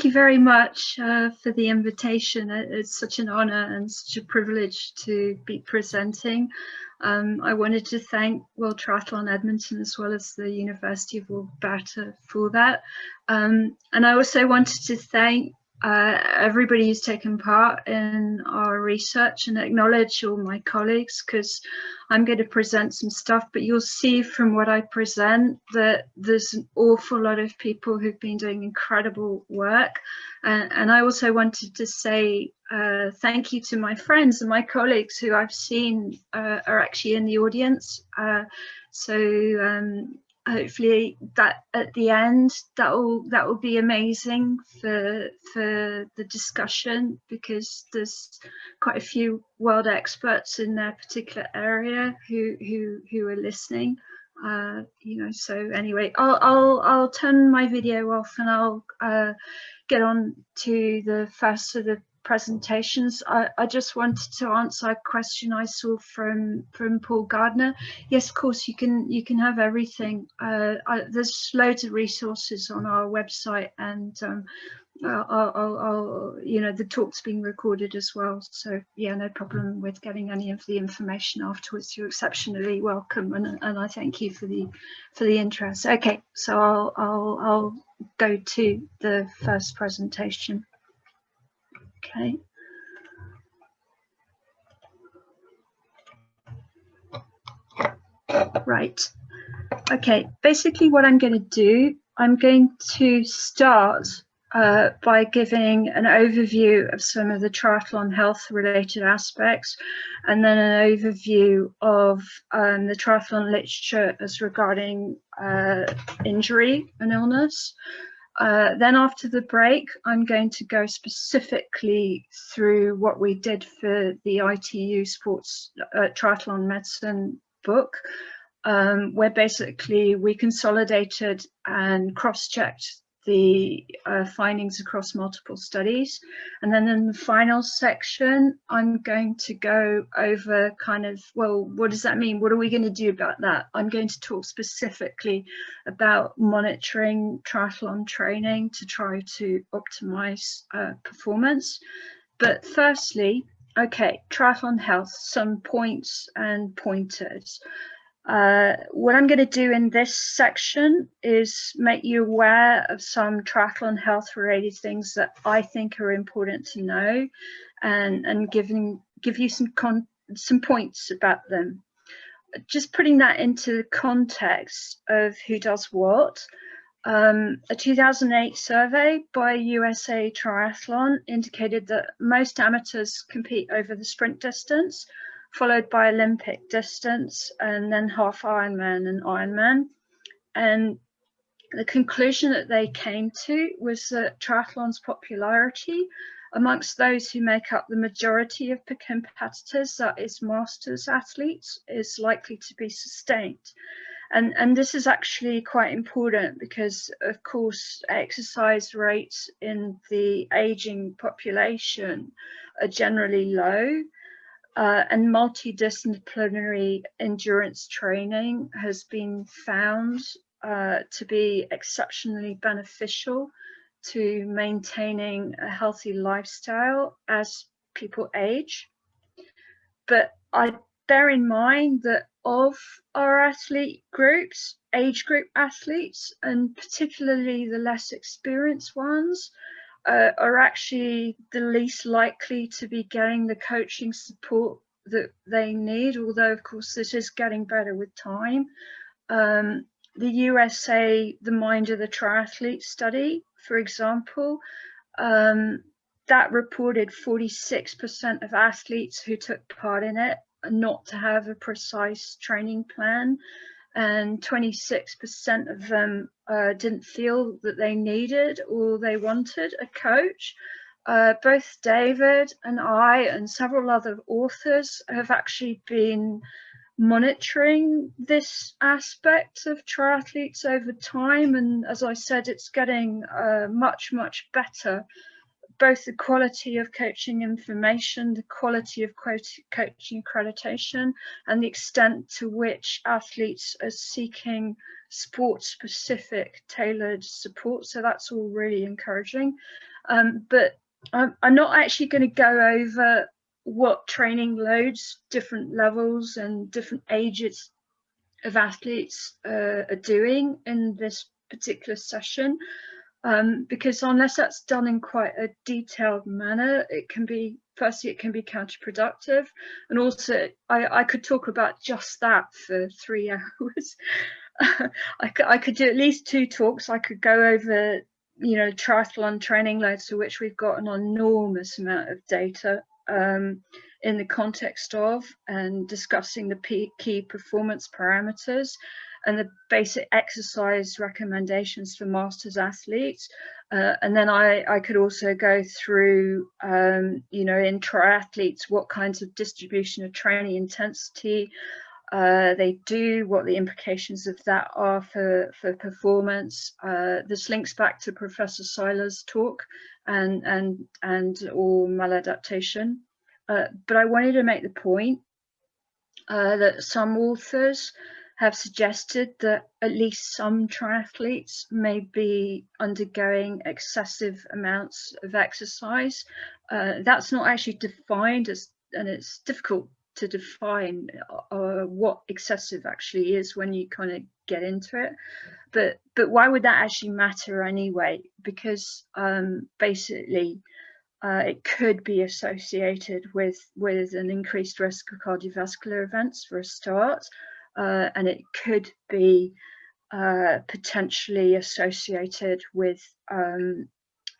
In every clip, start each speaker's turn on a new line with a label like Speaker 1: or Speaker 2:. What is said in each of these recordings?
Speaker 1: thank you very much for the invitation. It's such an honor and such a privilege to be presenting. I wanted to thank World Triathlon Edmonton as well as the University of Alberta for that. And I also wanted to thank everybody who's taken part in our research and acknowledge all my colleagues, because I'm going to present some stuff, but you'll see from what I present that there's an awful lot of people who've been doing incredible work. And I also wanted to say thank you to my friends and my colleagues who I've seen are actually in the audience. Hopefully that at the end that will be amazing for the discussion, because there's quite a few world experts in their particular area who are listening. So anyway, I'll turn my video off and I'll get on to the first of the presentations. I just wanted to answer a question I saw from Paul Gardner. Yes, of course, you can have everything. There's loads of resources on our website, and the talk's being recorded as well. So yeah, no problem with getting any of the information afterwards. You're exceptionally welcome, and I thank you for the interest. Okay, so I'll go to the first presentation. Okay. Right. Okay, basically what I'm going to do, I'm going to start by giving an overview of some of the triathlon health related aspects, and then an overview of the triathlon literature as regarding injury and illness. Then after the break, I'm going to go specifically through what we did for the ITU Sports Triathlon Medicine book, where basically we consolidated and cross-checked the findings across multiple studies. And then in the final section, I'm going to go over kind of, well, what does that mean? What are we going to do about that? I'm going to talk specifically about monitoring triathlon training to try to optimize performance. But firstly, okay, triathlon health, some points and pointers. What I'm going to do in this section is make you aware of some triathlon health related things that I think are important to know, and give you some points about them. Just putting that into the context of who does what. A 2008 survey by USA Triathlon indicated that most amateurs compete over the sprint distance, followed by Olympic distance, and then half Ironman and Ironman. And the conclusion that they came to was that triathlon's popularity amongst those who make up the majority of competitors, that is masters athletes, is likely to be sustained. And this is actually quite important because, of course, exercise rates in the aging population are generally low. And multidisciplinary endurance training has been found to be exceptionally beneficial to maintaining a healthy lifestyle as people age. But I bear in mind that of our athlete groups, age group athletes, and particularly the less experienced ones, are actually the least likely to be getting the coaching support that they need, although of course this is getting better with time. The USA, the Mind of the Triathlete study, for example, that reported 46% of athletes who took part in it not to have a precise training plan, and 26% of them didn't feel that they needed or they wanted a coach. Both David and I and several other authors have actually been monitoring this aspect of triathletes over time, and as I said, it's getting much better. Both the quality of coaching information, the quality of coaching accreditation, and the extent to which athletes are seeking sport-specific tailored support. So that's all really encouraging. But I'm not actually going to go over what training loads, different levels and different ages of athletes are doing in this particular session, because unless that's done in quite a detailed manner, it can be, firstly, it can be counterproductive, and also I could talk about just that for 3 hours. I could do at least 2 talks. I could go over, you know, triathlon training loads for which we've got an enormous amount of data, in the context of, and discussing the key performance parameters and the basic exercise recommendations for masters athletes. And then I could also go through, you know, in triathletes, what kinds of distribution of training intensity they do, what the implications of that are for performance. This links back to Professor Seiler's talk and or maladaptation. But I wanted to make the point that some authors have suggested that at least some triathletes may be undergoing excessive amounts of exercise. That's not actually defined as, and it's difficult to define what excessive actually is when you kind of get into it. But why would that actually matter anyway? Because basically, it could be associated with an increased risk of cardiovascular events for a start, and it could be potentially associated with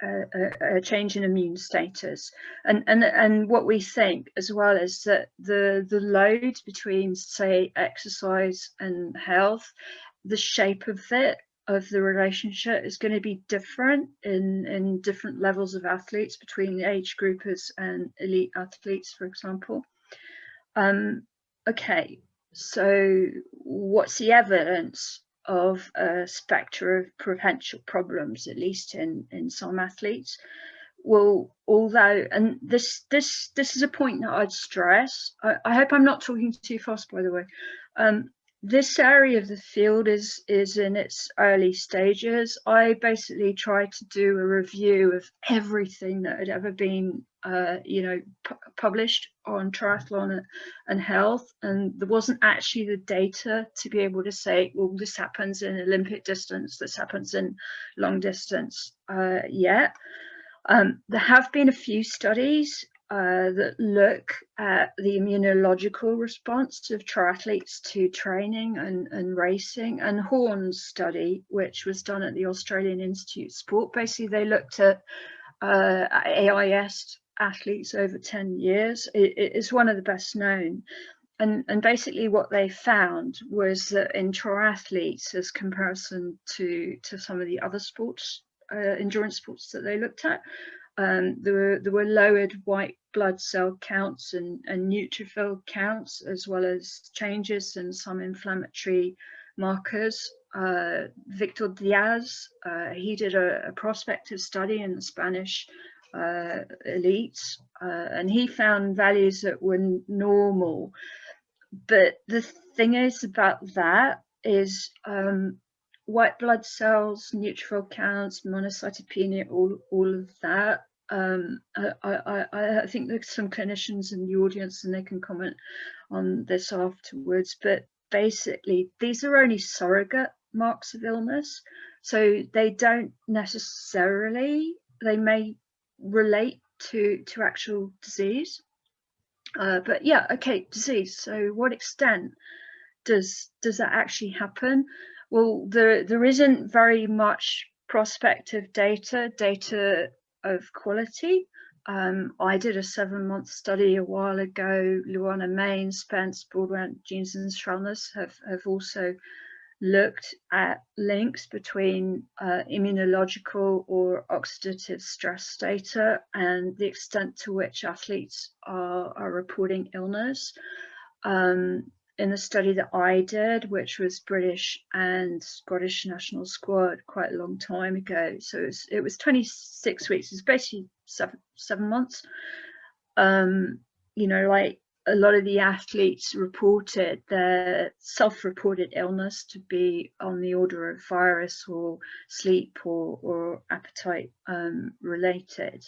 Speaker 1: a change in immune status. And what we think as well is that the load between, say, exercise and health, the shape of it, of the relationship, is going to be different in different levels of athletes, between age groupers and elite athletes, for example. Okay, so what's the evidence of a spectrum of potential problems, at least in some athletes? Well, although, and this is a point that I'd stress, I hope I'm not talking too fast, by the way. This area of the field is in its early stages. I basically tried to do a review of everything that had ever been you know, published on triathlon and health, and there wasn't actually the data to be able to say, well, this happens in Olympic distance, this happens in long distance yet. There have been a few studies that look at the immunological response of triathletes to training and racing, and Horn's study, which was done at the Australian Institute of Sport. Basically, they looked at AIS athletes over 10 years. It is one of the best known. And basically what they found was that in triathletes, as comparison to some of the other sports, endurance sports that they looked at, there were lowered white blood cell counts and neutrophil counts, as well as changes in some inflammatory markers. Victor Diaz, he did a prospective study in the Spanish elites, and he found values that were normal. But the thing is about that is white blood cells, neutrophil counts, monocytopenia, all of that. I think there's some clinicians in the audience and they can comment on this afterwards, but basically these are only surrogate marks of illness, so they don't necessarily, they may relate to actual disease. But yeah, okay, disease. So what extent does that actually happen? Well, there isn't very much prospective data of quality. I did a 7-month study a while ago. Luana Main, Spence, Broadbent, Jeans and Schwellnus have also looked at links between immunological or oxidative stress data and the extent to which athletes are reporting illness. In the study that I did, which was British and Scottish national squad quite a long time ago, so it was 26 weeks, it's basically seven months. You know, like a lot of the athletes reported their self-reported illness to be on the order of virus or sleep or appetite related.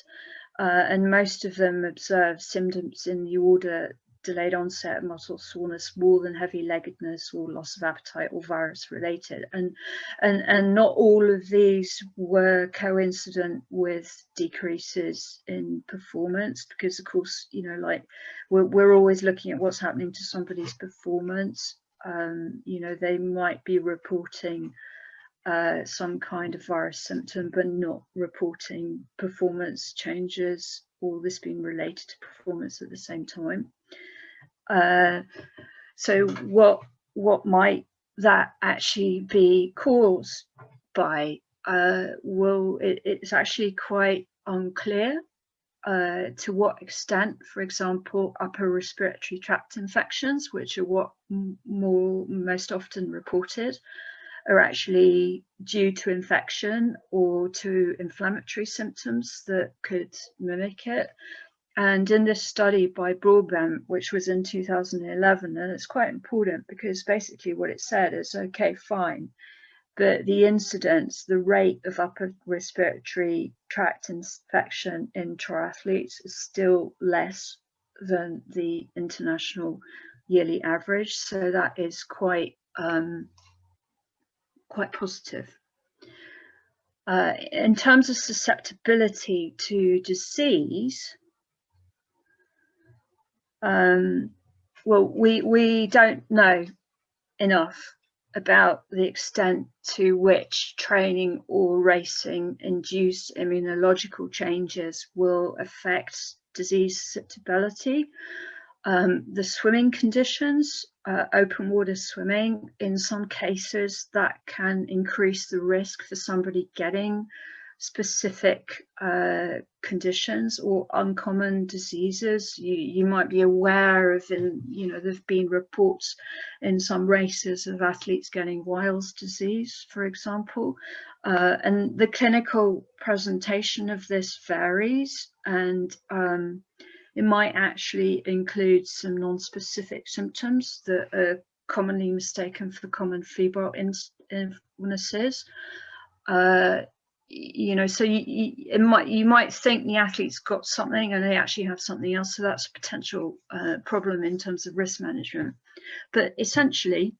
Speaker 1: And most of them observed symptoms in the order delayed onset of muscle soreness, more than heavy-leggedness or loss of appetite or virus related. And not all of these were coincident with decreases in performance, because of course, you know, like we're always looking at what's happening to somebody's performance. You know, they might be reporting some kind of virus symptom, but not reporting performance changes, all this being related to performance at the same time. So what might that actually be caused by? Well, it's actually quite unclear to what extent, for example, upper respiratory tract infections, which are what most often reported, are actually due to infection or to inflammatory symptoms that could mimic it. And in this study by Broadbent, which was in 2011, and it's quite important because basically what it said is, okay, fine, but the incidence, the rate of upper respiratory tract infection in triathletes is still less than the international yearly average. So that is quite positive. In terms of susceptibility to disease, well, we don't know enough about the extent to which training or racing induced immunological changes will affect disease susceptibility. The swimming conditions, open water swimming, in some cases that can increase the risk for somebody getting specific conditions or uncommon diseases. You might be aware of, you know, there've been reports in some races of athletes getting Weil's disease, for example, and the clinical presentation of this varies, and it might actually include some non-specific symptoms that are commonly mistaken for common febrile illnesses. You know, so you might think the athlete's got something and they actually have something else, so that's a potential problem in terms of risk management. But essentially,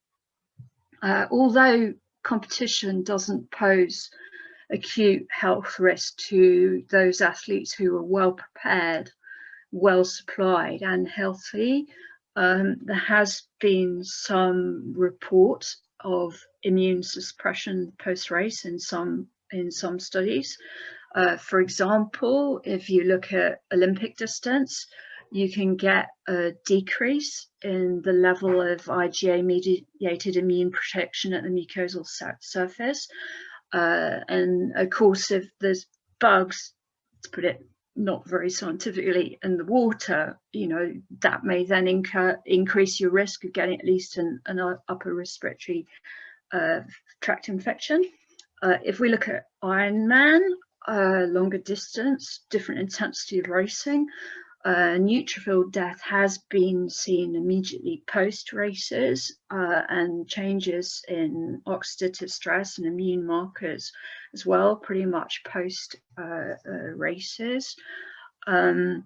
Speaker 1: although competition doesn't pose acute health risk to those athletes who are well prepared, well supplied and healthy, there has been some report of immune suppression post-race in some studies. For example, if you look at Olympic distance, you can get a decrease in the level of IgA-mediated immune protection at the mucosal surface. And of course, if there's bugs, to put it not very scientifically, in the water, you know, that may then increase your risk of getting at least an upper respiratory tract infection. If we look at Ironman, longer distance, different intensity of racing, neutrophil death has been seen immediately post races, and changes in oxidative stress and immune markers as well, pretty much post races. You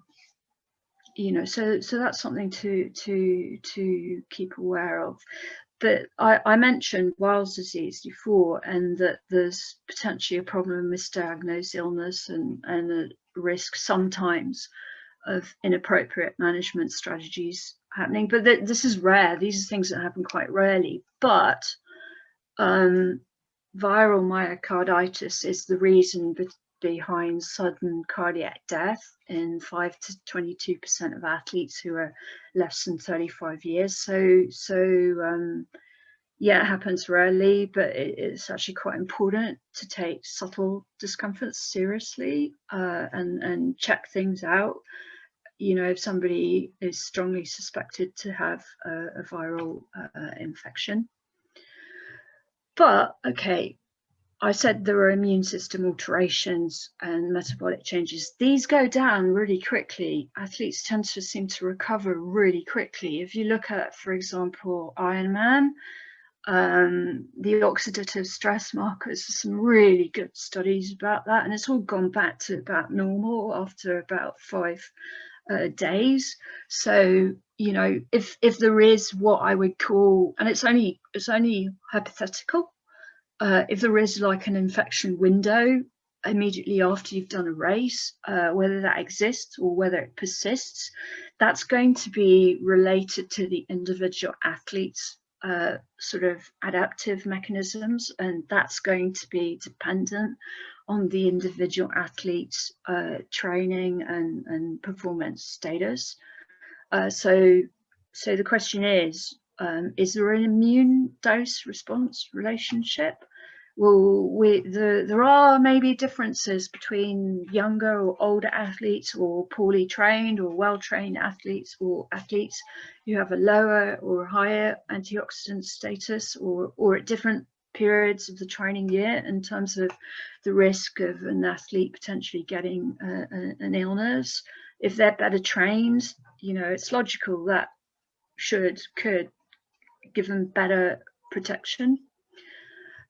Speaker 1: know, so that's something to keep aware of. But I mentioned Weil's disease before, and that there's potentially a problem with misdiagnosed illness and a risk sometimes of inappropriate management strategies happening. But this is rare. These are things that happen quite rarely. But viral myocarditis is the reason behind sudden cardiac death in 5 to 22% of athletes who are less than 35 years. So yeah, it happens rarely, but it's actually quite important to take subtle discomforts seriously, and check things out. You know, if somebody is strongly suspected to have a viral infection. But okay, I said there are immune system alterations and metabolic changes. These go down really quickly. Athletes tend to seem to recover really quickly. If you look at, for example, Ironman, the oxidative stress markers, some really good studies about that, and it's all gone back to about normal after about 5 days. So, you know, if there is what I would call, and it's only hypothetical, if there is like an infection window immediately after you've done a race, whether that exists or whether it persists, that's going to be related to the individual athlete's sort of adaptive mechanisms, and that's going to be dependent on the individual athlete's training and performance status. So the question is there an immune dose response relationship? Well, there are maybe differences between younger or older athletes, or poorly trained or well-trained athletes, or athletes who have a lower or higher antioxidant status, or at different periods of the training year, in terms of the risk of an athlete potentially getting an illness. If they're better trained, you know, it's logical that could give them better protection.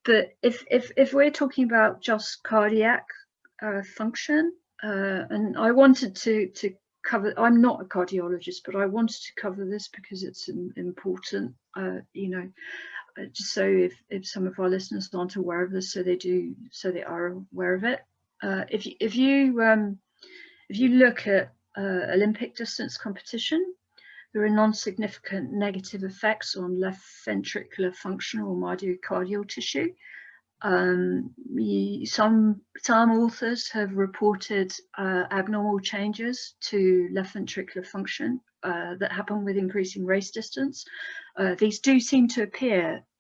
Speaker 1: But if we're talking about just cardiac function, and I wanted to cover, I'm not a cardiologist, but I wanted to cover this because it's important, you know, just so if some of our listeners aren't aware of this, so they are aware of it. If you look at Olympic distance competition, there are non-significant negative effects on left ventricular function or myocardial tissue. Some authors have reported abnormal changes to left ventricular function that happen with increasing race distance. These do seem to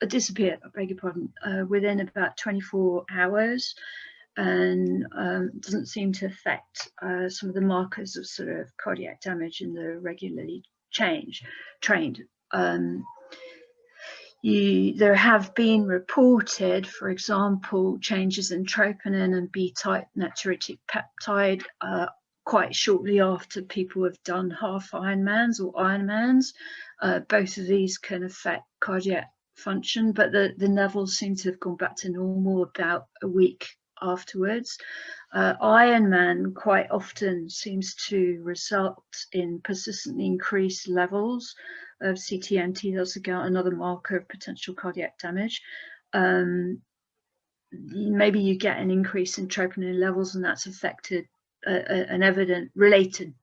Speaker 1: disappear, I beg your pardon, within about 24 hours, and doesn't seem to affect some of the markers of sort of cardiac damage in the regularly trained. There have been reported, for example, changes in troponin and B-type natriuretic peptide quite shortly after people have done half Ironmans or Ironmans. Both of these can affect cardiac function, but the levels seem to have gone back to normal about a week afterwards. Ironman quite often seems to result in persistently increased levels of CTNT. That's again another marker of potential cardiac damage. Maybe you get an increase in troponin levels, and that's affected related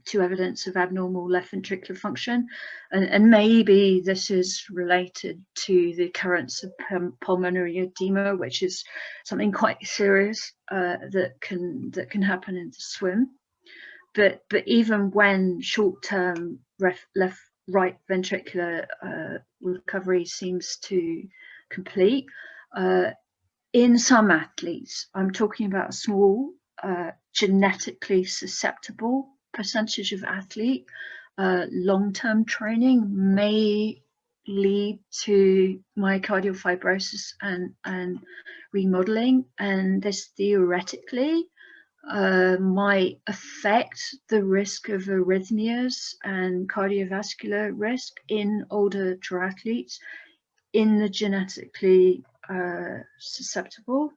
Speaker 1: to evidence of abnormal left ventricular function, and maybe this is related to the occurrence of pulmonary edema, which is something quite serious that can happen in the swim. But even when short-term right ventricular recovery seems to complete, in some athletes, I'm talking about a small genetically susceptible percentage of athlete, long-term training may lead to myocardial fibrosis and remodeling, and this theoretically might affect the risk of arrhythmias and cardiovascular risk in older triathletes in the genetically susceptible.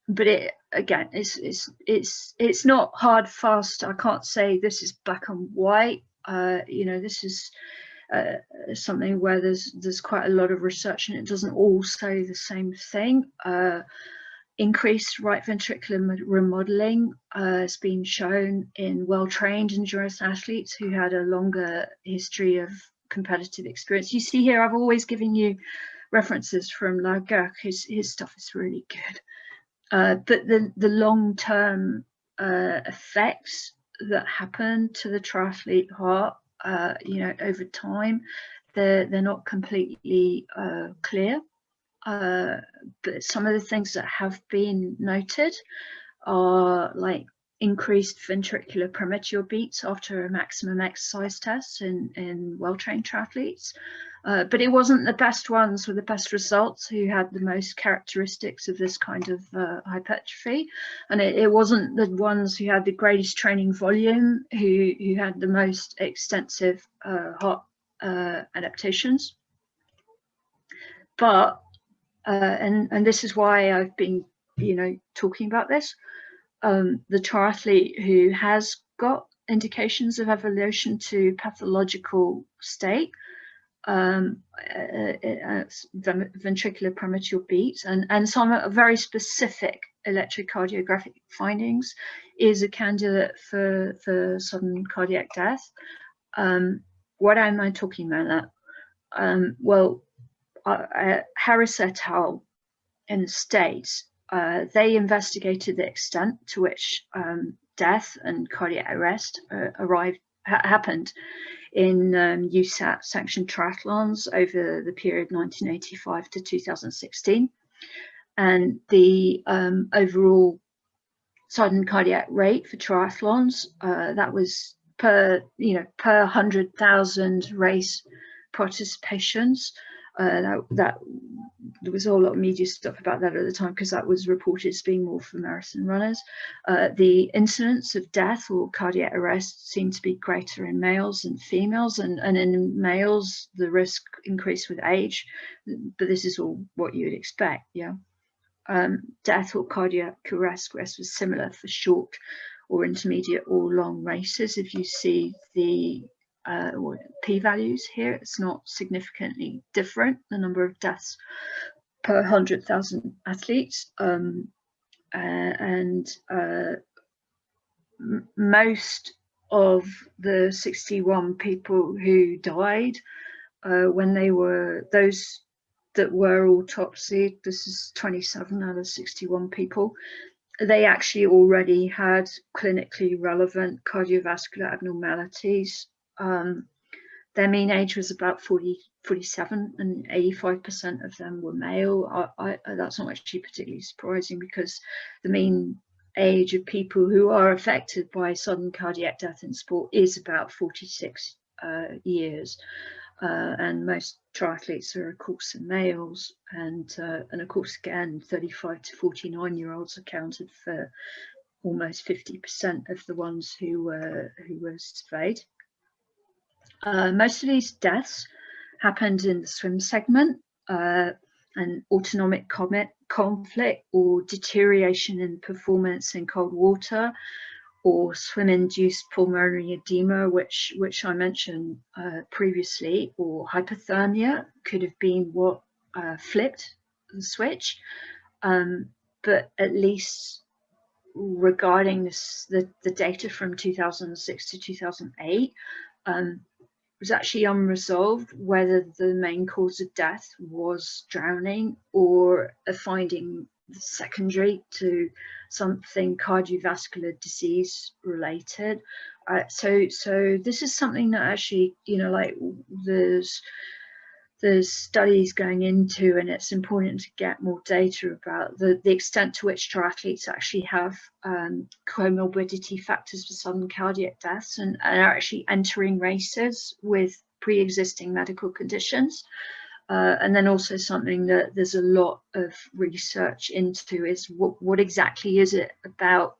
Speaker 1: But it's not hard fast. I can't say this is black and white. You know, this is something where there's quite a lot of research, and it doesn't all say the same thing. Increased right ventricular remodeling has been shown in well-trained endurance athletes who had a longer history of competitive experience. You see here, I've always given you references from Vleck. His stuff is really good. But the long-term effects that happen to the triathlete heart, you know, over time, they're not completely clear. But some of the things that have been noted are like increased ventricular premature beats after a maximum exercise test in well-trained triathletes, But it wasn't the best ones with the best results who had the most characteristics of this kind of hypertrophy, and it wasn't the ones who had the greatest training volume who had the most extensive heart adaptations. But and this is why I've been, talking about this. The triathlete who has got indications of evolution to pathological state, ventricular premature beats, and some very specific electrocardiographic findings, is a candidate for sudden cardiac death. What am I talking about that? Well, Harris et al. In the States, they investigated the extent to which death and cardiac arrest happened in USAT sanctioned triathlons over the period 1985 to 2016, and the overall sudden cardiac rate for triathlons, that was per 100,000 race participations. That there was a whole lot of media stuff about that at the time, because that was reported as being more for marathon runners. The incidence of death or cardiac arrest seemed to be greater in males than females, and in males the risk increased with age, but this is all what you would expect. Death or cardiac arrest was similar for short or intermediate or long races. If you see the p-values here, it's not significantly different, the number of deaths per 100,000 athletes, and most of the 61 people who died when they were those that were autopsied, this is 27 out of 61 people, they actually already had clinically relevant cardiovascular abnormalities. Their mean age was about 47, and 85% of them were male. That's not actually particularly surprising, because the mean age of people who are affected by sudden cardiac death in sport is about 46 years. And most triathletes are, of course, males, and of course, again, 35 to 49-year-olds accounted for almost 50% of the ones who were surveyed. Most of these deaths happened in the swim segment, and autonomic conflict or deterioration in performance in cold water, or swim-induced pulmonary edema, which I mentioned previously, or hypothermia could have been what flipped the switch. But at least regarding the data from 2006 to 2008, was actually unresolved whether the main cause of death was drowning or a finding secondary to something cardiovascular disease related. So this is something that actually, like there's studies going into, and it's important to get more data about the extent to which triathletes actually have comorbidity factors for sudden cardiac deaths, and are actually entering races with pre-existing medical conditions. And then also something that there's a lot of research into is what exactly is it about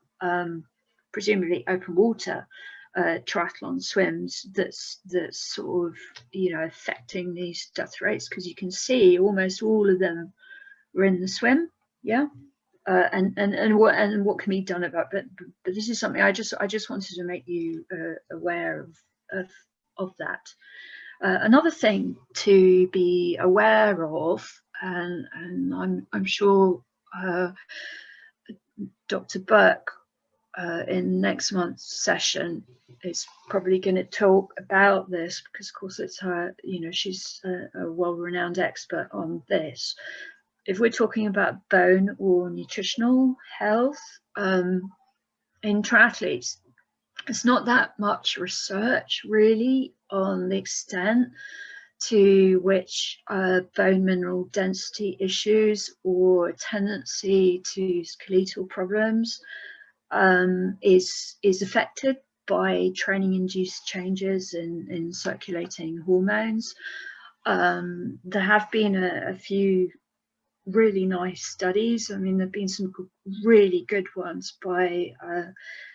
Speaker 1: presumably open water triathlon swims that's sort of affecting these death rates, because you can see almost all of them were in the swim, and what can be done about it. But this is something I just wanted to make you aware of that. Another thing to be aware of, and I'm sure Dr. Burke in next month's session is probably going to talk about this, because of course it's her, she's a well-renowned expert on this. If we're talking about bone or nutritional health in triathletes, it's not that much research really on the extent to which bone mineral density issues or tendency to skeletal problems is affected by training-induced changes in circulating hormones. There have been a few really nice studies. I mean, there have been some really good ones by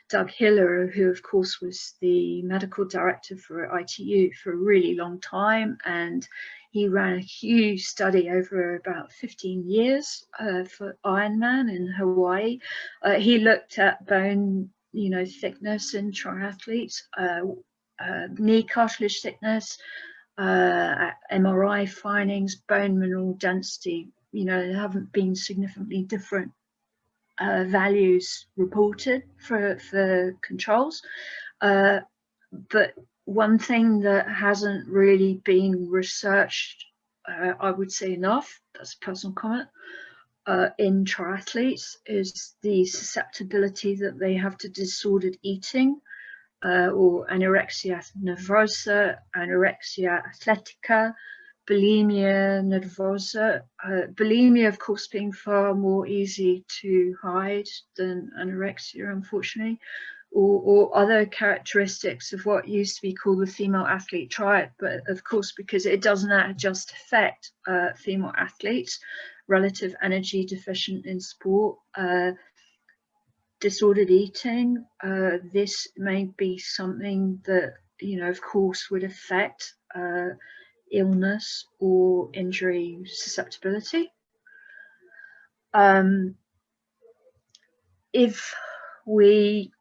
Speaker 1: Doug Hiller, who of course was the medical director for ITU for a really long time, and he ran a huge study over about 15 years for Ironman in Hawaii. He looked at bone, thickness in triathletes, knee cartilage thickness, MRI findings, bone mineral density. There haven't been significantly different values reported for controls. But one thing that hasn't really been researched, I would say enough, that's a personal comment, in triathletes is the susceptibility that they have to disordered eating, or anorexia nervosa, anorexia athletica, bulimia nervosa. Bulimia, of course, being far more easy to hide than anorexia, unfortunately, or other characteristics of what used to be called the female athlete triad. But of course, because it doesn't just affect female athletes, relative energy deficient in sport, disordered eating, this may be something that, of course, would affect illness or injury susceptibility. If we,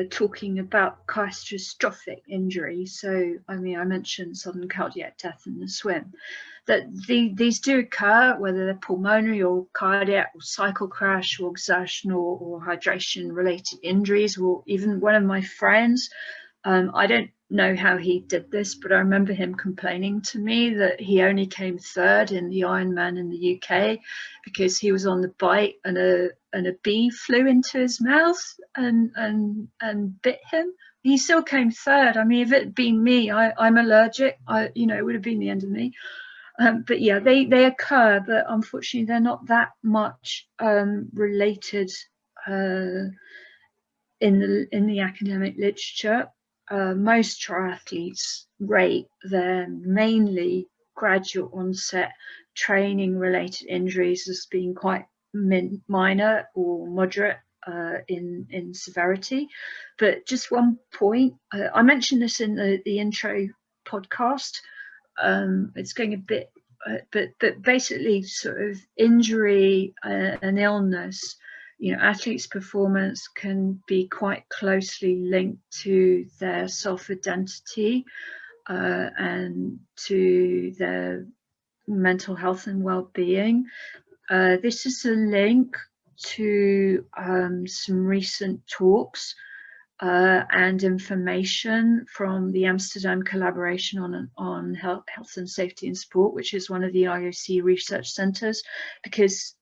Speaker 1: talking about catastrophic injury, so I mentioned sudden cardiac death in the swim, that these do occur, whether they're pulmonary or cardiac or cycle crash or exertional or hydration related injuries. Or even one of my friends, I don't know how he did this, but I remember him complaining to me that he only came third in the Ironman in the UK because he was on the bike and a bee flew into his mouth and bit him. He still came third. I mean, if it had been me, I'm allergic. It would have been the end of me. But yeah, they occur, but unfortunately, they're not that much related in the academic literature. Most triathletes rate their mainly gradual onset training related injuries as being quite minor or moderate in severity. But just one point, I mentioned this in the intro podcast. It's going a bit, but basically, sort of injury and illness, athletes' performance can be quite closely linked to their self-identity and to their mental health and well-being. This is a link to some recent talks and information from the Amsterdam collaboration on health and safety in sport, which is one of the IOC research centres, because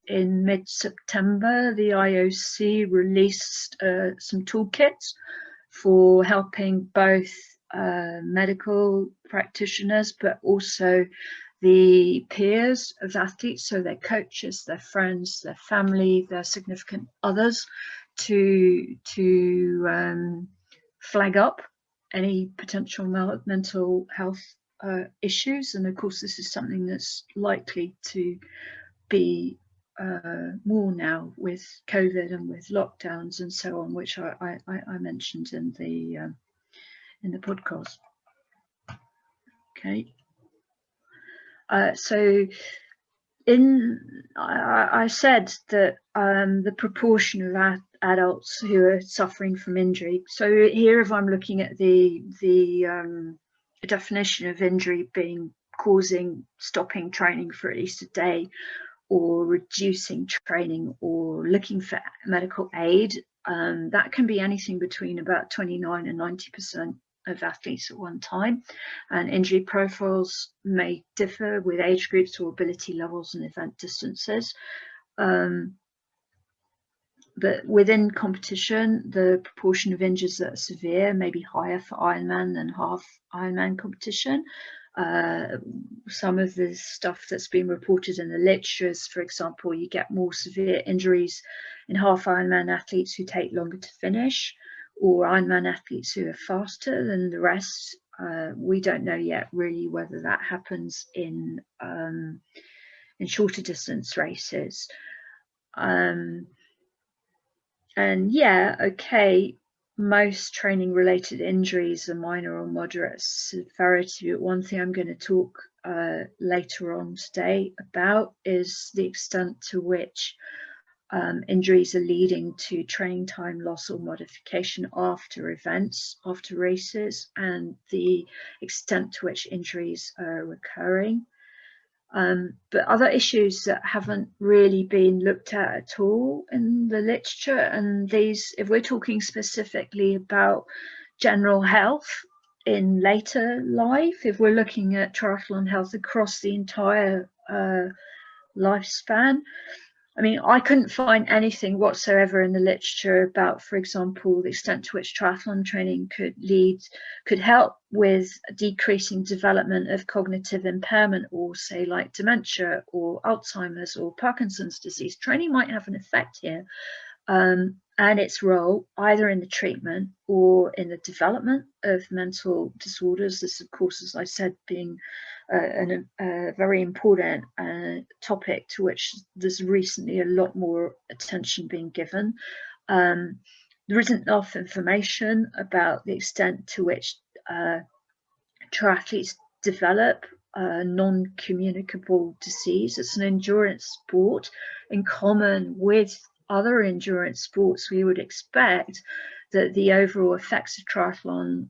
Speaker 1: in mid-September, the IOC released some toolkits for helping both medical practitioners, but also the peers of athletes, so their coaches, their friends, their family, their significant others, to flag up any potential mental health issues. And of course, this is something that's likely to be more now with COVID and with lockdowns and so on, which I mentioned in the podcast. Okay. So I said that the proportion of adults who are suffering from injury. So here, if I'm looking at the definition of injury being causing stopping training for at least a day, or reducing training, or looking for medical aid, that can be anything between about 29 and 90% of athletes at one time, and injury profiles may differ with age groups or ability levels and event distances. But within competition, the proportion of injuries that are severe may be higher for Ironman than half Ironman competition. Some of the stuff that's been reported in the literature is, for example, you get more severe injuries in half Ironman athletes who take longer to finish, or Ironman athletes who are faster than the rest. We don't know yet really whether that happens in shorter distance races. And yeah, okay, most training related injuries are minor or moderate severity, but one thing I'm going to talk later on today about is the extent to which injuries are leading to training time loss or modification after events, after races, and the extent to which injuries are recurring. But other issues that haven't really been looked at all in the literature, and these, if we're talking specifically about general health in later life, if we're looking at triathlon health across the entire lifespan, I mean, I couldn't find anything whatsoever in the literature about, for example, the extent to which triathlon training could help with decreasing development of cognitive impairment, or say like dementia or Alzheimer's or Parkinson's disease. Training might have an effect here, and its role either in the treatment or in the development of mental disorders. This, of course, as I said, being a very important topic to which there's recently a lot more attention being given. There isn't enough information about the extent to which triathletes develop non-communicable disease. It's an endurance sport. In common with other endurance sports, we would expect that the overall effects of triathlon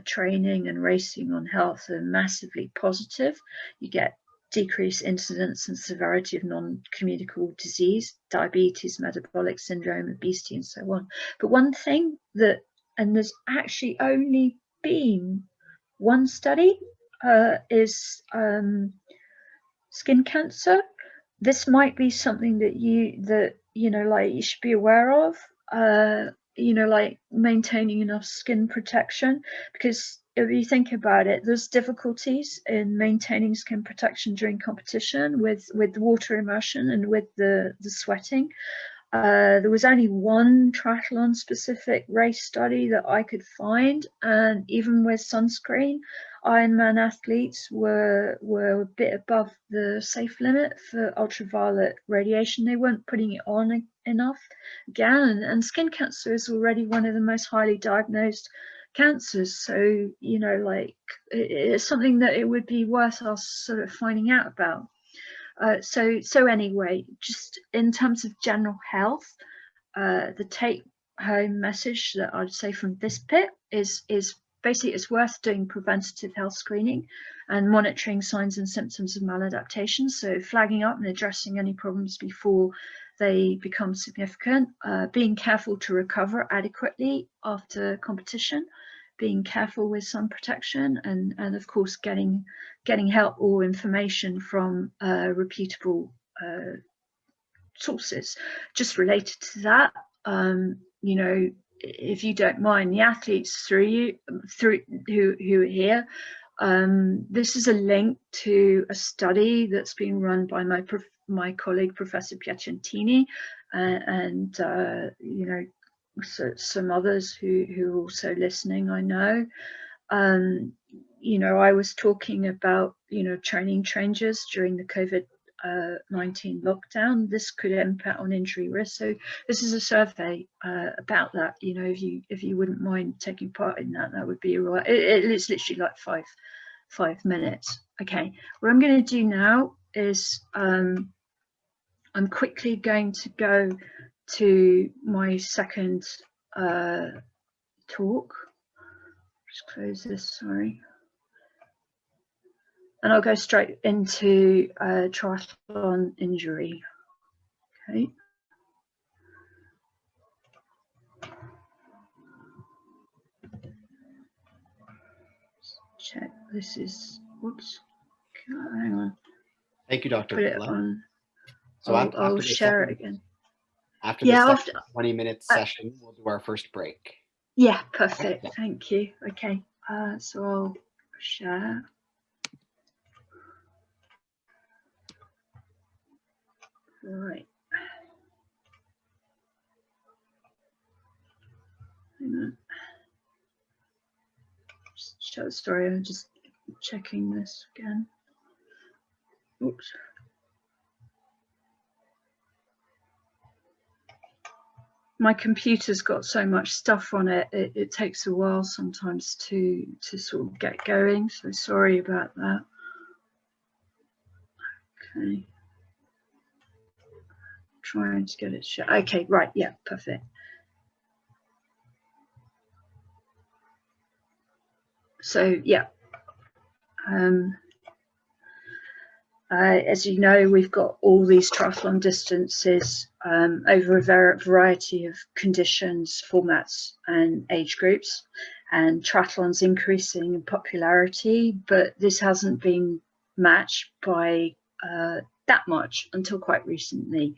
Speaker 1: training and racing on health are massively positive. You get decreased incidence and severity of non-communicable disease, diabetes, metabolic syndrome, obesity, and so on. But one thing that, and there's actually only been one study, is skin cancer. This might be something that you know, like you should be aware of. You know, like maintaining enough skin protection, because if you think about it, there's difficulties in maintaining skin protection during competition with water immersion and with the sweating. There was only one triathlon specific race study that I could find, and even with sunscreen, Ironman athletes were a bit above the safe limit for ultraviolet radiation. They weren't putting it on enough. Again, and skin cancer is already one of the most highly diagnosed cancers, so you know, like it's something that it would be worth us sort of finding out about. So anyway, just in terms of general health, the take-home message that I'd say from this bit is basically it's worth doing preventative health screening and monitoring signs and symptoms of maladaptation. So flagging up and addressing any problems before they become significant, being careful to recover adequately after competition, being careful with sun protection, and of course getting help or information from reputable sources. Just related to that, you know, if you don't mind, the athletes who are here, this is a link to a study that's been run by my colleague Professor Piacentini, and you know, so some others who are also listening, I know. You know, I was talking about, you know, training changes during the COVID-19 lockdown. This could impact on injury risk. So this is a survey about that. You know, if you wouldn't mind taking part in that, that would be all right. It's literally like five minutes. Okay, what I'm going to do now is I'm quickly going to go to my second talk. Just close this, sorry. And I'll go straight into triathlon injury. Okay. Check. This is, whoops. Hang on.
Speaker 2: Thank you, Dr.
Speaker 1: Put it
Speaker 2: Vleck.
Speaker 1: on.
Speaker 2: So
Speaker 1: I'll share it again.
Speaker 2: After the 20-minute session, we'll do our first break.
Speaker 1: Yeah, perfect. Thank you. Okay. So I'll share. Right. Hang on. Sorry, I'm just checking this again. Oops. My computer's got so much stuff on it, it takes a while sometimes to sort of get going, so sorry about that. Okay. Trying to get it shut. Okay, right, yeah, perfect. So yeah, as you know, we've got all these triathlon distances over a variety of conditions, formats and age groups, and triathlon's increasing in popularity, but this hasn't been matched by that much until quite recently.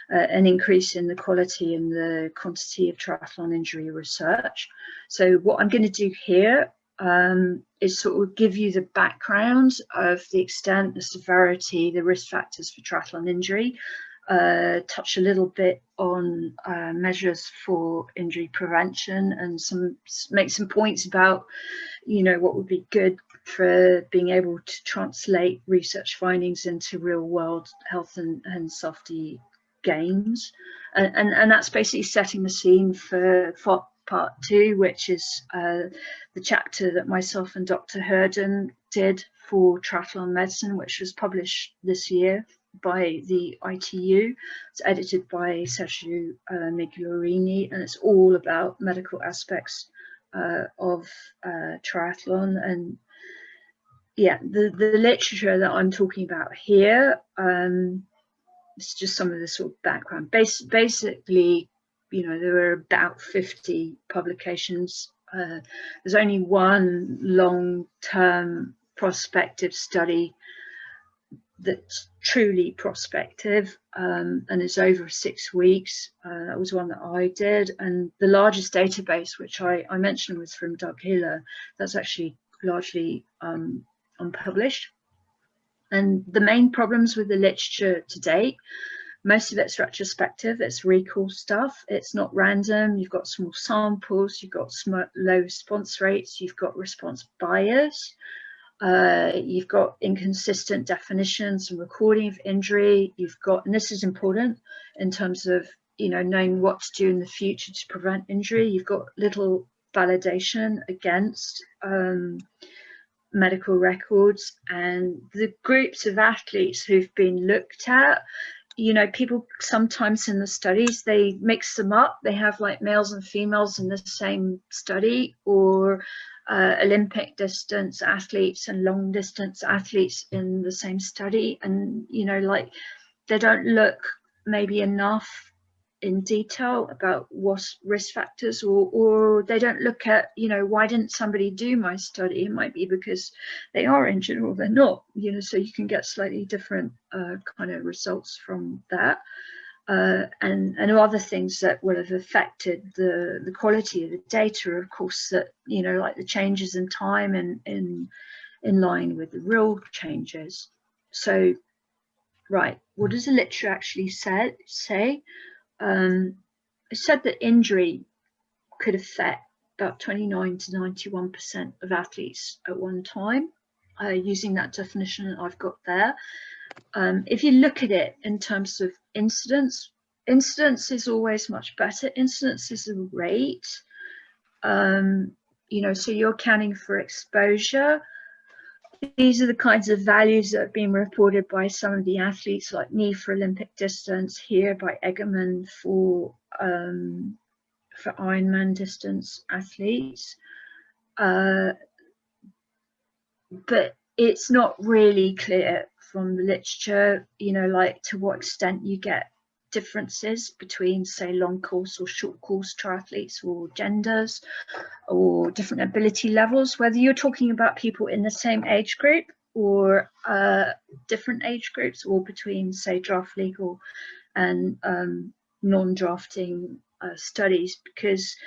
Speaker 1: An increase in the quality and the quantity of triathlon injury research. So what I'm going to do here is sort of give you the background of the extent, the severity, the risk factors for triathlon injury, touch a little bit on measures for injury prevention, and make some points about, you know, what would be good for being able to translate research findings into real world health and safety gains, and that's basically setting the scene for part 2, which is the chapter that myself and Dr. Herden did for triathlon medicine, which was published this year by the ITU. It's edited by Sergio Migliorini, and it's all about medical aspects of triathlon. And yeah, the literature that I'm talking about here, it's just some of the sort of background. Basically, you know, there were about 50 publications. There's only one long-term prospective study that's truly prospective, and it's over 6 weeks. That was one that I did, and the largest database, which I mentioned, was from Doug Hiller. That's actually largely unpublished. And the main problems with the literature to date, most of it's retrospective, it's recall stuff, it's not random, you've got small samples, you've got low response rates, you've got response bias, you've got inconsistent definitions and recording of injury, you've got, and this is important in terms of, you know, knowing what to do in the future to prevent injury, you've got little validation against medical records, and the groups of athletes who've been looked at, you know, people sometimes in the studies, they mix them up. They have like males and females in the same study, or Olympic distance athletes and long distance athletes in the same study. And, you know, like they don't look maybe enough in detail about what risk factors, or they don't look at, you know, why didn't somebody do my study? It might be because they are injured or they're not, you know, so you can get slightly different kind of results from that, and other things that would have affected the quality of the data, of course, that, you know, like the changes in time and in line with the real changes. So right, what does the literature actually say? It said that injury could affect about 29 to 91% of athletes at one time, using that definition that I've got there. If you look at it in terms of incidence is always much better. Incidence is a rate, you know, so you're accounting for exposure. These are the kinds of values that have been reported by some of the athletes, like me for Olympic distance, here by Egerman for Ironman distance athletes. But it's not really clear from the literature, you know, like to what extent you get differences between, say, long course or short course triathletes, or genders, or different ability levels, whether you're talking about people in the same age group or different age groups, or between, say, draft legal and non-drafting studies, because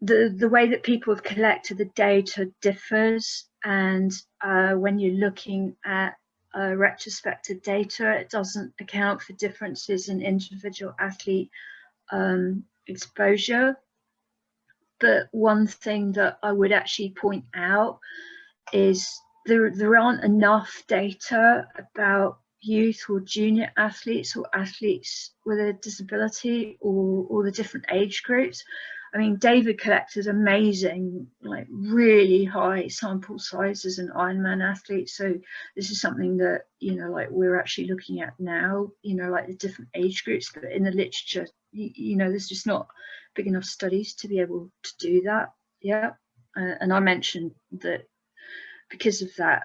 Speaker 1: the way that people have collected the data differs, and when you're looking at retrospective data, it doesn't account for differences in individual athlete exposure. But one thing that I would actually point out is there aren't enough data about youth or junior athletes or athletes with a disability or the different age groups. I mean, David collected amazing, like really high sample sizes in Ironman athletes. So this is something that, you know, like we're actually looking at now, you know, like the different age groups, but in the literature, you know, there's just not big enough studies to be able to do that. Yeah. And I mentioned that because of that,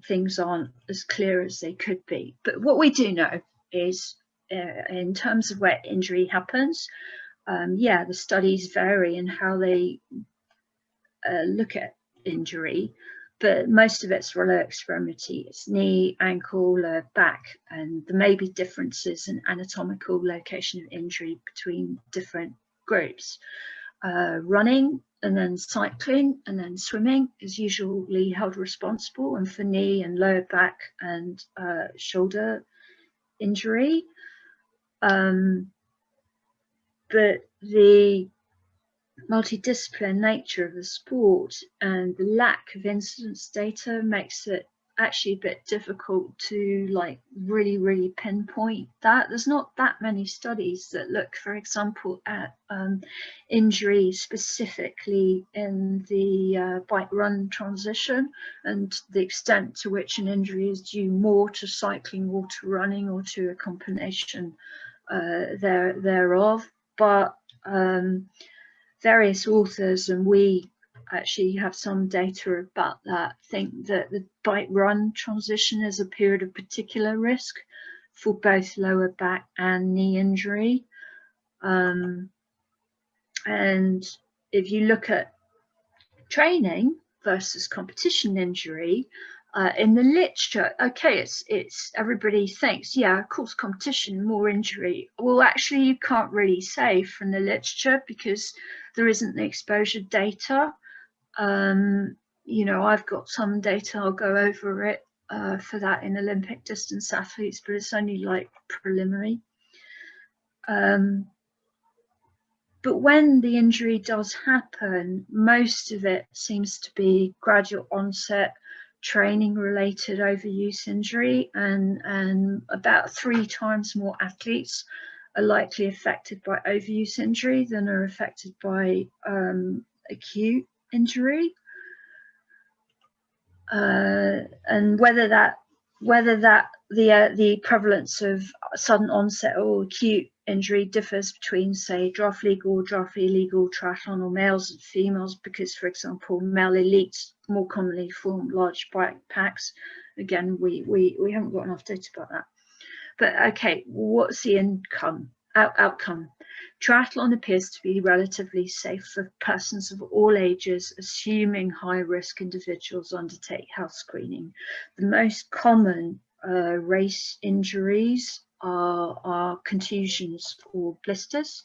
Speaker 1: things aren't as clear as they could be. But what we do know is in terms of where injury happens, yeah, the studies vary in how they look at injury, but most of it's lower extremity. It's knee, ankle, back, and there may be differences in anatomical location of injury between different groups. Running and then cycling and then swimming is usually held responsible, and for knee and lower back and shoulder injury. But the multidisciplinary nature of the sport and the lack of incidence data makes it actually a bit difficult to like really pinpoint that. There's not that many studies that look, for example, at injury specifically in the bike run transition and the extent to which an injury is due more to cycling or to running or to a combination thereof. But various authors, and we actually have some data about that, think that the bike run transition is a period of particular risk for both lower back and knee injury. And if you look at training versus competition injury, in the literature, okay, it's everybody thinks, yeah, of course, competition, more injury. Well, actually, you can't really say from the literature because there isn't the exposure data. You know, I've got some data, I'll go over it for that in Olympic distance athletes, but it's only like preliminary. But when the injury does happen, most of it seems to be gradual onset, training related overuse injury, and about 3 times more athletes are likely affected by overuse injury than are affected by acute injury. And whether the prevalence of sudden onset or acute injury differs between, say, draft legal or draft illegal triathlon or males and females, because, for example, male elites more commonly form large bike packs. Again, we haven't got enough data about that. But okay, what's the outcome? Triathlon appears to be relatively safe for persons of all ages, assuming high-risk individuals undertake health screening. The most common race injuries are contusions or blisters.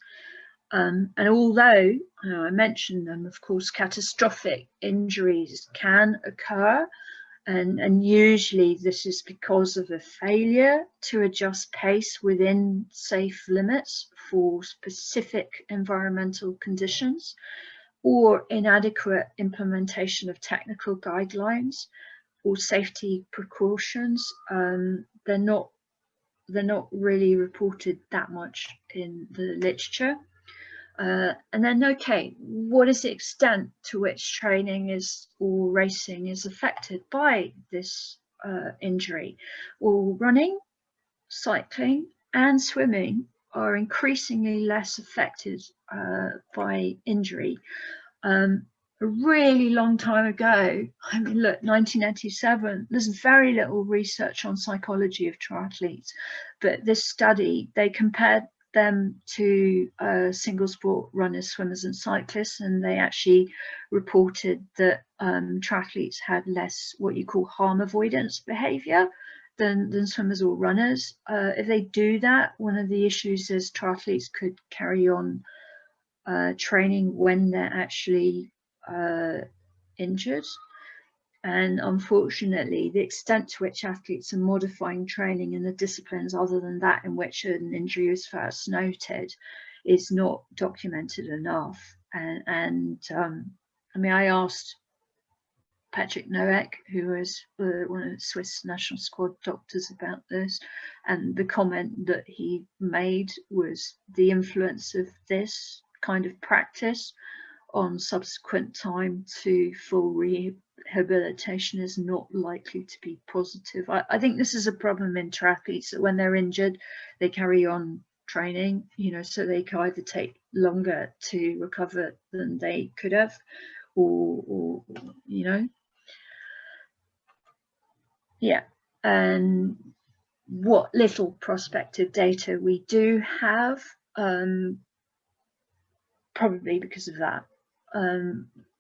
Speaker 1: And although I mentioned them, of course, catastrophic injuries can occur. And usually this is because of a failure to adjust pace within safe limits for specific environmental conditions or inadequate implementation of technical guidelines or safety precautions. They're not really reported that much in the literature. And then, okay, what is the extent to which training is or racing is affected by this injury? Well, running, cycling, and swimming are increasingly less affected by injury. A really long time ago, I mean, look, 1987, there's very little research on psychology of triathletes, but this study, they compared them to single sport runners, swimmers, and cyclists, and they actually reported that triathletes had less what you call harm avoidance behavior than swimmers or runners. If they do that, one of the issues is triathletes could carry on training when they're actually injured. And unfortunately, the extent to which athletes are modifying training in the disciplines other than that in which an injury was first noted is not documented enough. And I mean, I asked Patrick Noack, who was one of the Swiss national squad doctors, about this, and the comment that he made was the influence of this kind of practice on subsequent time to full rehabilitation is not likely to be positive. I think this is a problem in triathletes, that when they're injured, they carry on training, so they can either take longer to recover than they could have, or yeah. And what little prospective data we do have, probably because of that,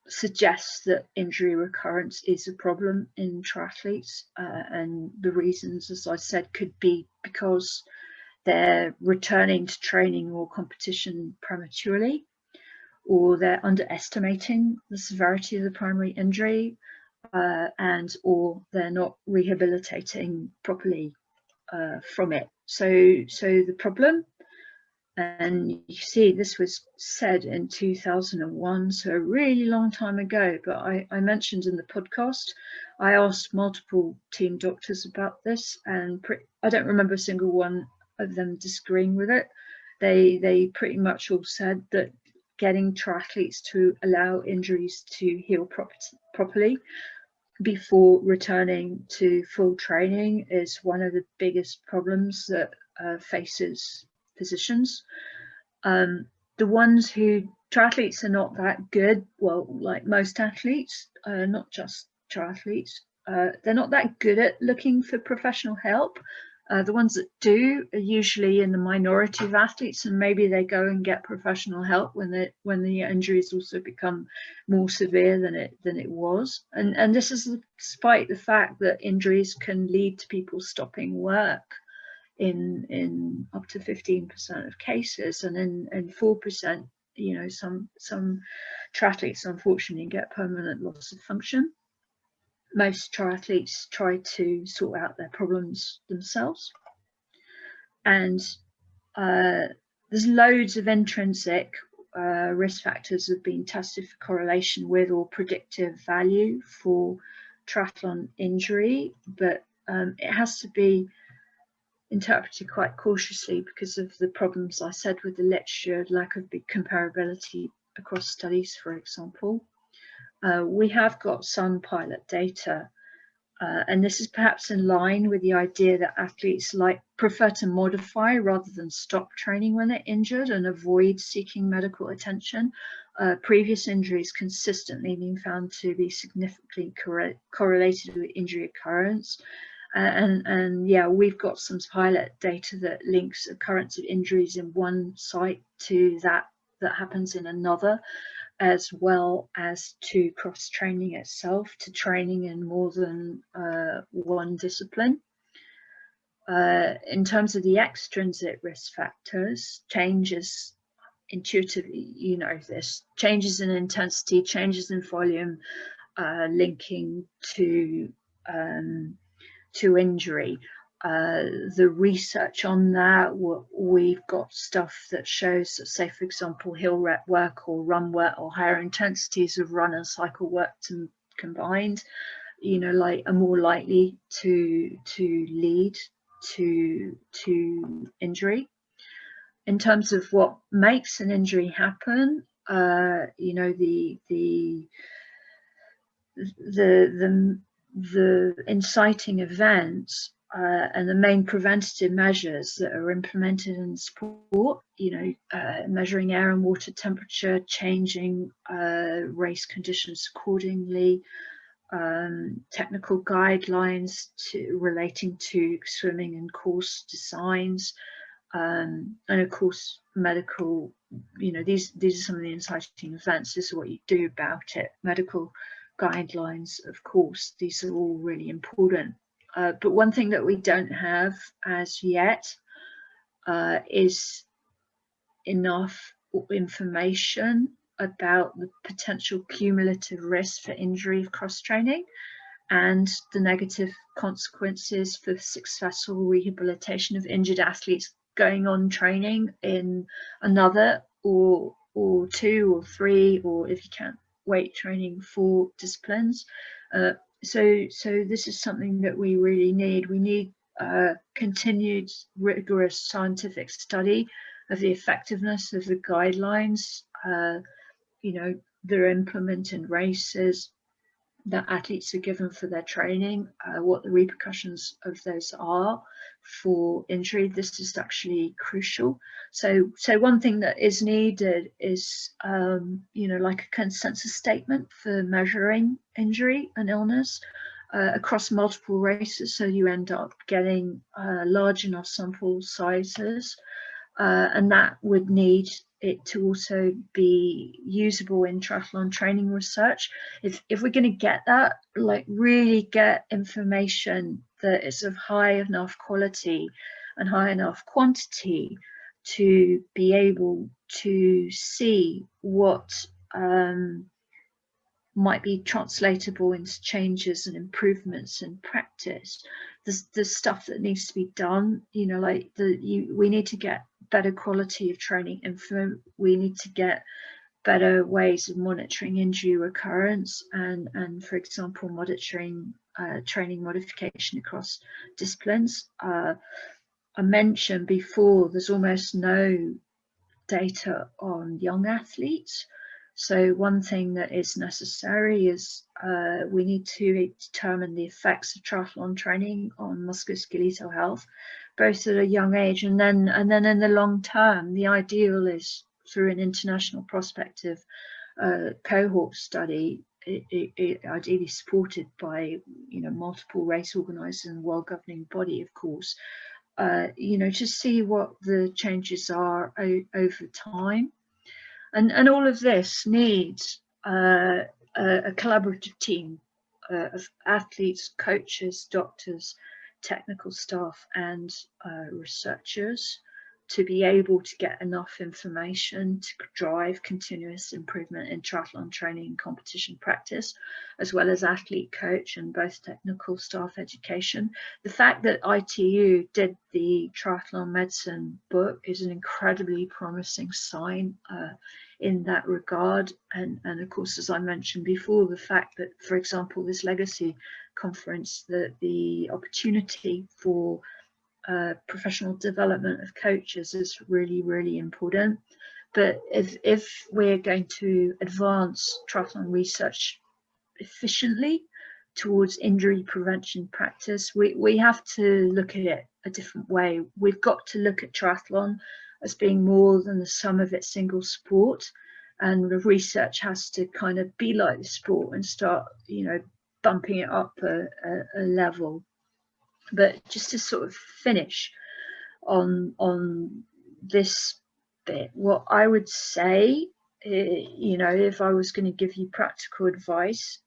Speaker 1: suggests that injury recurrence is a problem in triathletes, and the reasons, as I said, could be because they're returning to training or competition prematurely, or they're underestimating the severity of the primary injury, and or they're not rehabilitating properly from it. So the problem, and you see this was said in 2001, so a really long time ago, but I mentioned in the podcast, I asked multiple team doctors about this, and I don't remember a single one of them disagreeing with it. They pretty much all said that getting triathletes to allow injuries to heal properly before returning to full training is one of the biggest problems that faces physicians. The ones who, triathletes are not that good, well, like most athletes, not just triathletes, they're not that good at looking for professional help. The ones that do are usually in the minority of athletes, and maybe they go and get professional help when the injuries also become more severe than it was. And this is despite the fact that injuries can lead to people stopping work in up to 15% of cases, and in 4%, some triathletes unfortunately get permanent loss of function. Most triathletes try to sort out their problems themselves, and there's loads of intrinsic risk factors that have been tested for correlation with or predictive value for triathlon injury, but it has to be interpreted quite cautiously because of the problems I said with the literature, lack of big comparability across studies, for example. We have got some pilot data, and this is perhaps in line with the idea that athletes prefer to modify rather than stop training when they're injured and avoid seeking medical attention. Previous injuries consistently been found to be significantly correlated with injury occurrence. And yeah, we've got some pilot data that links occurrence of injuries in one site to that happens in another, as well as to cross training itself, to training in more than one discipline. In terms of the extrinsic risk factors, changes intuitively, this, changes in intensity, changes in volume, linking to injury. The research on that, we've got stuff that shows that, say, for example, hill rep work or run work or higher intensities of run and cycle work combined, are more likely to lead to injury. In terms of what makes an injury happen, the inciting events and the main preventative measures that are implemented in sport, measuring air and water temperature, changing race conditions accordingly, technical guidelines relating to swimming and course designs, and of course medical, these are some of the inciting events. This is what you do about it. Medical guidelines, of course, these are all really important. But one thing that we don't have as yet is enough information about the potential cumulative risk for injury of cross-training and the negative consequences for successful rehabilitation of injured athletes going on training in another or two or three, or if you can, weight training for disciplines. So this is something that we really need. We need continued rigorous scientific study of the effectiveness of the guidelines, you know, that are implemented in races that athletes are given for their training, what the repercussions of those are for injury. This is actually crucial. So one thing that is needed is, you know, like a consensus statement for measuring injury and illness across multiple races. So you end up getting large enough sample sizes, and that would need it to also be usable in triathlon training research. If we're going to get that, like really get information that is of high enough quality and high enough quantity to be able to see what might be translatable into changes and improvements in practice. There's stuff that needs to be done, you know, like we need to get better quality of training info. We need to get better ways of monitoring injury recurrence and for example, monitoring training modification across disciplines. I mentioned before, there's almost no data on young athletes. So one thing that is necessary is we need to determine the effects of triathlon training on musculoskeletal health, both at a young age and then in the long term. The ideal is through an international prospective cohort study, ideally supported by, you know, multiple race organisers and world governing body, of course, you know, to see what the changes are over time. And all of this needs a collaborative team of athletes, coaches, doctors, technical staff, and researchers to be able to get enough information to drive continuous improvement in triathlon training and competition practice, as well as athlete, coach, and both technical staff education. The fact that ITU did the triathlon medicine book is an incredibly promising sign in that regard. And of course, as I mentioned before, the fact that, for example, this legacy conference, that the opportunity for professional development of coaches is really, really important. But if we're going to advance triathlon research efficiently towards injury prevention practice, we have to look at it a different way. We've got to look at triathlon as being more than the sum of its single sport, and the research has to kind of be like the sport and start, you know, bumping it up a level. But just to sort of finish on this bit, what I would say, you know, if I was going to give you practical advice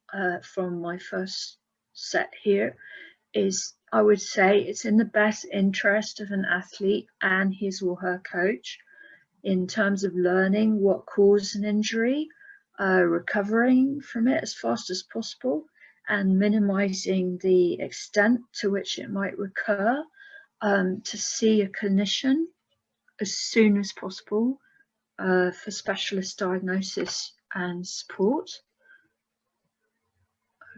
Speaker 1: from my first set here, is I would say it's in the best interest of an athlete and his or her coach in terms of learning what caused an injury, recovering from it as fast as possible, and minimizing the extent to which it might recur, to see a clinician as soon as possible for specialist diagnosis and support.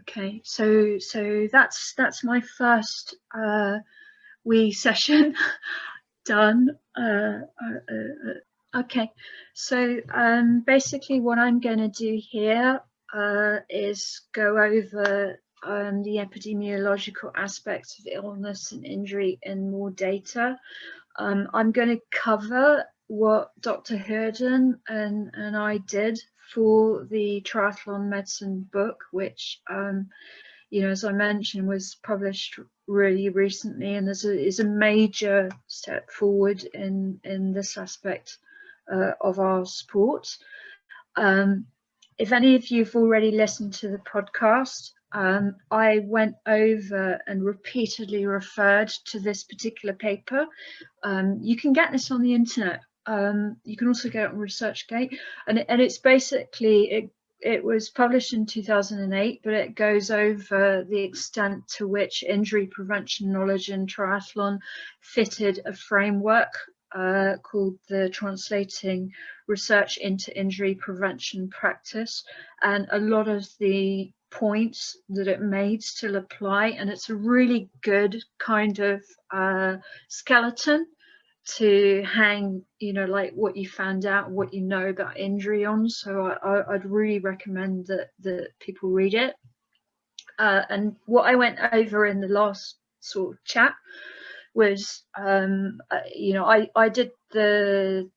Speaker 1: Okay, so that's my first wee session done. Okay, so basically what I'm going to do here is go over the epidemiological aspects of illness and injury in more data. I'm going to cover what Dr. Herden and I did for the triathlon medicine book, which, you know, as I mentioned, was published really recently, and is a major step forward in this aspect of our sport. If any of you have already listened to the podcast, I went over and repeatedly referred to this particular paper. You can get this on the internet. You can also get it on ResearchGate, and it's basically, it was published in 2008, but it goes over the extent to which injury prevention knowledge in triathlon fitted a framework called the Translating Research into Injury Prevention Practice, and a lot of the points that it made still apply, and it's a really good kind of skeleton to hang, you know, like what you found out, what you know about injury on. So I'd really recommend that people read it. And what I went over in the last sort of chat was, you know, I did the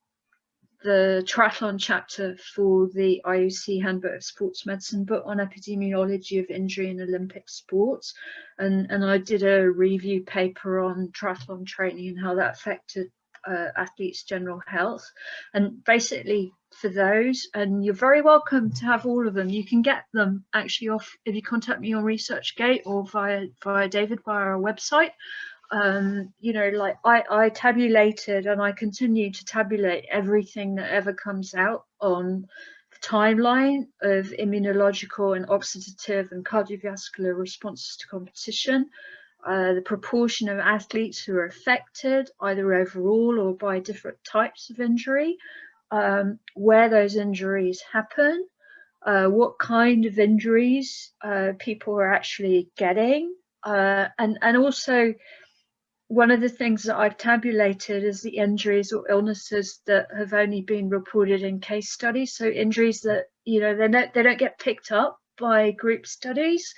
Speaker 1: triathlon chapter for the IOC Handbook of Sports Medicine book on epidemiology of injury in Olympic sports, and I did a review paper on triathlon training and how that affected athletes' general health. And basically for those, and you're very welcome to have all of them, you can get them actually off if you contact me on ResearchGate or via David via our website. You know, like I tabulated and I continue to tabulate everything that ever comes out on the timeline of immunological and oxidative and cardiovascular responses to competition, the proportion of athletes who are affected either overall or by different types of injury, where those injuries happen, what kind of injuries people are actually getting, and also one of the things that I've tabulated is the injuries or illnesses that have only been reported in case studies. So injuries that, you know, they don't get picked up by group studies,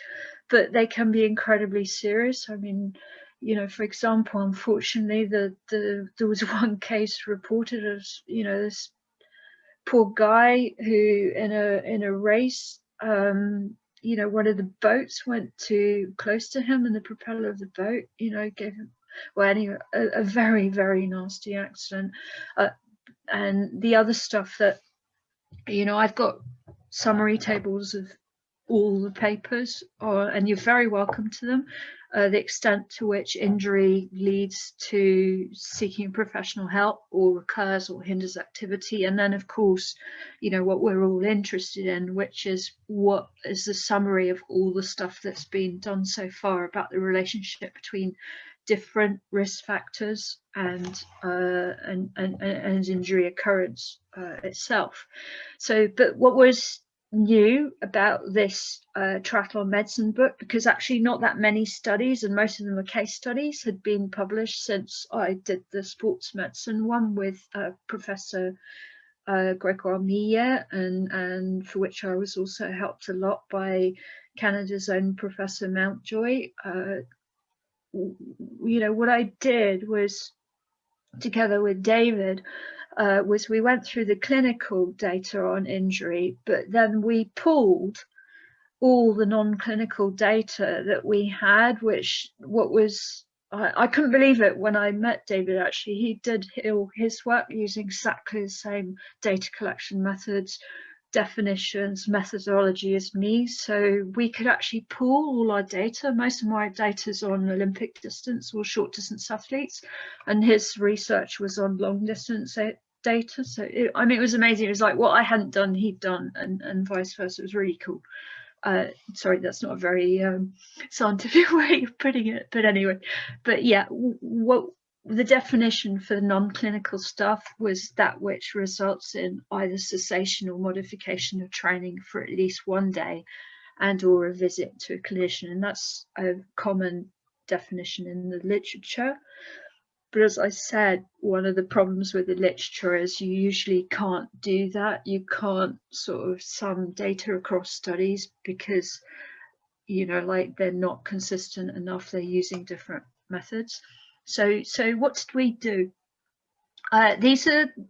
Speaker 1: but they can be incredibly serious. I mean, you know, for example, unfortunately, there was one case reported as, you know, this poor guy who in a race, you know, one of the boats went too close to him, and the propeller of the boat, you know, gave him, well, anyway, a very, very nasty accident. And the other stuff that, you know, I've got summary tables of all the papers, and you're very welcome to them. The extent to which injury leads to seeking professional help or recurs or hinders activity. And then, of course, you know, what we're all interested in, which is what is the summary of all the stuff that's been done so far about the relationship between different risk factors and injury occurrence itself. So, but what was new about this triathlon medicine book, because actually not that many studies, and most of them are case studies, had been published since I did the sports medicine one with Professor Gregoire Millet, and for which I was also helped a lot by Canada's own Professor Mountjoy. You know, what I did was, together with David, was we went through the clinical data on injury, but then we pulled all the non-clinical data that we had, I couldn't believe it when I met David. Actually, he did his work using exactly the same data collection methods, definitions, methodology as me, so we could actually pool all our data. Most of my data is on Olympic distance or short distance athletes, and his research was on long distance data. So I mean, it was amazing. It was like what I hadn't done, he'd done, and vice versa. It was really cool. Sorry, that's not a very scientific way of putting it, but anyway. But yeah, what the definition for non-clinical stuff was that which results in either cessation or modification of training for at least one day and or a visit to a clinician, and that's a common definition in the literature. But as I said, one of the problems with the literature is you usually can't do that. You can't sort of sum data across studies because, you know, like they're not consistent enough. They're using different methods. So what did we do?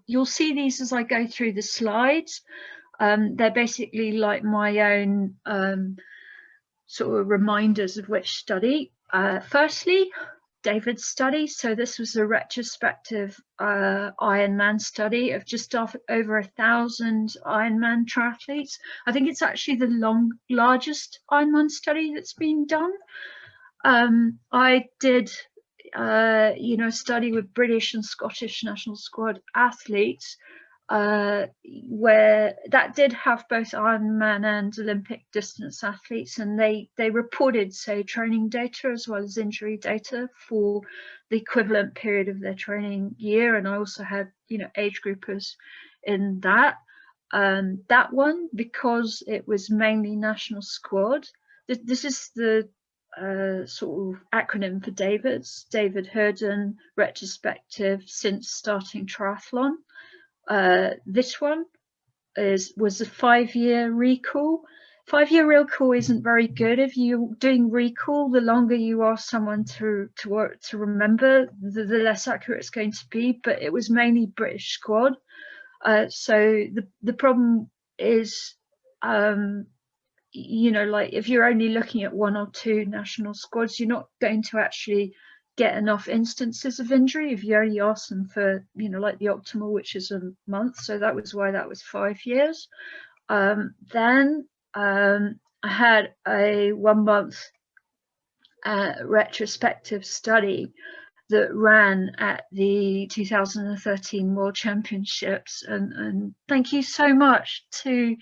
Speaker 1: You'll see these as I go through the slides. They're basically like my own sort of reminders of which study. Firstly, David's study. So this was a retrospective Ironman study of just over 1,000 Ironman triathletes. I think it's actually the largest Ironman study that's been done. I did you know, study with British and Scottish national squad athletes, where that did have both Ironman and Olympic distance athletes, and they reported, say, training data as well as injury data for the equivalent period of their training year. And I also had, you know, age groupers in that. That one, because it was mainly national squad. This is the sort of acronym for David Herden retrospective since starting triathlon. This one was a 5-year recall. 5-year recall isn't very good. If you're doing recall, the longer you ask someone to remember, the less accurate it's going to be. But it was mainly British squad. So the problem is, you know, like if you're only looking at 1 or 2 national squads, you're not going to actually get enough instances of injury if you only ask them for, you know, like the optimal, which is a month. So that was why that was 5 years. Then I had a 1 month retrospective study that ran at the 2013 World Championships, and thank you so much to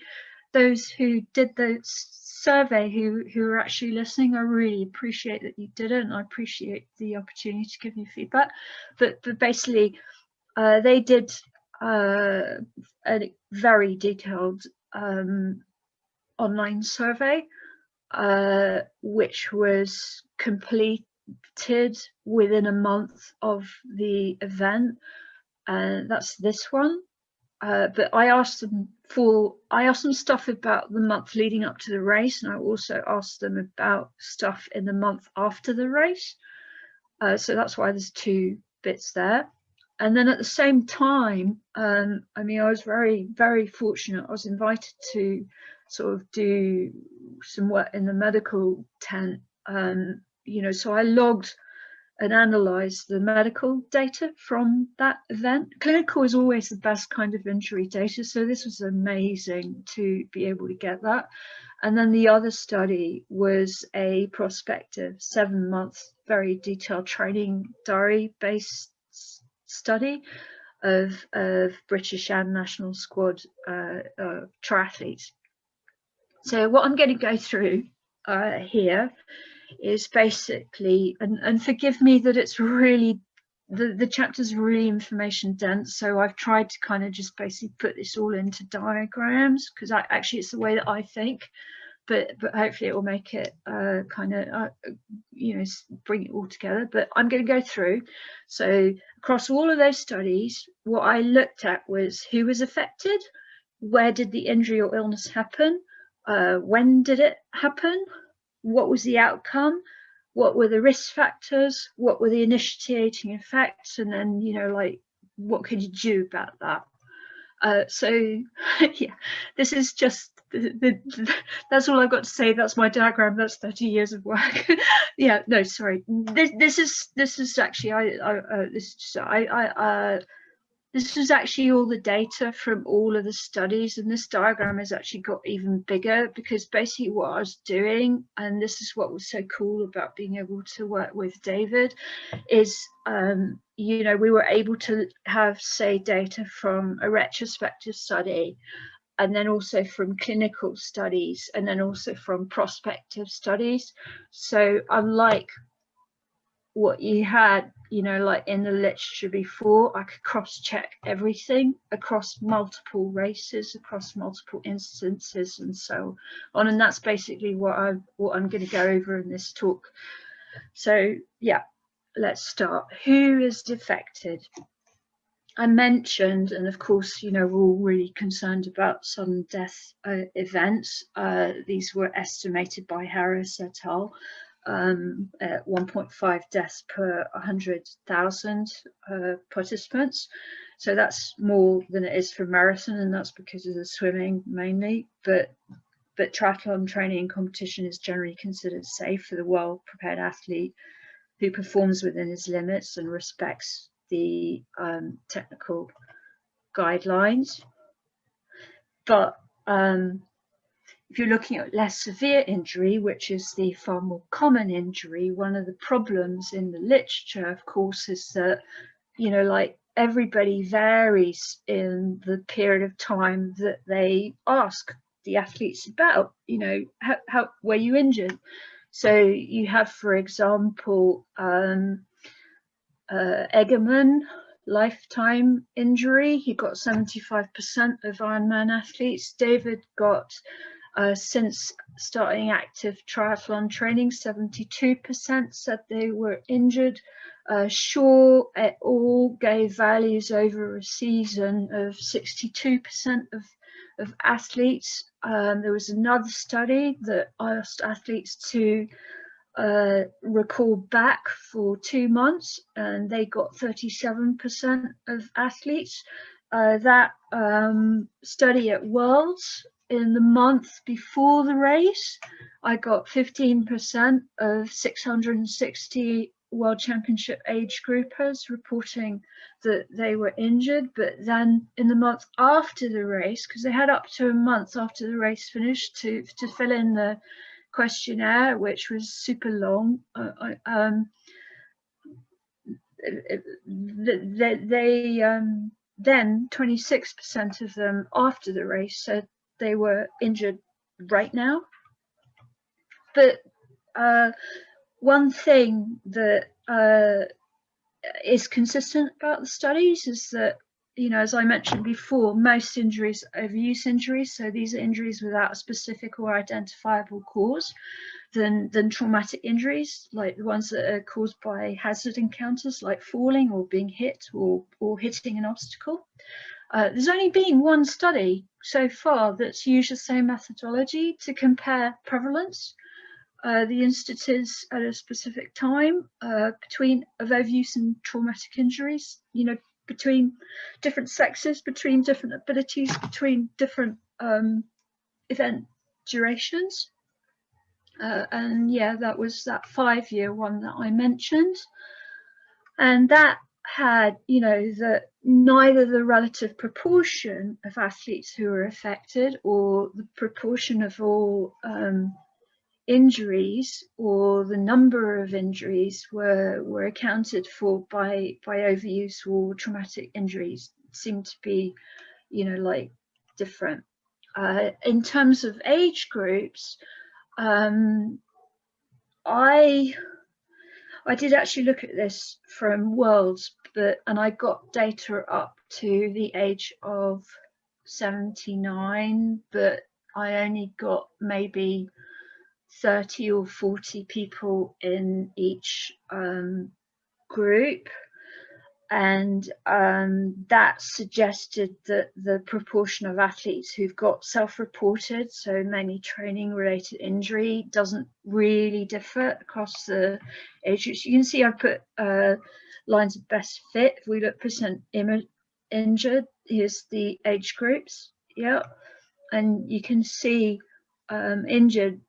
Speaker 1: those who did the survey who are actually listening. I really appreciate that you did it, and I appreciate the opportunity to give you feedback. But basically, they did a very detailed online survey, which was completed within a month of the event. That's this one. But I asked them stuff about the month leading up to the race, and I also asked them about stuff in the month after the race. So that's why there's 2 bits there. And then at the same time, I mean, I was very, very fortunate. I was invited to sort of do some work in the medical tent, you know, so I logged and analyze the medical data from that event. Clinical is always the best kind of injury data, so this was amazing to be able to get that. And then the other study was a prospective 7-month, very detailed training diary based study of British and national squad triathletes. So what I'm going to go through here is basically, and forgive me that it's really, the chapter's really information dense, so I've tried to kind of just basically put this all into diagrams, because actually it's the way that I think, but hopefully it will make it kind of you know, bring it all together. But I'm going to go through. So across all of those studies, what I looked at was who was affected, where did the injury or illness happen, when did it happen, what was the outcome, what were the risk factors, what were the initiating effects, and then, you know, like, what could you do about that? So yeah, this is just that's all I've got to say. That's my diagram. That's 30 years of work. Yeah, no, sorry. This is actually this is actually all the data from all of the studies, and this diagram has actually got even bigger, because basically what I was doing, and this is what was so cool about being able to work with David, is you know, we were able to have, say, data from a retrospective study, and then also from clinical studies, and then also from prospective studies. So unlike what you had, you know, like in the literature before, I could cross-check everything across multiple races, across multiple instances, and so on. And that's basically what I'm going to go over in this talk. So yeah, let's start. Who is affected? I mentioned, and of course, you know, we're all really concerned about sudden death events. These were estimated by Harris et al. At 1.5 deaths per 100,000 participants. So that's more than it is for marathon, and that's because of the swimming mainly. But triathlon training and competition is generally considered safe for the well-prepared athlete who performs within his limits and respects the technical guidelines. But if you're looking at less severe injury, which is the far more common injury, one of the problems in the literature, of course, is that, you know, like everybody varies in the period of time that they ask the athletes about, you know, how were you injured? So you have, for example, Egerman, lifetime injury. He got 75% of Ironman athletes. David got, since starting active triathlon training, 72% said they were injured. Shaw et al. Gave values over a season of 62% of athletes. There was another study that asked athletes to recall back for 2 months, and they got 37% of athletes. That study at Worlds, in the month before the race, I got 15% of 660 World Championship age groupers reporting that they were injured. But then in the month after the race, because they had up to a month after the race finished to fill in the questionnaire, which was super long, then 26% of them after the race said they were injured right now. But one thing that is consistent about the studies is that, you know, as I mentioned before, most injuries are overuse injuries. So these are injuries without a specific or identifiable cause than traumatic injuries, like the ones that are caused by hazard encounters, like falling or being hit or hitting an obstacle. There's only been one study so far that's used the same methodology to compare prevalence, the instances at a specific time between of overuse and traumatic injuries, you know, between different sexes, between different abilities, between different event durations. And yeah, that was that 5-year one that I mentioned. And that had, you know, that neither the relative proportion of athletes who were affected or the proportion of all injuries or the number of injuries were accounted for by overuse or traumatic injuries. Seemed to be, you know, like different. In terms of age groups, I did actually look at this from Worlds, and I got data up to the age of 79, but I only got maybe 30 or 40 people in each group. And that suggested that the proportion of athletes who've got self-reported, so mainly training-related injury, doesn't really differ across the age groups. You can see I put lines of best fit. If we look percent injured, here's the age groups. Yeah, and you can see injured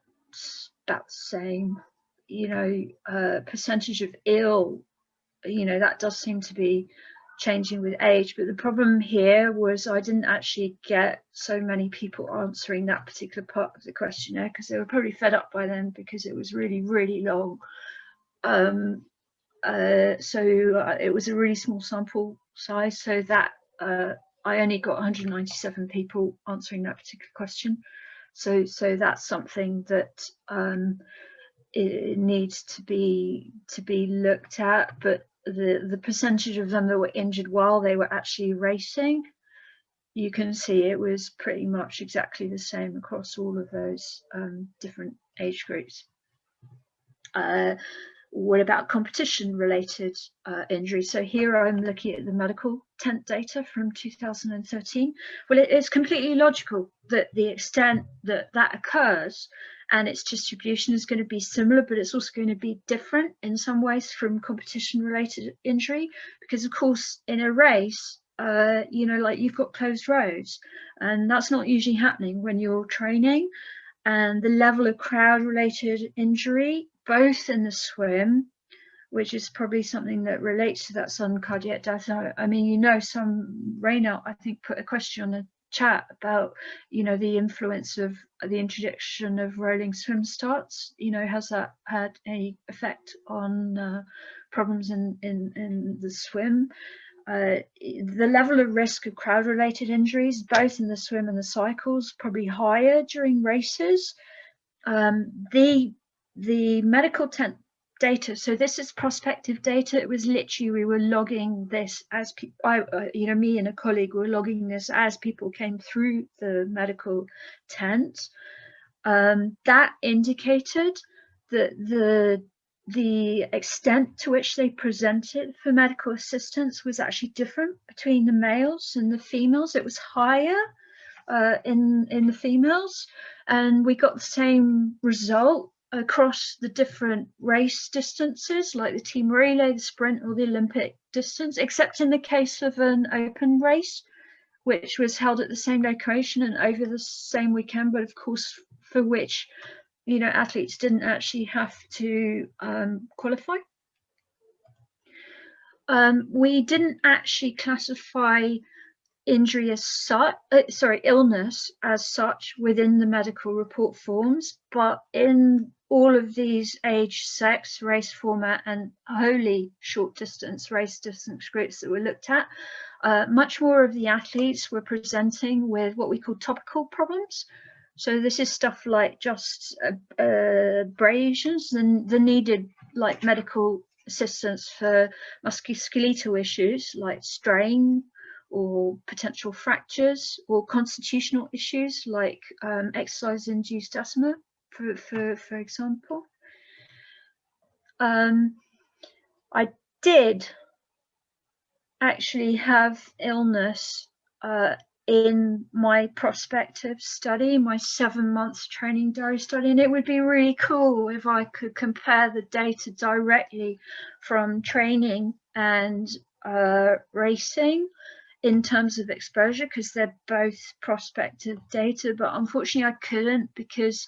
Speaker 1: about the same. You know, percentage of ill, you know, that does seem to be changing with age. But the problem here was I didn't actually get so many people answering that particular part of the questionnaire, because they were probably fed up by then because it was really, really long. So it was a really small sample size, so that I only got 197 people answering that particular question. So that's something that it needs to be looked at. But the percentage of them that were injured while they were actually racing, you can see it was pretty much exactly the same across all of those different age groups. What about competition related injuries? So here I'm looking at the medical tent data from 2013. Well, it is completely logical that the extent that that occurs and its distribution is going to be similar, but it's also going to be different in some ways from competition related injury, because of course in a race, you know, like you've got closed roads, and that's not usually happening when you're training. And the level of crowd related injury, both in the swim, which is probably something that relates to that sudden cardiac death. I mean, you know, some Raina, I think, put a question on the chat about, you know, the influence of the introduction of rolling swim starts. You know, has that had any effect on problems in the swim? the level of risk of crowd-related injuries, both in the swim and the cycles, probably higher during races. The medical tent data, so this is prospective data. It was literally, we were logging this as me and a colleague were logging this as people came through the medical tent. That indicated that the extent to which they presented for medical assistance was actually different between the males and the females. It was higher in the females, and we got the same result across the different race distances, like the team relay, the sprint, or the Olympic distance, except in the case of an open race, which was held at the same location and over the same weekend, but of course for which, you know, athletes didn't actually have to qualify. We didn't actually classify injury as such, illness as such within the medical report forms, but in all of these age, sex, race, format, and wholly short distance race distance groups that were looked at, much more of the athletes were presenting with what we call topical problems. So this is stuff like just abrasions and the needed like medical assistance for musculoskeletal issues like strain or potential fractures, or constitutional issues like exercise-induced asthma, for example. I did actually have illness in my prospective study, my 7-month training diary study, and it would be really cool if I could compare the data directly from training and racing in terms of exposure, because they're both prospective data, but unfortunately I couldn't, because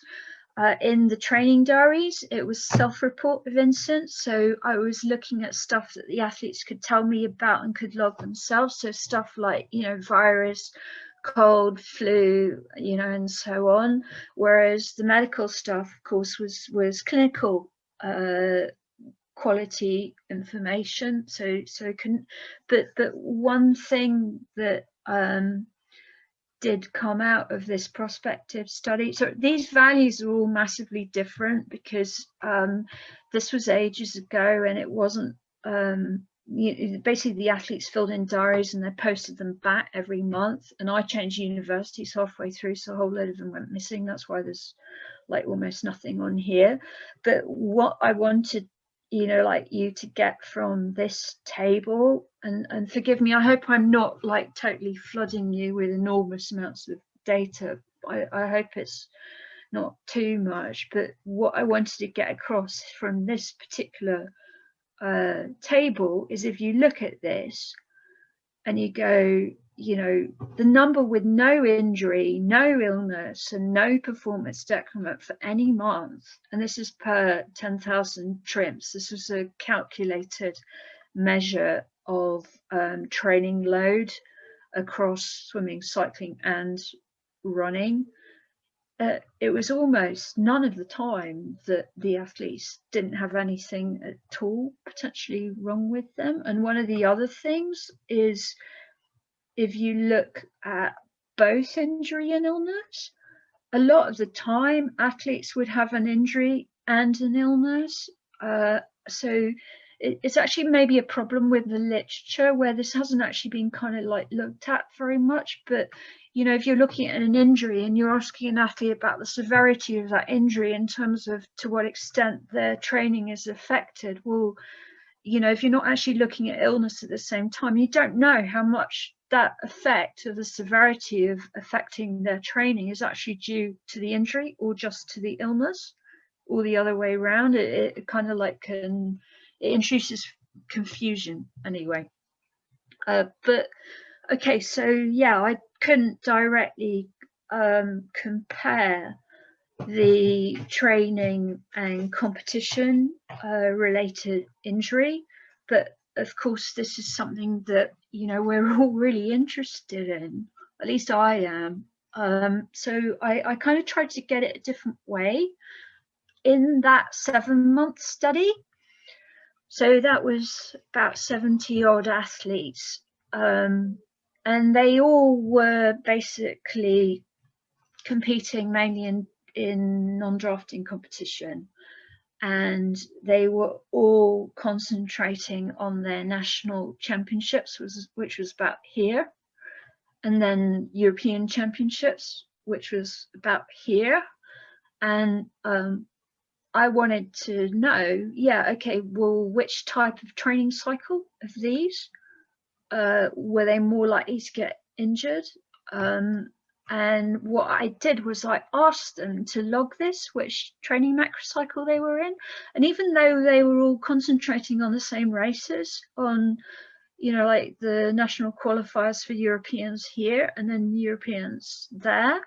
Speaker 1: in the training diaries it was self-report of incidents, so I was looking at stuff that the athletes could tell me about and could log themselves, so stuff like, you know, virus, cold, flu, you know, and so on, whereas the medical stuff of course was clinical quality information, so couldn't. But one thing that did come out of this prospective study, so these values are all massively different because this was ages ago, and it wasn't basically the athletes filled in diaries and they posted them back every month, and I changed universities halfway through, so a whole load of them went missing. That's why there's like almost nothing on here. But what I wanted, you know, like you to get from this table, and forgive me, I hope I'm not like totally flooding you with enormous amounts of data. I hope it's not too much, but what I wanted to get across from this particular table is, if you look at this and you go, you know, the number with no injury, no illness, and no performance decrement for any month, and this is per 10,000 trims. This was a calculated measure of training load across swimming, cycling, and running. It was almost none of the time that the athletes didn't have anything at all potentially wrong with them. And one of the other things is, if you look at both injury and illness, a lot of the time athletes would have an injury and an illness. So it's actually maybe a problem with the literature where this hasn't actually been kind of like looked at very much. But, you know, if you're looking at an injury and you're asking an athlete about the severity of that injury in terms of to what extent their training is affected, well, you know, if you're not actually looking at illness at the same time, you don't know how much that effect of the severity of affecting their training is actually due to the injury or just to the illness, or the other way around. It kind of like it introduces confusion anyway. But okay, so yeah, I couldn't directly compare the training and competition related injury, but of course this is something that, you know, we're all really interested in, at least I am. So I kind of tried to get it a different way in that 7-month study. So that was about 70 odd athletes, and they all were basically competing mainly in non-drafting competition, and they were all concentrating on their national championships, which was about here, and then European championships, which was about here. And I wanted to know, yeah, okay, well, which type of training cycle of these were they more likely to get injured? And what I did was I asked them to log this, which training macrocycle they were in. And even though they were all concentrating on the same races, on, you know, like the national qualifiers for Europeans here and then Europeans there,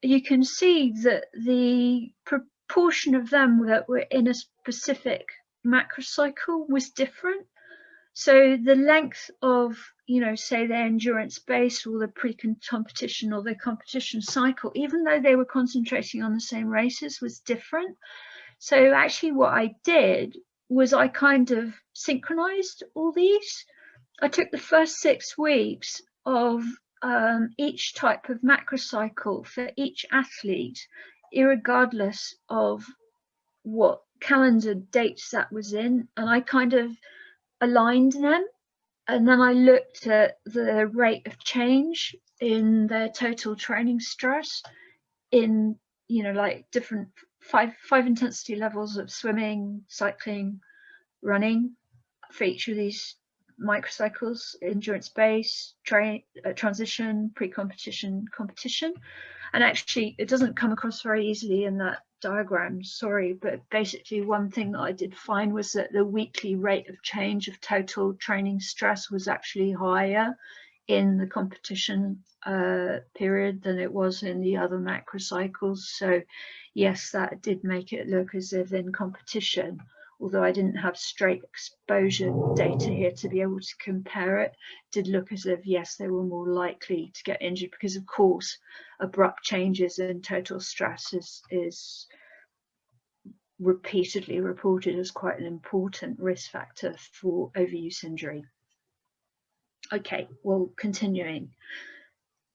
Speaker 1: you can see that the proportion of them that were in a specific macrocycle was different. So the length of, you know, say their endurance base or the pre-competition or the competition cycle, even though they were concentrating on the same races, was different. So actually what I did was I kind of synchronized all these. I took the first 6 weeks of each type of macrocycle for each athlete, irregardless of what calendar dates that was in, and I kind of aligned them, and then I looked at the rate of change in their total training stress in, you know, like different five intensity levels of swimming, cycling, running for each of these microcycles: endurance base, transition, pre-competition, competition. And actually it doesn't come across very easily in that diagram, sorry, but basically one thing that I did find was that the weekly rate of change of total training stress was actually higher in the competition period than it was in the other macrocycles. So yes, that did make it look as if in competition, although I didn't have straight exposure data here to be able to compare it, did look as if, yes, they were more likely to get injured, because of course abrupt changes in total stress is repeatedly reported as quite an important risk factor for overuse injury. Okay, well, continuing.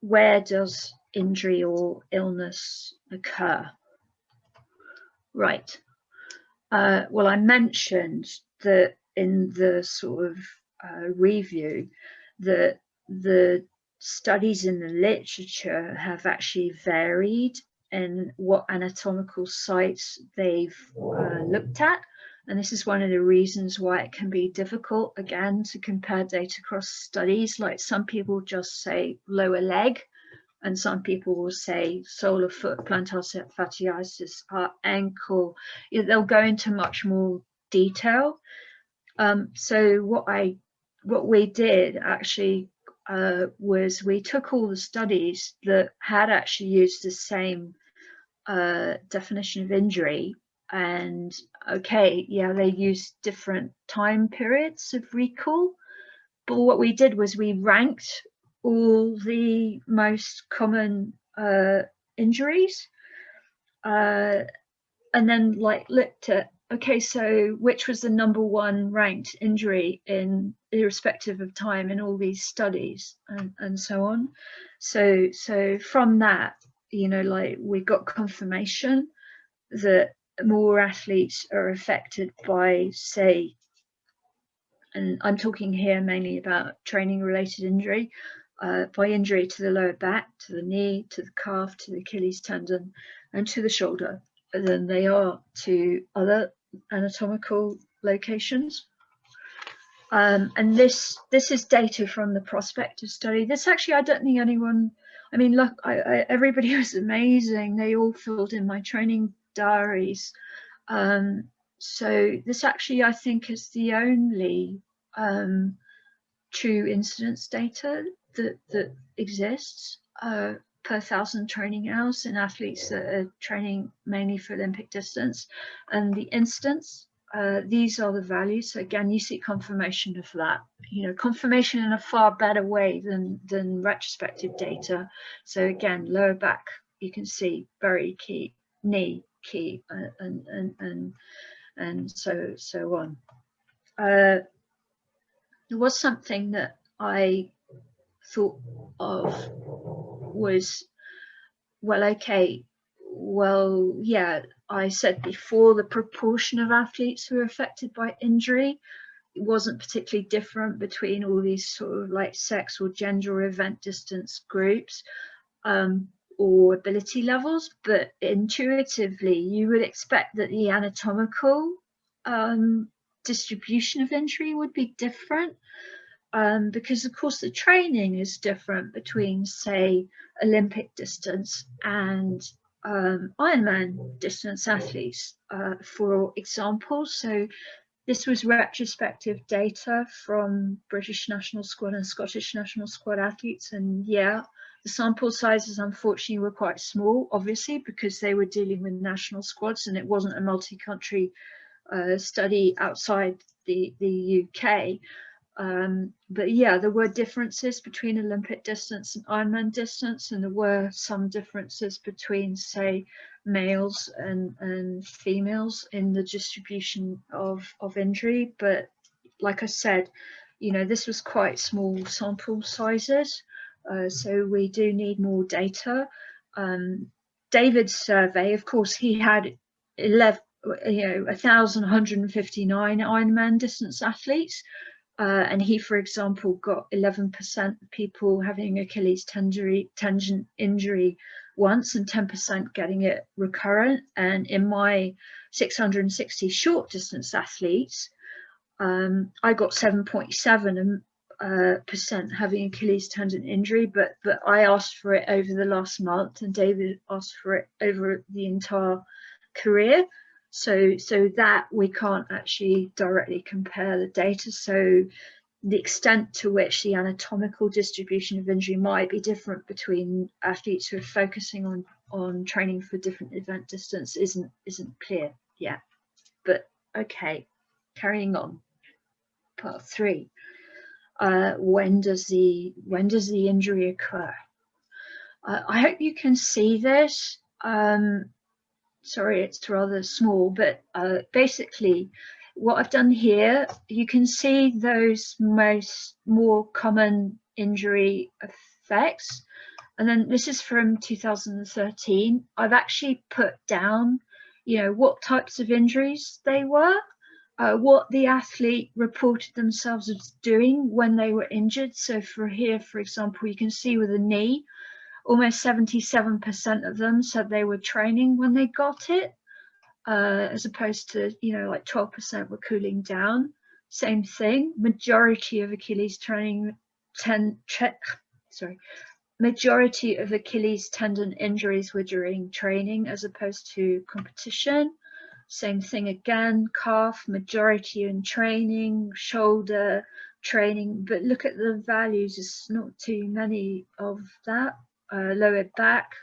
Speaker 1: Where does injury or illness occur? Right. Well, I mentioned that in the sort of review that the studies in the literature have actually varied in what anatomical sites they've looked at. And this is one of the reasons why it can be difficult, again, to compare data across studies. Like some people just say lower leg, and some people will say solar foot, plantar fasciitis, ankle. They'll go into much more detail. So what we did actually was we took all the studies that had actually used the same definition of injury, and okay, yeah, they used different time periods of recall, but what we did was we ranked all the most common injuries, and then like looked at, okay, so which was the #1 ranked injury in irrespective of time in all these studies, and so on. So from that, you know, like we got confirmation that more athletes are affected by, say, and I'm talking here mainly about training related injury, by injury to the lower back, to the knee, to the calf, to the Achilles tendon, and to the shoulder, than they are to other anatomical locations. And this is data from the prospective study. This actually, I don't think anyone, I mean, look, everybody was amazing. They all filled in my training diaries. So this actually, I think, is the only true incidence data that exists per 1,000 training hours in athletes that are training mainly for Olympic distance. And the incidence, these are the values. So again, you see confirmation of that, you know, confirmation in a far better way than retrospective data. So again, lower back, you can see very key, knee key, and so on. There was something that I thought of was, well, okay, well, yeah, I said before the proportion of athletes who are affected by injury, it wasn't particularly different between all these sort of like sex or gender or event distance groups or ability levels, but intuitively you would expect that the anatomical distribution of injury would be different. Because of course the training is different between, say, Olympic distance and Ironman distance athletes, for example. So this was retrospective data from British national squad and Scottish national squad athletes, and yeah, the sample sizes unfortunately were quite small, obviously, because they were dealing with national squads and it wasn't a multi-country study outside the UK. But yeah, there were differences between Olympic distance and Ironman distance, and there were some differences between, say, males and females in the distribution of injury. But like I said, you know, this was quite small sample sizes, so we do need more data. David's survey, of course, he had 1,159 Ironman distance athletes. And he, for example, got 11% of people having Achilles tendon injury once and 10% getting it recurrent. And in my 660 short distance athletes, I got 7.7% having Achilles tendon injury, but I asked for it over the last month and David asked for it over the entire career. So that we can't actually directly compare the data. So the extent to which the anatomical distribution of injury might be different between athletes who are focusing on training for different event distance isn't clear yet. But okay, carrying on. Part 3. When does the injury occur? I hope you can see this. Sorry, it's rather small, but basically what I've done here, you can see those more common injury effects. And then this is from 2013. I've actually put down, you know, what types of injuries they were, what the athlete reported themselves as doing when they were injured. So for here, for example, you can see with a knee, almost 77% of them said they were training when they got it, as opposed to, you know, like 12% were cooling down. Same thing, majority of Achilles majority of Achilles tendon injuries were during training as opposed to competition. Same thing again, calf, majority in training, shoulder, training, but look at the values, it's not too many of that. Lower back.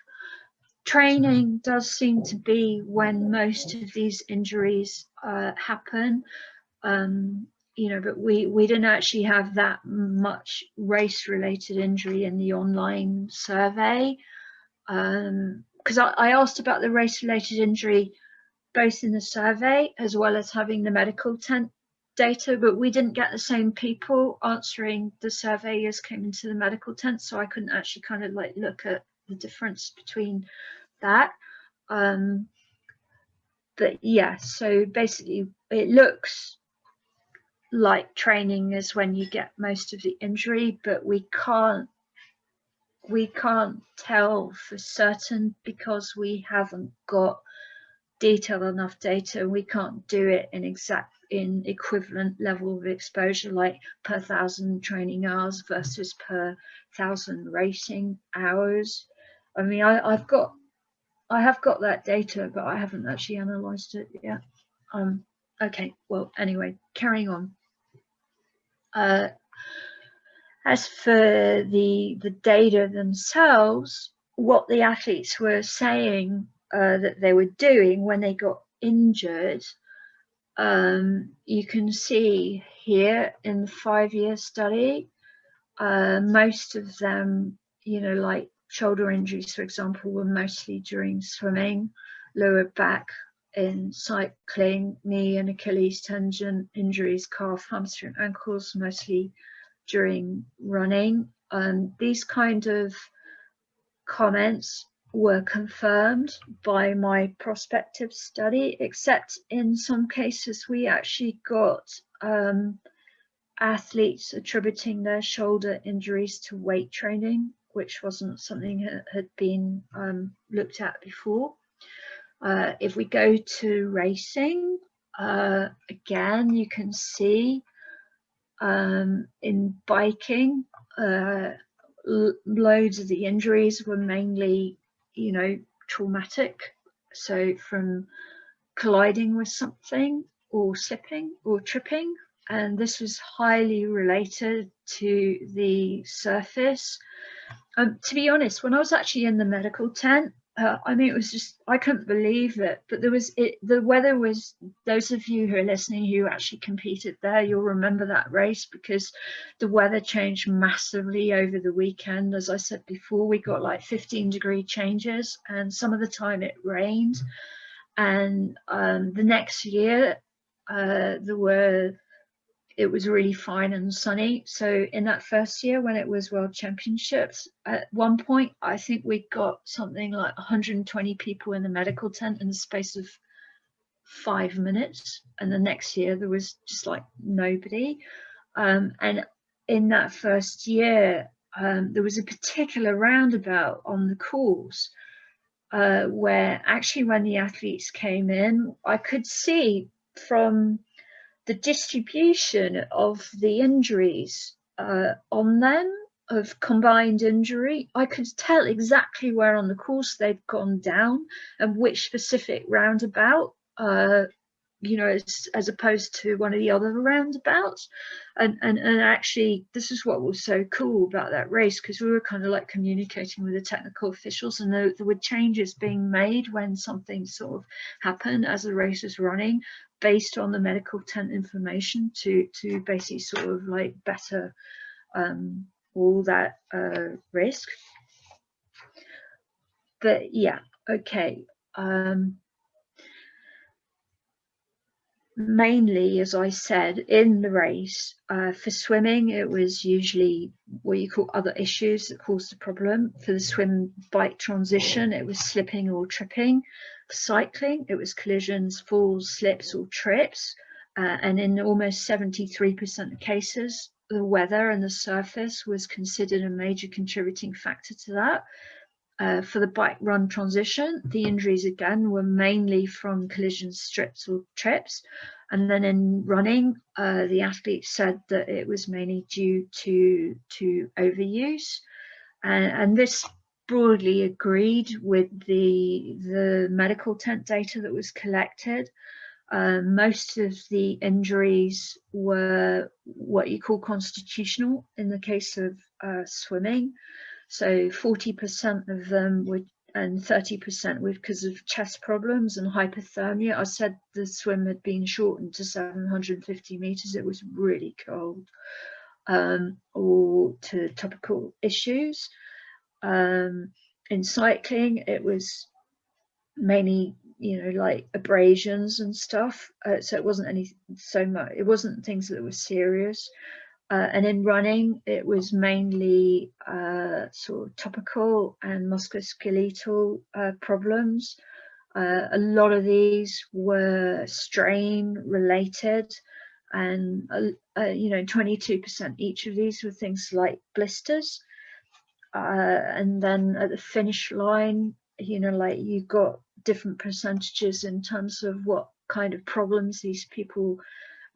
Speaker 1: Training does seem to be when most of these injuries happen, you know, but we didn't actually have that much race-related injury in the online survey, because I asked about the race-related injury both in the survey as well as having the medical data, but we didn't get the same people answering the survey as came into the medical tent, so I couldn't actually kind of like look at the difference between that. But yeah, so basically it looks like training is when you get most of the injury, but we can't tell for certain because we haven't got detailed enough data. We can't do it in equivalent level of exposure, like per 1,000 training hours versus per 1,000 racing hours. I mean, I have got that data, but I haven't actually analysed it yet. Okay, well, anyway, carrying on. As for the data themselves, what the athletes were saying that they were doing when they got injured, you can see here in the 5-year study, most of them, you know, like shoulder injuries, for example, were mostly during swimming, lower back in cycling, knee and Achilles tendon injuries, calf, hamstring, ankles, mostly during running. These kind of comments were confirmed by my prospective study, except in some cases we actually got athletes attributing their shoulder injuries to weight training, which wasn't something that had been looked at before. If we go to racing, again, you can see in biking, loads of the injuries were mainly, traumatic. So from colliding with something or slipping or tripping. And this was highly related to the surface. To be honest, when I was actually in the medical tent, it was just, I couldn't believe it. But the weather was, those of you who are listening who actually competed there, you'll remember that race because the weather changed massively over the weekend. As I said before, we got like 15-degree changes, and some of the time it rained. And the next year, it was really fine and sunny. So in that first year when it was World Championships, at one point, I think we got something like 120 people in the medical tent in the space of 5 minutes. And the next year there was just like nobody. And in that first year, there was a particular roundabout on the course where actually when the athletes came in, I could see from the distribution of the injuries on them, of combined injury, I could tell exactly where on the course they'd gone down and which specific roundabout, as opposed to one of the other roundabouts. And actually, this is what was so cool about that race, because we were kind of like communicating with the technical officials, and there were changes being made when something sort of happened as the race was running, based on the medical tent information to basically sort of like better all that risk. But yeah, okay. Mainly, as I said, in the race, for swimming, it was usually what you call other issues that caused the problem. For the swim bike transition, it was slipping or tripping. For cycling, it was collisions, falls, slips or trips. And in almost 73% of cases, the weather and the surface was considered a major contributing factor to that. For the bike run transition, the injuries again were mainly from collisions, strips or trips. And then in running, the athletes said that it was mainly due to overuse. And this broadly agreed with the medical tent data that was collected. Most of the injuries were what you call constitutional in the case of swimming. So 40% of them would, and 30% were because of chest problems and hypothermia. I said the swim had been shortened to 750 meters. It was really cold, or to topical issues. In cycling, it was mainly, like abrasions and stuff. So it wasn't it wasn't things that were serious. And in running, it was mainly sort of topical and musculoskeletal problems. A lot of these were strain related, and 22% each of these were things like blisters. And then at the finish line, like you got different percentages in terms of what kind of problems these people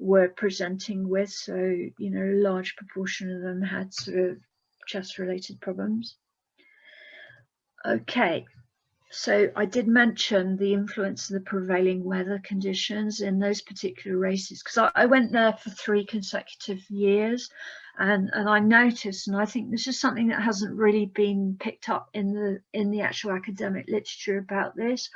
Speaker 1: were presenting with. So, a large proportion of them had sort of chest related problems. Okay, so I did mention the influence of the prevailing weather conditions in those particular races, because I went there for 3 consecutive years, and I noticed, and I think this is something that hasn't really been picked up in the actual academic literature about this.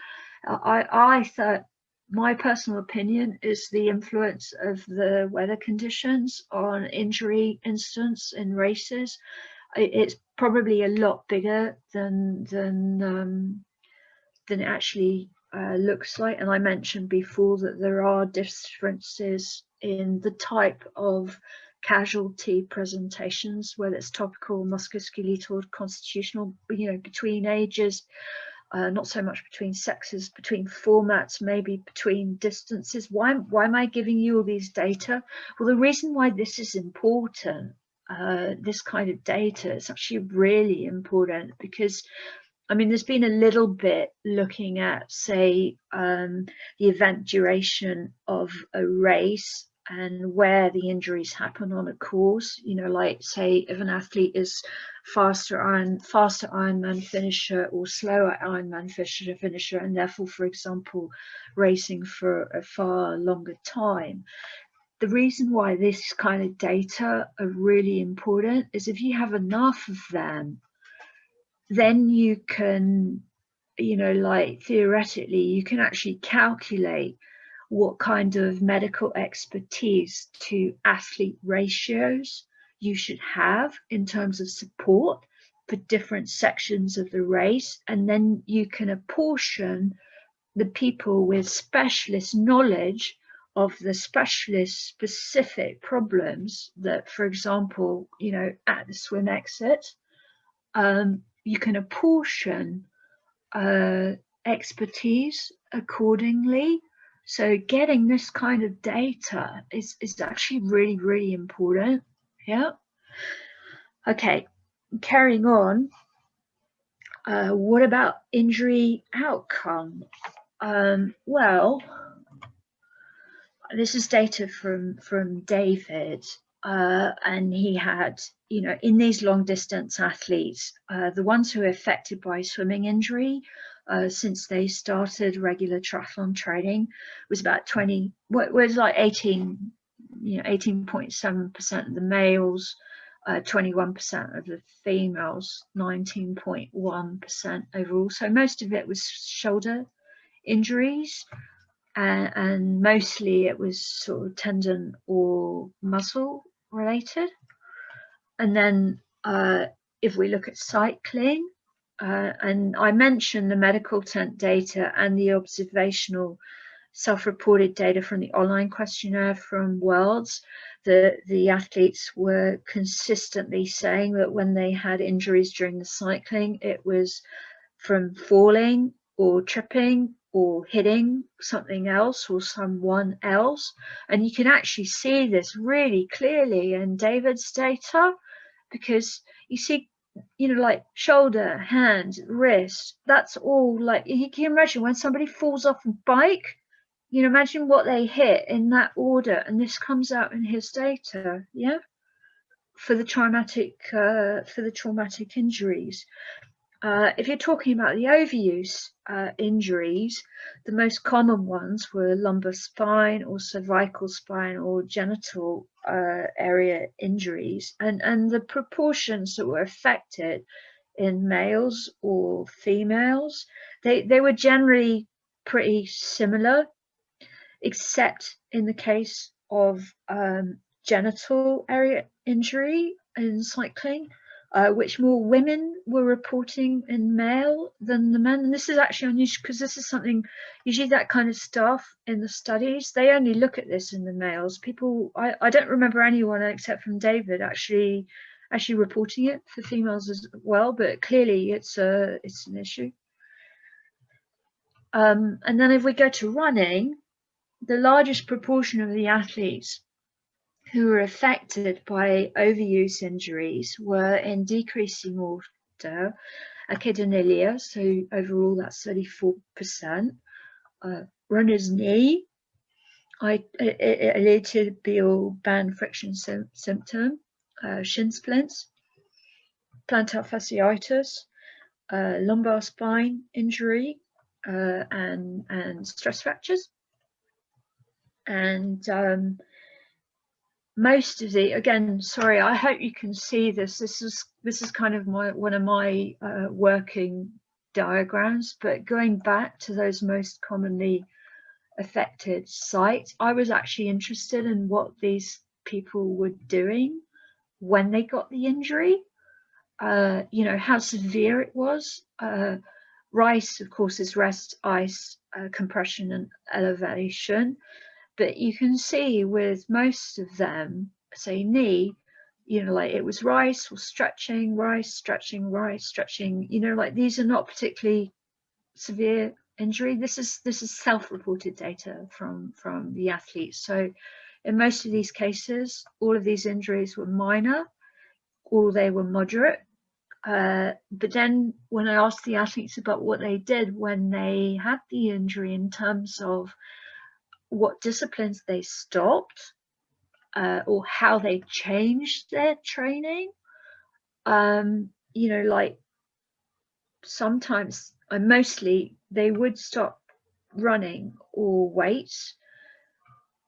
Speaker 1: I thought, my personal opinion is the influence of the weather conditions on injury incidence in races. It's probably a lot bigger than it actually looks like. And I mentioned before that there are differences in the type of casualty presentations, whether it's topical, musculoskeletal, constitutional, between ages, not so much between sexes, between formats, maybe between distances. Why am I giving you all these data? Well, the reason why this is important, this kind of data, is actually really important because, I mean, there's been a little bit looking at, say, the event duration of a race and where the injuries happen on a course. Like, say, if an athlete is faster Ironman finisher or slower Ironman finisher, and therefore, for example, racing for a far longer time. The reason why this kind of data are really important is if you have enough of them, then you can, like theoretically, you can actually calculate what kind of medical expertise to athlete ratios you should have in terms of support for different sections of the race. And then you can apportion the people with specialist knowledge of the specialist specific problems that, for example, at the swim exit, you can apportion expertise accordingly. So getting this kind of data is actually really, really important. Yeah. Okay, carrying on. What about injury outcome? Well, this is data from David, and he had, in these long distance athletes, the ones who are affected by swimming injury, since they started regular triathlon training, was about 18.7% of the males, 21% of the females, 19.1% overall. So most of it was shoulder injuries. And mostly it was sort of tendon or muscle related. And then if we look at cycling, and I mentioned the medical tent data and the observational self-reported data from the online questionnaire from Worlds, the athletes were consistently saying that when they had injuries during the cycling, it was from falling or tripping or hitting something else or someone else. And you can actually see this really clearly in David's data, because you see, like shoulder, hand, wrist, that's all, like, you can imagine when somebody falls off a bike, imagine what they hit in that order. And this comes out in his data, yeah, for the traumatic injuries. If you're talking about the overuse injuries, the most common ones were lumbar spine or cervical spine or genital area injuries, and the proportions that were affected in males or females, they were generally pretty similar, except in the case of genital area injury in cycling, which more women were reporting in male than the men. And this is actually unusual because this is something, usually that kind of stuff in the studies, they only look at this in the males. People, I don't remember anyone except from David actually reporting it for females as well, but clearly it's an issue. And then if we go to running, the largest proportion of the athletes who were affected by overuse injuries were in decreasing order, academia, so overall that's 34%. Runner's knee, iliotibial band friction symptom, shin splints, plantar fasciitis, lumbar spine injury, and stress fractures. And most of the, again, sorry, I hope you can see this. This is kind of one of my working diagrams, but going back to those most commonly affected sites, I was actually interested in what these people were doing when they got the injury, how severe it was. RICE, of course, is rest, ice, compression and elevation. But you can see with most of them, say knee, you know, like it was rice or stretching, rice, stretching, rice, stretching, you know, like these are not particularly severe injury. This is self-reported data from the athletes. So in most of these cases, all of these injuries were minor or they were moderate. But then when I asked the athletes about what they did when they had the injury in terms of what disciplines they stopped, or how they changed their training, you know, like sometimes, mostly they would stop running or weights,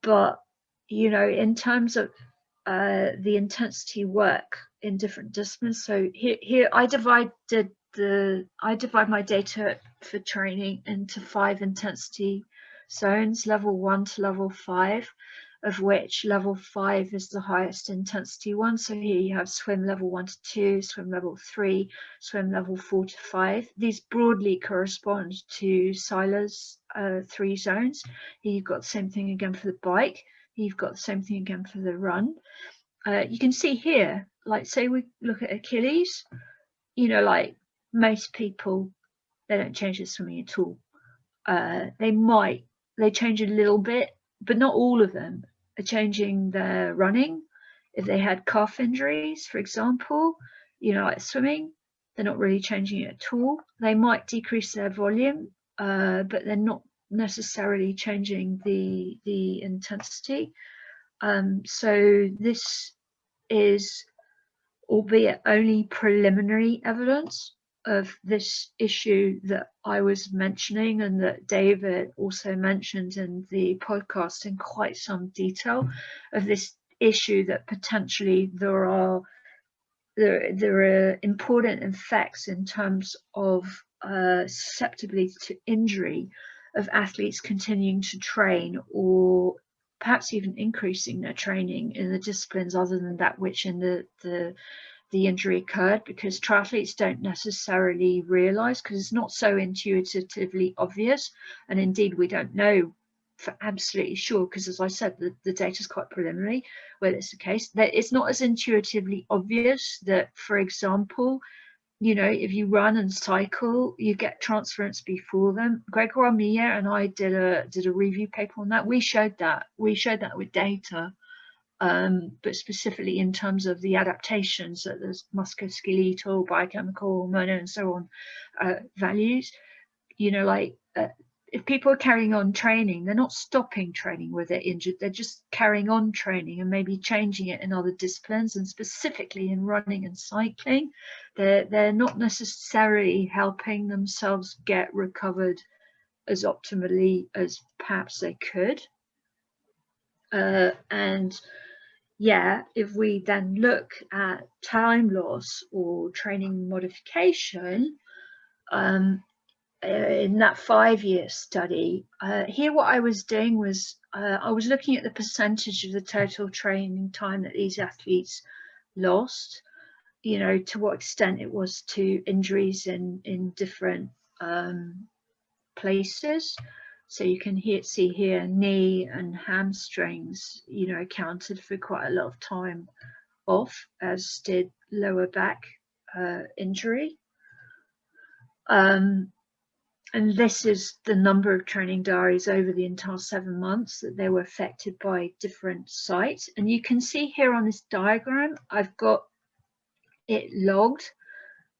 Speaker 1: but you know, in terms of the intensity work in different disciplines. So here I divide my data for training into 5 intensity zones, level 1 to level 5, of which level 5 is the highest intensity one. So here you have swim level 1 to 2, swim level 3, swim level 4 to 5. These broadly correspond to Seiler's 3 zones. Here you've got the same thing again for the bike. You've got the same thing again for the run. You can see here, like say we look at Achilles, you know, like most people, they don't change their swimming at all. They change a little bit, but not all of them are changing their running. If they had calf injuries, for example, you know, like swimming, they're not really changing it at all. They might decrease their volume, but they're not necessarily changing the intensity. So this is, albeit only preliminary evidence of this issue that I was mentioning and that David also mentioned in the podcast in quite some detail, of this issue that potentially there are important effects in terms of susceptibility to injury of athletes continuing to train, or perhaps even increasing their training in the disciplines other than that which in the injury occurred, because triathletes don't necessarily realize, because it's not so intuitively obvious, and indeed we don't know for absolutely sure, because as I said, the data is quite preliminary whether it's the case, that it's not as intuitively obvious that, for example, you know, if you run and cycle, you get transference before them. Gregor Armia and I did a review paper on that. We showed that with data, but specifically in terms of the adaptations that there's musculoskeletal, biochemical, hormonal, and so on values. You know, like if people are carrying on training, they're not stopping training where they're injured, they're just carrying on training and maybe changing it in other disciplines, and specifically in running and cycling. They're not necessarily helping themselves get recovered as optimally as perhaps they could. And yeah, if we then look at time loss or training modification, in that 5-year study, here what I was doing was I was looking at the percentage of the total training time that these athletes lost, you know, to what extent it was to injuries in different places. So you can see here knee and hamstrings, you know, accounted for quite a lot of time off, as did lower back injury. And this is the number of training diaries over the entire 7 months that they were affected by different sites. And you can see here on this diagram, I've got it logged,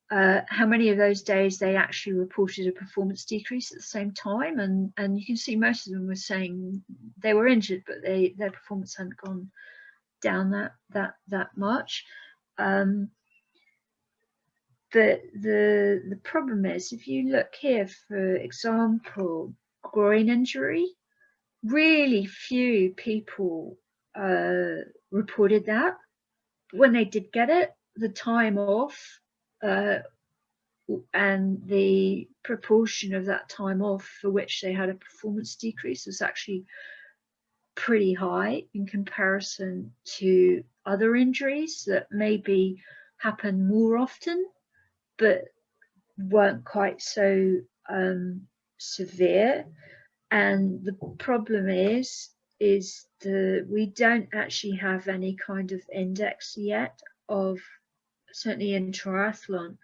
Speaker 1: how many of those days they actually reported a performance decrease at the same time. And you can see most of them were saying they were injured, but their performance hadn't gone down that much. The problem is, if you look here, for example, groin injury, really few people reported that. When they did get it, the time off and the proportion of that time off for which they had a performance decrease was actually pretty high in comparison to other injuries that maybe happen more often but weren't quite so severe. And the problem is is we don't actually have any kind of index yet of, certainly in triathlon,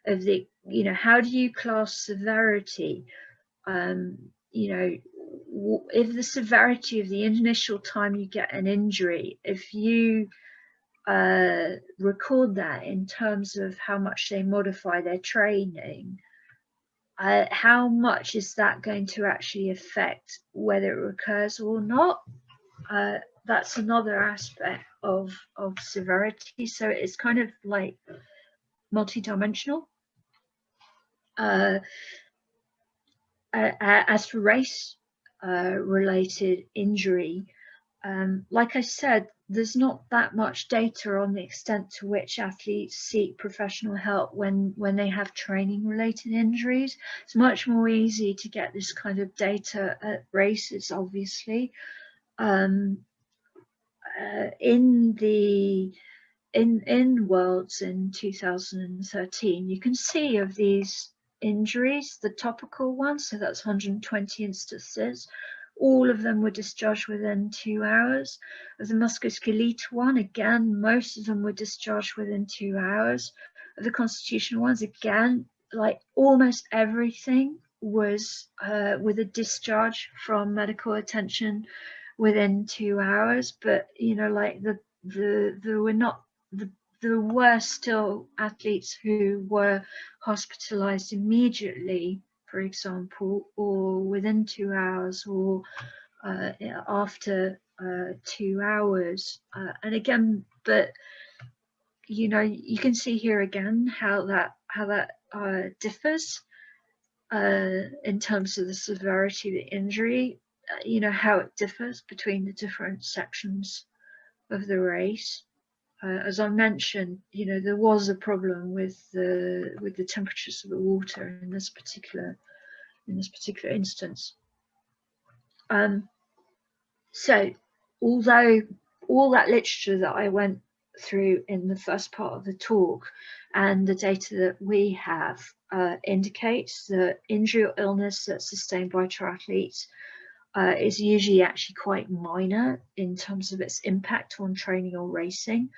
Speaker 1: of the, you know, how do you class severity? You know, if the severity of the initial time you get an injury, if you record that in terms of how much they modify their training, how much is that going to actually affect whether it recurs or not? That's another aspect of severity. So it's kind of like multidimensional. As for race related injury, like I said, there's not that much data on the extent to which athletes seek professional help when they have training related injuries. It's much more easy to get this kind of data at races, obviously. In Worlds in 2013, you can see of these injuries, the topical ones, so that's 120 instances, all of them were discharged within 2 hours. Of the musculoskeletal one, again, most of them were discharged within 2 hours. Of the constitutional ones, again, like almost everything was with a discharge from medical attention within 2 hours. But you know, like there were still athletes who were hospitalized immediately, for example, or within 2 hours, or after 2 hours. And again, but you know, you can see here again how that differs in terms of the severity of the injury. You know, how it differs between the different sections of the race. As I mentioned, you know, there was a problem with the temperatures of the water in this particular instance. So, although all that literature that I went through in the first part of the talk and the data that we have indicates that injury or illness that's sustained by triathletes is usually actually quite minor in terms of its impact on training or racing.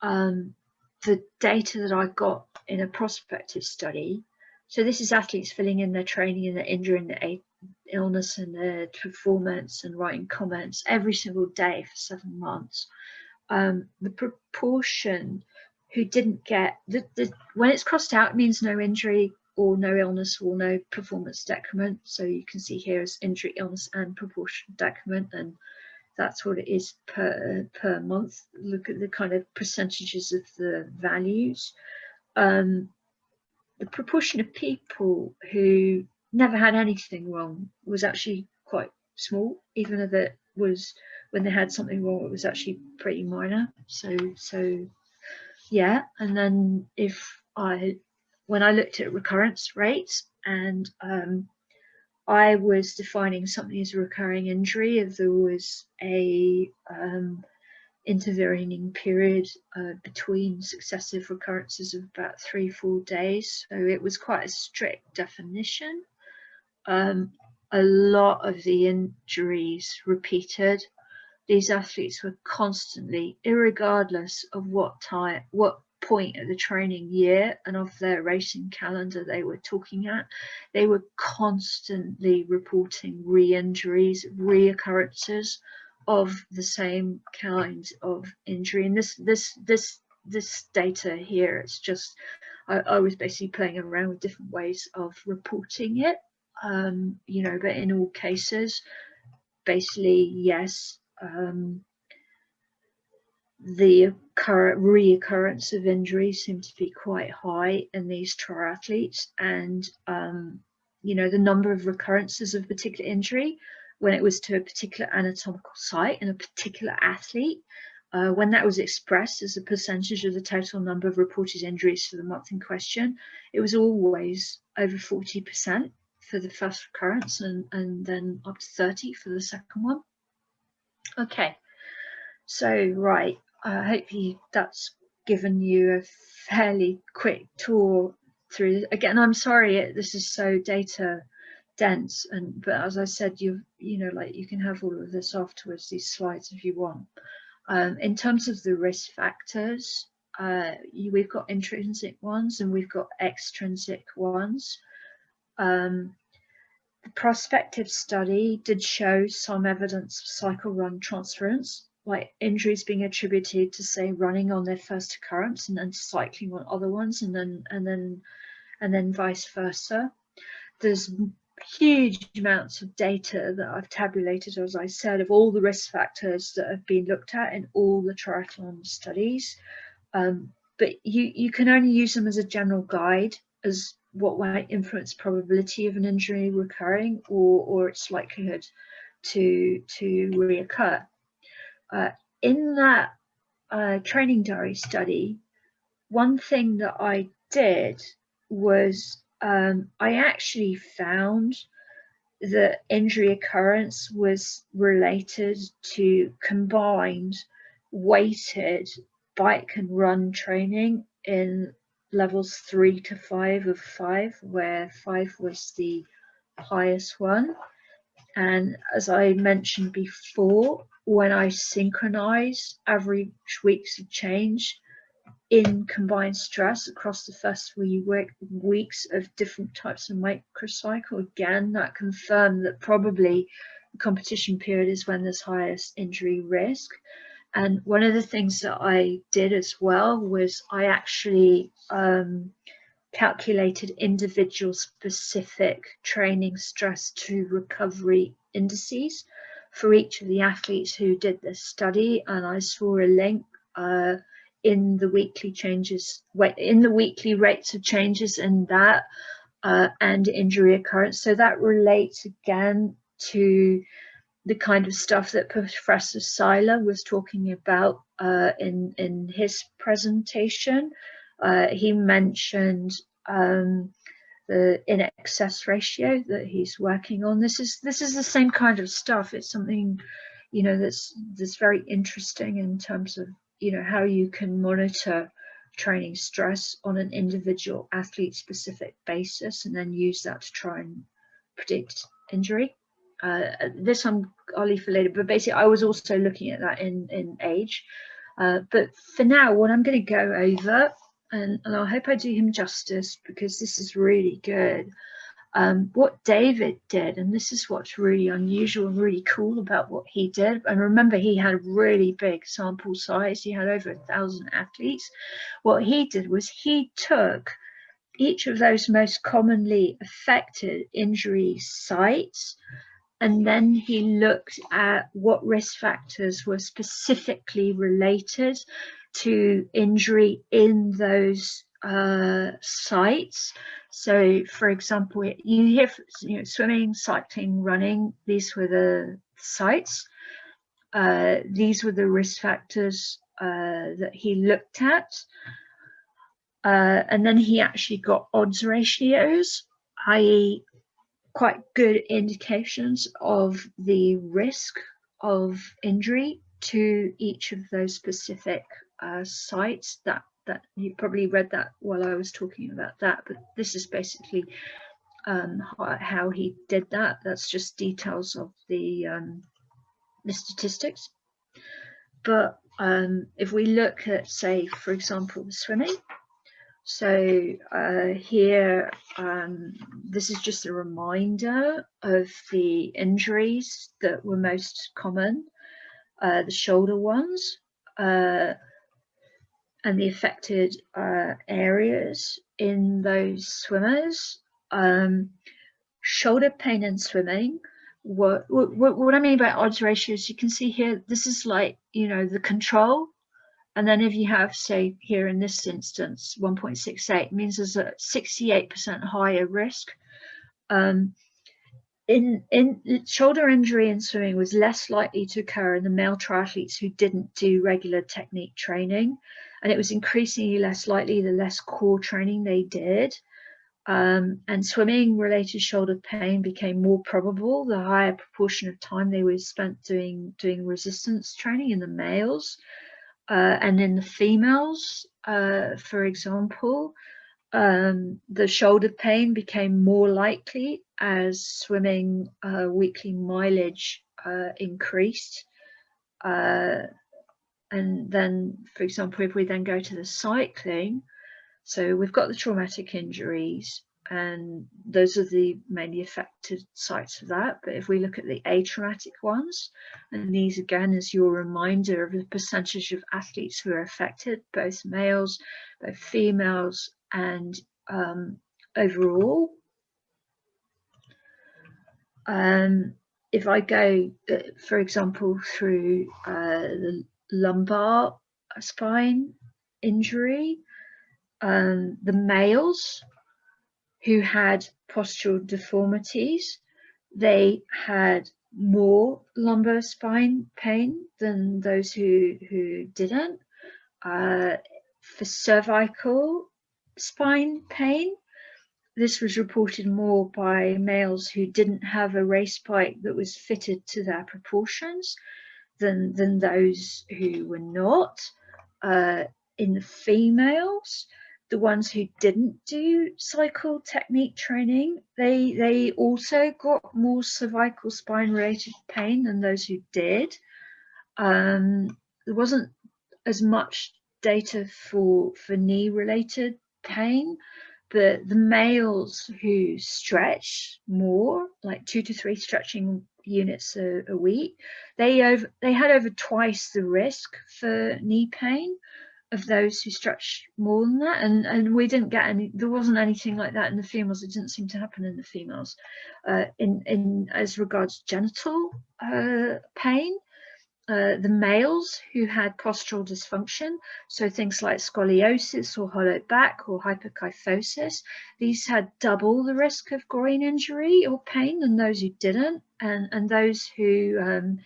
Speaker 1: The data that I got in a prospective study, so this is athletes filling in their training and their injury and their illness and their performance and writing comments every single day for 7 months. The proportion who didn't get when it's crossed out, it means no injury or no illness or no performance decrement. So you can see here is injury, illness, and proportion decrement, and that's what it is per month. Look at the kind of percentages of the values. The proportion of people who never had anything wrong was actually quite small, even if it was, when they had something wrong, it was actually pretty minor. So yeah. And then when I looked at recurrence rates, and I was defining something as a recurring injury if there was a intervening period between successive recurrences of about 3-4 days. So it was quite a strict definition. A lot of the injuries repeated. These athletes were constantly, irregardless of what point of the training year and of their racing calendar they were talking at, they were constantly reporting re-injuries, reoccurrences of the same kind of injury. And this data here, it's just I was basically playing around with different ways of reporting it, you know, but in all cases, basically, yes, the reoccurrence of injuries seemed to be quite high in these triathletes, and you know, the number of recurrences of a particular injury when it was to a particular anatomical site in a particular athlete, when that was expressed as a percentage of the total number of reported injuries for the month in question, it was always over 40% for the first recurrence, and then up to 30% for the second one. Okay, so right, I hope that's given you a fairly quick tour through. Again, I'm sorry this is so data dense. But as I said, you know, like you can have all of this afterwards, these slides, if you want. In terms of the risk factors, we've got intrinsic ones and we've got extrinsic ones. The prospective study did show some evidence of cycle run transference, like injuries being attributed to, say, running on their first occurrence and then cycling on other ones, and then vice versa. There's huge amounts of data that I've tabulated, as I said, of all the risk factors that have been looked at in all the triathlon studies. But you can only use them as a general guide as what might influence probability of an injury recurring or its likelihood to reoccur. In that training diary study, one thing that I did was I actually found that injury occurrence was related to combined weighted bike and run training in levels 3 to 5 of 5, where 5 was the highest one. And as I mentioned before, when I synchronize average weeks of change in combined stress across the first 3 weeks of different types of microcycle, again, that confirmed that probably the competition period is when there's highest injury risk. And one of the things that I did as well was I actually calculated individual specific training stress to recovery indices for each of the athletes who did this study, and I saw a link in the weekly changes, in the weekly rates of changes in that and injury occurrence. So that relates again to the kind of stuff that Professor Seiler was talking about in his presentation. He mentioned the in excess ratio that he's working on. This is the same kind of stuff. It's something, you know, that's very interesting in terms of, you know, how you can monitor training stress on an individual athlete specific basis and then use that to try and predict injury. This one I'll leave for later, but basically I was also looking at that in age. But for now, what I'm going to go over, and I hope I do him justice because this is really good, what David did, and this is what's really unusual and really cool about what he did. And remember, he had a really big sample size. He had over 1,000 athletes. What he did was he took each of those most commonly affected injury sites, and then he looked at what risk factors were specifically related to injury in those sites. So, for example, you hear, you know, swimming, cycling, running. These were the sites. These were the risk factors that he looked at. And then he actually got odds ratios, i.e., quite good indications of the risk of injury to each of those specific sites. That you probably read that while I was talking about that, but this is basically how he did that. That's just details of the statistics. But if we look at, say, for example, the swimming. So here, this is just a reminder of the injuries that were most common, the shoulder ones, and the affected areas in those swimmers. Shoulder pain in swimming. What I mean by odds ratios, you can see here, this is like, you know, the control. And then if you have, say, here in this instance, 1.68, means there's a 68% higher risk. In shoulder injury in swimming was less likely to occur in the male triathletes who didn't do regular technique training. And it was increasingly less likely the less core training they did. And swimming related shoulder pain became more probable the higher proportion of time they were spent doing resistance training in the males. And in the females, for example, the shoulder pain became more likely as swimming weekly mileage increased. And then, for example, if we then go to the cycling, so we've got the traumatic injuries, and those are the mainly affected sites of that. But if we look at the atraumatic ones, and these again is your reminder of the percentage of athletes who are affected, both males, both females, and overall. If I go, for example, through the lumbar spine injury, the males who had postural deformities, they had more lumbar spine pain than those who didn't. For cervical spine pain, this was reported more by males who didn't have a race bike that was fitted to their proportions than those who were not. In the females, the ones who didn't do cycle technique training, they also got more cervical spine related pain than those who did. There wasn't as much data for knee related pain, but the males who stretch more, like 2 to 3 stretching units a week, they had over twice the risk for knee pain of those who stretch more than that, and we didn't get any. There wasn't anything like that in the females. It didn't seem to happen in the females. In as regards genital pain. The males who had postural dysfunction, so things like scoliosis or hollow back or hyperkyphosis, these had double the risk of groin injury or pain than those who didn't, and those who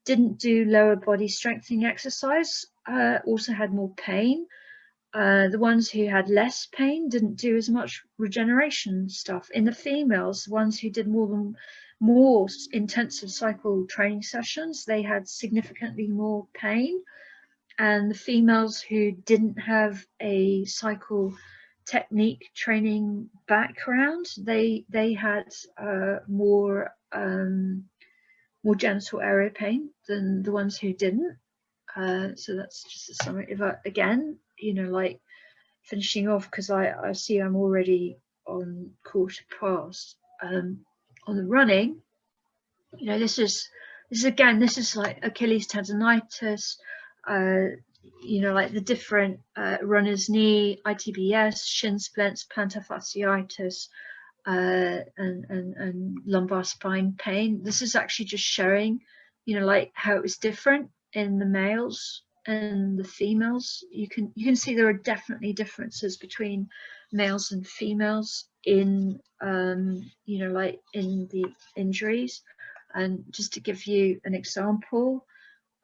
Speaker 1: didn't do lower body strengthening exercise also had more pain. The ones who had less pain didn't do as much regeneration stuff. In the females, the ones who did more intensive cycle training sessions, they had significantly more pain. And the females who didn't have a cycle technique training background, they had more genital area pain than the ones who didn't. So that's just a summary. If again, like finishing off, because I see I'm already on 1/4 past. On the running, this is like Achilles tendonitis, like the different runner's knee, ITBS, shin splints, plantar fasciitis, and lumbar spine pain. This is actually just showing, like how it was different in the males and the females. You can see there are definitely differences between males and females in like in the injuries. And just to give you an example,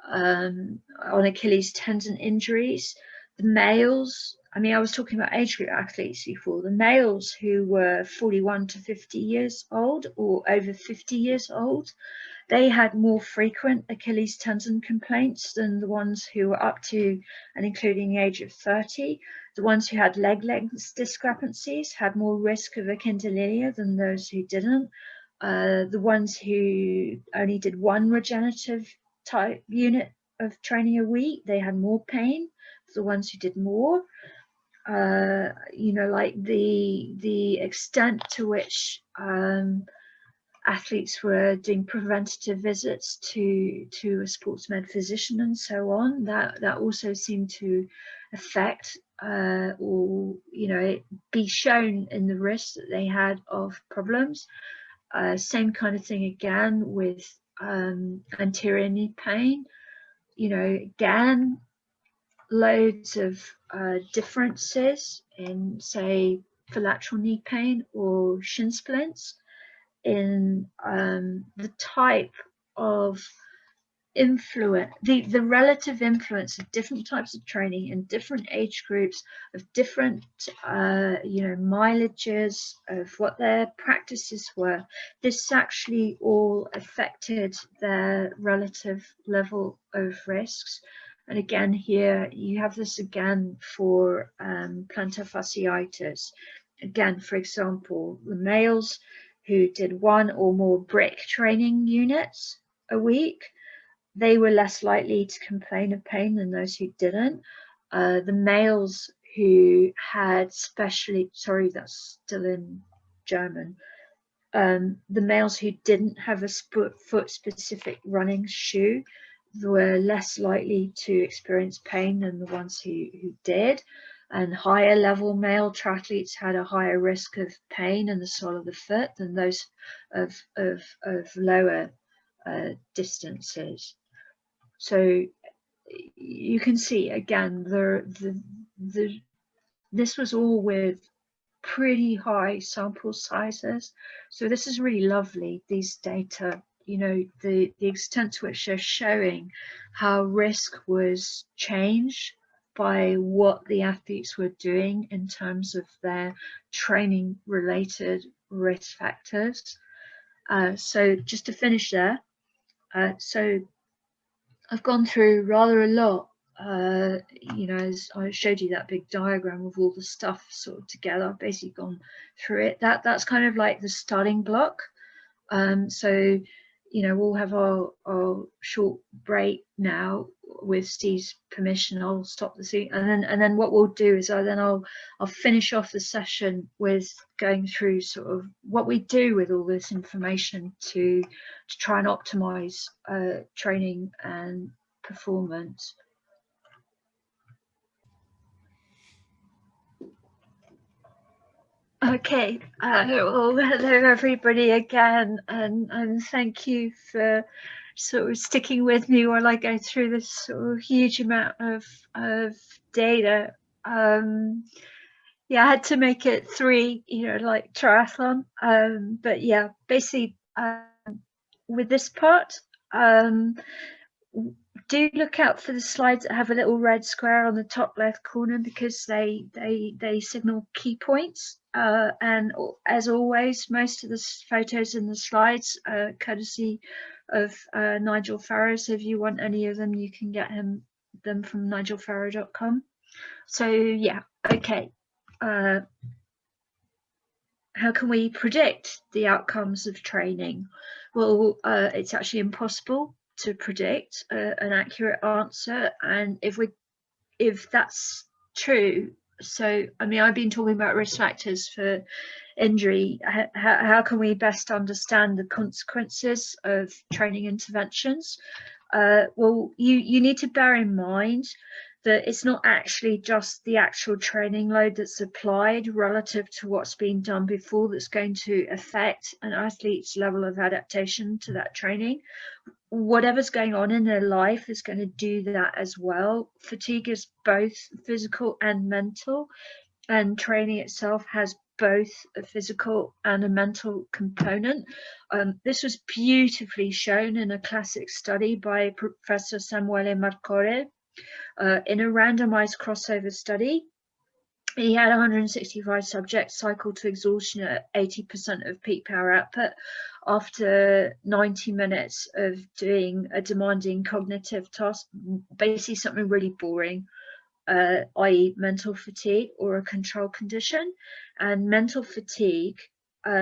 Speaker 1: on Achilles tendon injuries, the males, I was talking about age group athletes before, the males who were 41 to 50 years old or over 50 years old, they had more frequent Achilles tendon complaints than the ones who were up to and including the age of 30. The ones who had leg length discrepancies had more risk of akindylinia than those who didn't. The ones who only did one regenerative type unit of training a week, they had more pain. The ones who did more, like the extent to which athletes were doing preventative visits to a sports med physician and so on, that also seemed to affect or be shown in the risk that they had of problems. Same kind of thing again with anterior knee pain. Again, loads of differences in, say, for lateral knee pain or shin splints, in the type of influence, the relative influence of different types of training in different age groups, of different mileages, of what their practices were. This actually all affected their relative level of risks. And again, here you have this again for plantar fasciitis. Again, for example, the males who did 1 or more brick training units a week, they were less likely to complain of pain than those who didn't. The males who had sorry, that's still in German. The males who didn't have a foot-specific running shoe were less likely to experience pain than the ones who did. And higher level male triathletes had a higher risk of pain in the sole of the foot than those of lower distances. So you can see again, this was all with pretty high sample sizes. So this is really lovely, these data, you know, the extent to which they're showing how risk was changed by what the athletes were doing in terms of their training related risk factors. So just to finish there, so I've gone through rather a lot. You know, as I showed you that big diagram of all the stuff sort of together, I've basically gone through it. That's kind of like the starting block. So, you know, we'll have our short break now with Steve's permission. I'll stop the scene, and then what we'll do is I'll finish off the session with going through sort of what we do with all this information to try and optimize training and performance. Okay, well, hello everybody again, and thank you for sort of sticking with me while I go through this sort of huge amount of data. Yeah, I had to make it 3, you know, like triathlon. But yeah, basically, with this part, do look out for the slides that have a little red square on the top left corner, because they signal key points. And as always, most of the photos in the slides are courtesy of Nigel Farrow. So if you want any of them, you can get them from nigelfarrow.com. So yeah, okay. How can we predict the outcomes of training? Well, it's actually impossible to predict an accurate answer, and if that's true, so I mean, I've been talking about risk factors for injury. How can we best understand the consequences of training interventions? Well, you need to bear in mind that it's not actually just the actual training load that's applied relative to what's been done before that's going to affect an athlete's level of adaptation to that training. Whatever's going on in their life is going to do that as well. Fatigue is both physical and mental, and training itself has both a physical and a mental component. This was beautifully shown in a classic study by Professor Samuele Marcore in a randomized crossover study. He had 165 subjects cycle to exhaustion at 80% of peak power output after 90 minutes of doing a demanding cognitive task, basically something really boring, i.e. mental fatigue or a control condition. And mental fatigue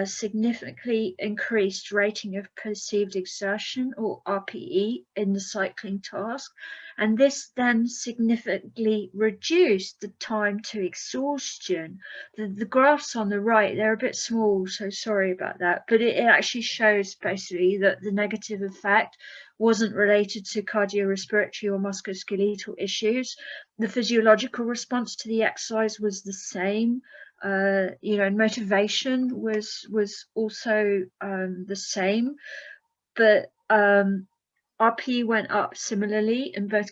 Speaker 1: significantly increased rating of perceived exertion, or RPE, in the cycling task, and this then significantly reduced the time to exhaustion. The graphs on the right, they're a bit small, so sorry about that, but it actually shows basically that the negative effect wasn't related to cardiorespiratory or musculoskeletal issues. The physiological response to the exercise was the same. You know, motivation was also the same, but RP went up similarly in both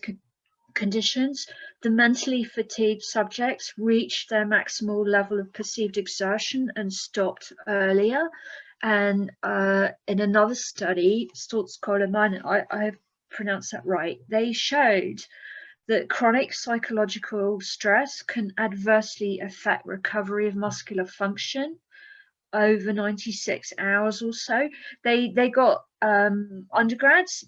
Speaker 1: conditions. The mentally fatigued subjects reached their maximal level of perceived exertion and stopped earlier. And in another study, Stolz-Coleman, I have pronounced that right, they showed that chronic psychological stress can adversely affect recovery of muscular function over 96 hours or so. They got undergrads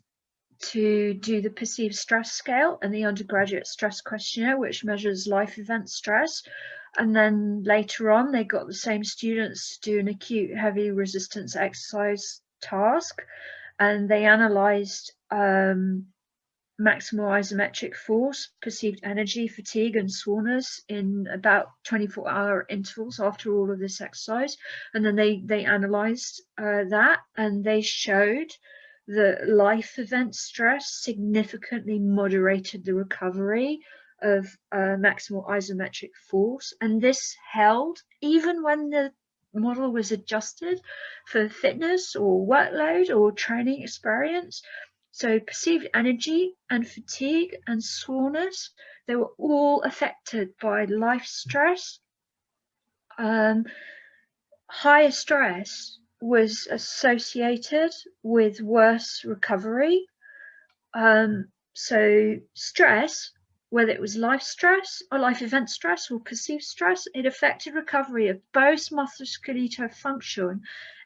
Speaker 1: to do the perceived stress scale and the undergraduate stress questionnaire, which measures life event stress. And then later on, they got the same students to do an acute heavy resistance exercise task, and they analysed maximal isometric force, perceived energy, fatigue, and soreness in about 24-hour intervals after all of this exercise. And then they analysed that, and they showed that life event stress significantly moderated the recovery of maximal isometric force. And this held even when the model was adjusted for fitness or workload or training experience. So perceived energy and fatigue and soreness, they were all affected by life stress. Higher stress was associated with worse recovery. So stress, whether it was life stress or life event stress or perceived stress, it affected recovery of both musculoskeletal function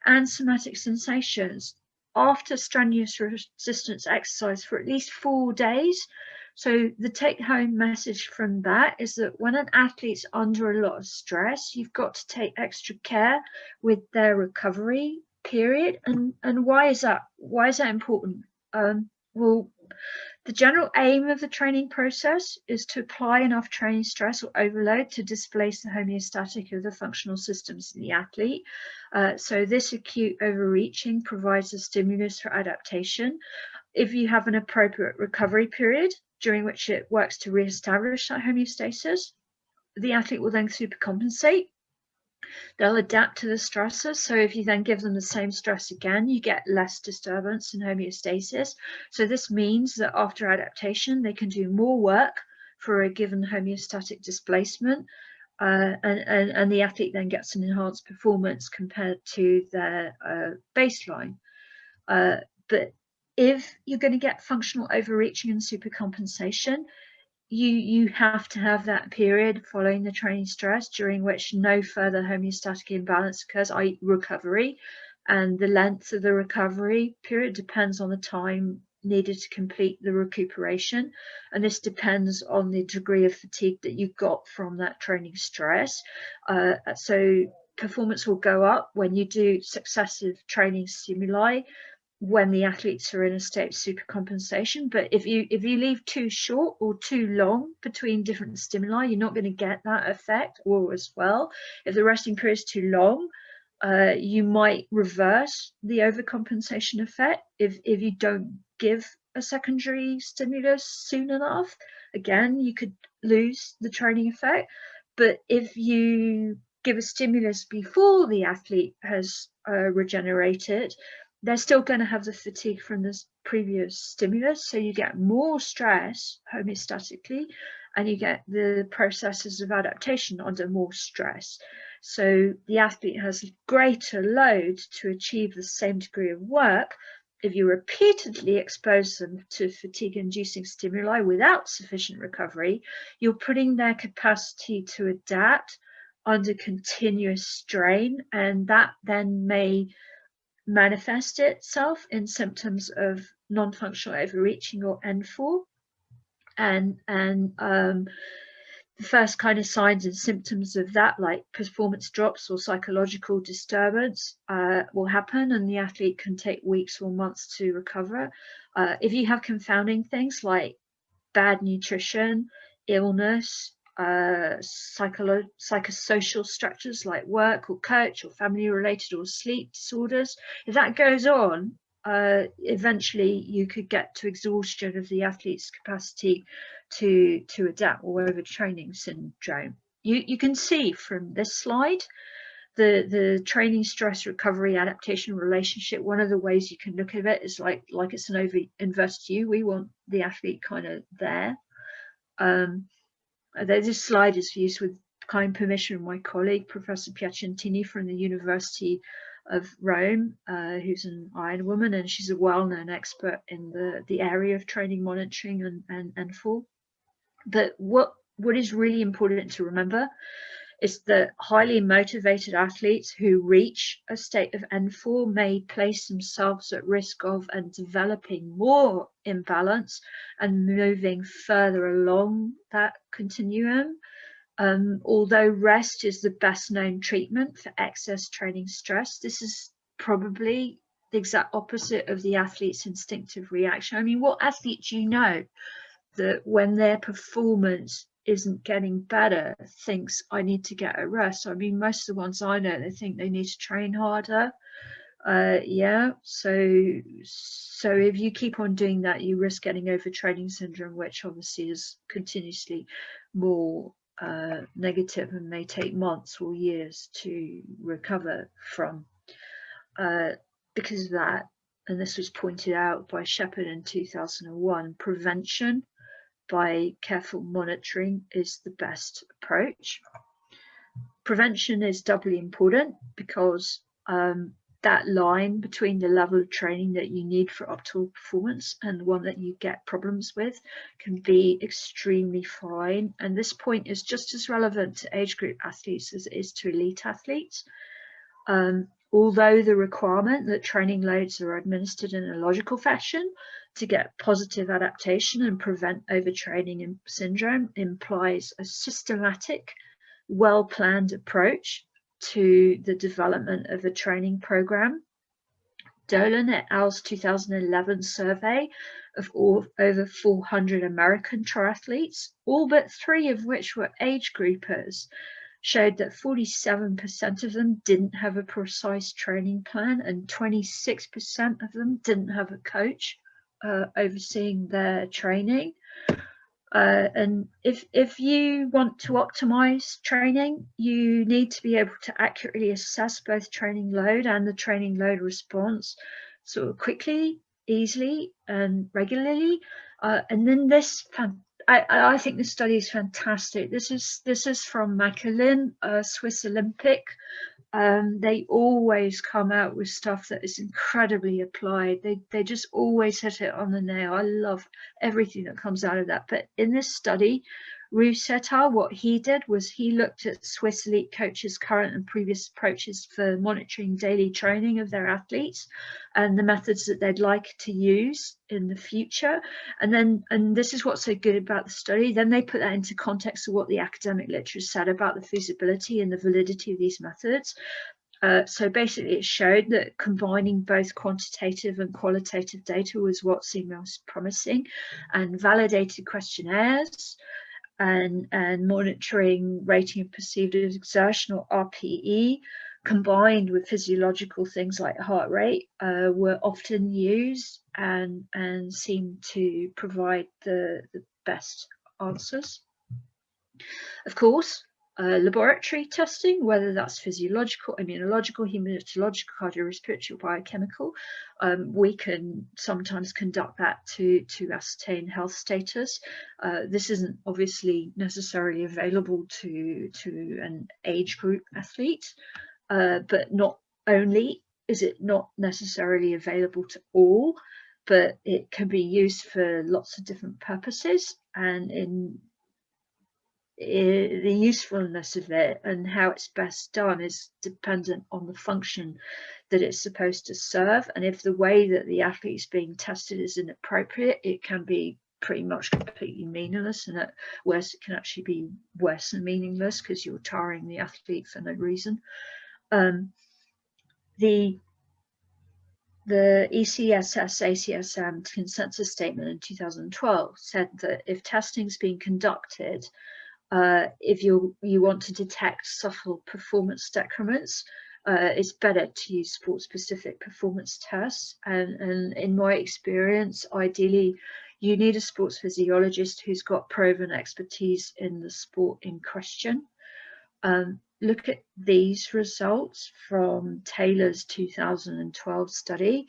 Speaker 1: and somatic sensations after strenuous resistance exercise for at least 4 days. So the take-home message from that is that when an athlete's under a lot of stress, you've got to take extra care with their recovery period. And why is that? Why is that important? Well, the general aim of the training process is to apply enough training stress or overload to displace the homeostatic of the functional systems in the athlete. So this acute overreaching provides a stimulus for adaptation. If you have an appropriate recovery period during which it works to re-establish that homeostasis, the athlete will then supercompensate. They'll adapt to the stresses. So if you then give them the same stress again, you get less disturbance in homeostasis. So this means that after adaptation, they can do more work for a given homeostatic displacement, and the athlete then gets an enhanced performance compared to their baseline. But if you're going to get functional overreaching and supercompensation, you have to have that period following the training stress during which no further homeostatic imbalance occurs, i.e. recovery, and the length of the recovery period depends on the time needed to complete the recuperation, and this depends on the degree of fatigue that you got from that training stress. So performance will go up when you do successive training stimuli when the athletes are in a state of supercompensation. But if you leave too short or too long between different stimuli, you're not going to get that effect. Or as well, if the resting period is too long, you might reverse the overcompensation effect if you don't give a secondary stimulus soon enough. Again, you could lose the training effect. But if you give a stimulus before the athlete has regenerated, they're still going to have the fatigue from this previous stimulus, so you get more stress homeostatically, and you get the processes of adaptation under more stress. So the athlete has greater load to achieve the same degree of work. If you repeatedly expose them to fatigue-inducing stimuli without sufficient recovery, you're putting their capacity to adapt under continuous strain, and that then may manifest itself in symptoms of non-functional overreaching or N4, and the first kind of signs and symptoms of that, like performance drops or psychological disturbance, will happen, and the athlete can take weeks or months to recover. If you have confounding things like bad nutrition, illness, psychosocial structures like work or coach or family related or sleep disorders, if that goes on, eventually you could get to exhaustion of the athlete's capacity to adapt or overtraining syndrome. You can see from this slide the training stress recovery adaptation relationship. One of the ways you can look at it is like it's an inverted U. We want the athlete kind of there. This slide is used with kind permission of my colleague, Professor Piacentini from the University of Rome, who's an Iron woman, and she's a well-known expert in the area of training monitoring and fall. But what is really important to remember is that highly motivated athletes who reach a state of N4 may place themselves at risk of and developing more imbalance and moving further along that continuum Although rest is the best known treatment for excess training stress, this is probably the exact opposite of the athlete's instinctive reaction. I mean, what athletes you know that when their performance isn't getting better thinks I need to get a rest? I mean, most of the ones I know, they think they need to train harder. Yeah, so if you keep on doing that, you risk getting overtraining syndrome, which obviously is continuously more negative and may take months or years to recover from. Because of that, and this was pointed out by Shepherd in 2001, prevention by careful monitoring is the best approach. Prevention is doubly important because that line between the level of training that you need for optimal performance and the one that you get problems with can be extremely fine. And this point is just as relevant to age group athletes as it is to elite athletes. Although the requirement that training loads are administered in a logical fashion to get positive adaptation and prevent overtraining syndrome implies a systematic, well-planned approach to the development of a training program. Dolan et al.'s 2011 survey of over 400 American triathletes, all but 3 of which were age groupers, showed that 47% of them didn't have a precise training plan and 26% of them didn't have a coach overseeing their training. And if you want to optimize training, you need to be able to accurately assess both training load and the training load response sort of quickly, easily, and regularly. And then this, I think this study is fantastic. This is from Macalin, Swiss Olympic. They always come out with stuff that is incredibly applied. They just always hit it on the nail. I love everything that comes out of that. But in this study, Roos et al., what he did was he looked at Swiss elite coaches' current and previous approaches for monitoring daily training of their athletes and the methods that they'd like to use in the future. And this is what's so good about the study. Then they put that into context of what the academic literature said about the feasibility and the validity of these methods. So basically it showed that combining both quantitative and qualitative data was what seemed most promising, and validated questionnaires and monitoring rating of perceived exertion, or RPE, combined with physiological things like heart rate, were often used and seemed to provide the best answers. Of course, laboratory testing, whether that's physiological, immunological, hematological, cardiorespiratory, biochemical, we can sometimes conduct that to ascertain health status. This isn't obviously necessarily available to an age group athlete, but not only is it not necessarily available to all, but it can be used for lots of different purposes, and in the usefulness of it and how it's best done is dependent on the function that it's supposed to serve. And if the way that the athlete is being tested is inappropriate, it can be pretty much completely meaningless, and at worst it can actually be worse than meaningless because you're tiring the athlete for no reason. The ECSS-ACSM consensus statement in 2012 said that if testing is being conducted, if you want to detect subtle performance decrements, it's better to use sport-specific performance tests. And in my experience, ideally, you need a sports physiologist who's got proven expertise in the sport in question. Look at these results from Taylor's 2012 study.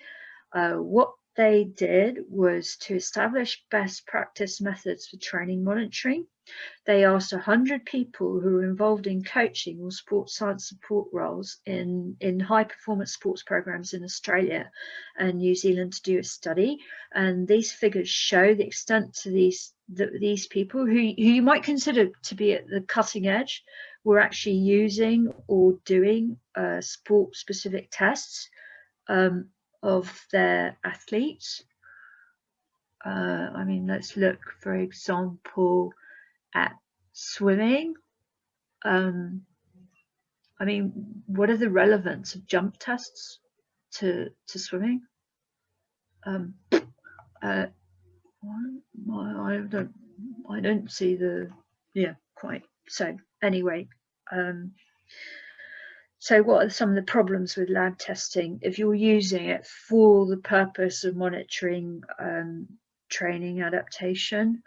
Speaker 1: What they did was to establish best practice methods for training monitoring. They asked 100 people who were involved in coaching or sports science support roles in high performance sports programs in Australia and New Zealand to do a study. And these figures show the extent to these people who you might consider to be at the cutting edge were actually using or doing sport specific tests of their athletes. Let's look, for example, at swimming. I mean, what are the relevance of jump tests to swimming? I don't see the, quite. So anyway, so what are some of the problems with lab testing if you're using it for the purpose of monitoring training adaptation?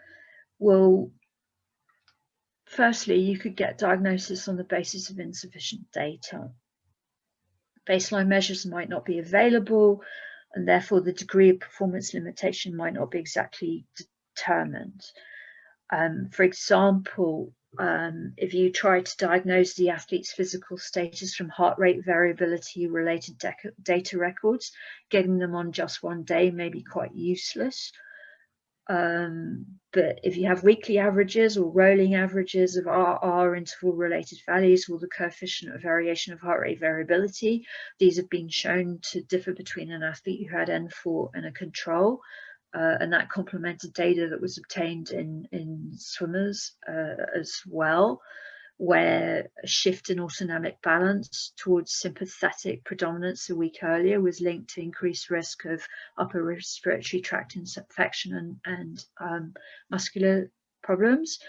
Speaker 1: Well, firstly, you could get diagnosis on the basis of insufficient data. Baseline measures might not be available, and therefore the degree of performance limitation might not be exactly determined. For example, if you try to diagnose the athlete's physical status from heart rate variability related data records, getting them on just one day may be quite useless. But if you have weekly averages or rolling averages of RR interval related values or the coefficient of variation of heart rate variability, these have been shown to differ between an athlete who had N4 and a control. And that complemented data that was obtained in swimmers as well, where a shift in autonomic balance towards sympathetic predominance a week earlier was linked to increased risk of upper respiratory tract infection and muscular problems.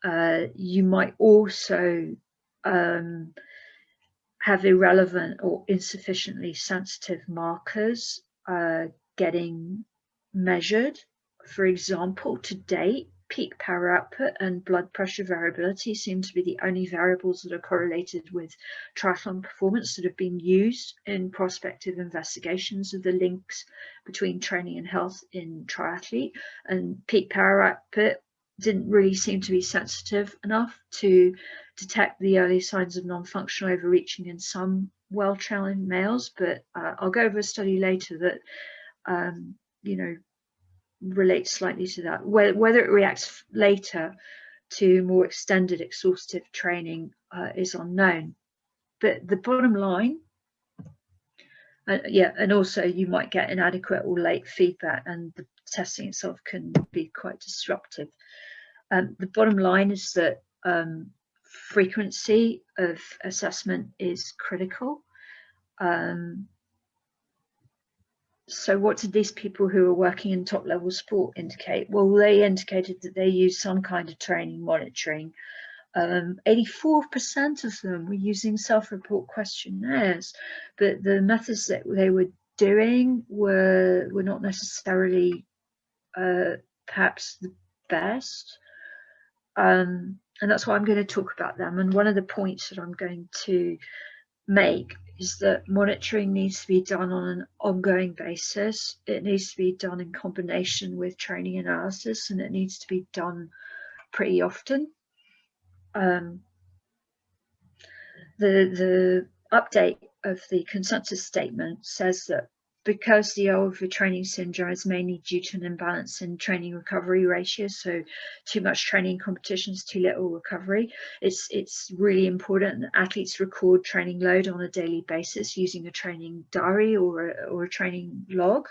Speaker 1: You might also have irrelevant or insufficiently sensitive markers getting measured. For example, to date, peak power output and blood pressure variability seem to be the only variables that are correlated with triathlon performance that have been used in prospective investigations of the links between training and health in triathlete. And peak power output didn't really seem to be sensitive enough to detect the early signs of non-functional overreaching in some well-trained males, but I'll go over a study later that relates slightly to that. Whether it reacts later to more extended exhaustive training is unknown. But the bottom line, and also you might get inadequate or late feedback, and the testing itself can be quite disruptive. The bottom line is that frequency of assessment is critical. So what did these people who are working in top level sport indicate? Well, they indicated that they used some kind of training monitoring. 84% of them were using self-report questionnaires, but the methods that they were doing were not necessarily perhaps the best. And that's why I'm going to talk about them. And one of the points that I'm going to make is that monitoring needs to be done on an ongoing basis. It needs to be done in combination with training analysis, and it needs to be done pretty often. The update of the consensus statement says that because the overtraining syndrome is mainly due to an imbalance in training recovery ratios, so too much training competitions, too little recovery, it's really important that athletes record training load on a daily basis using a training diary or a training log.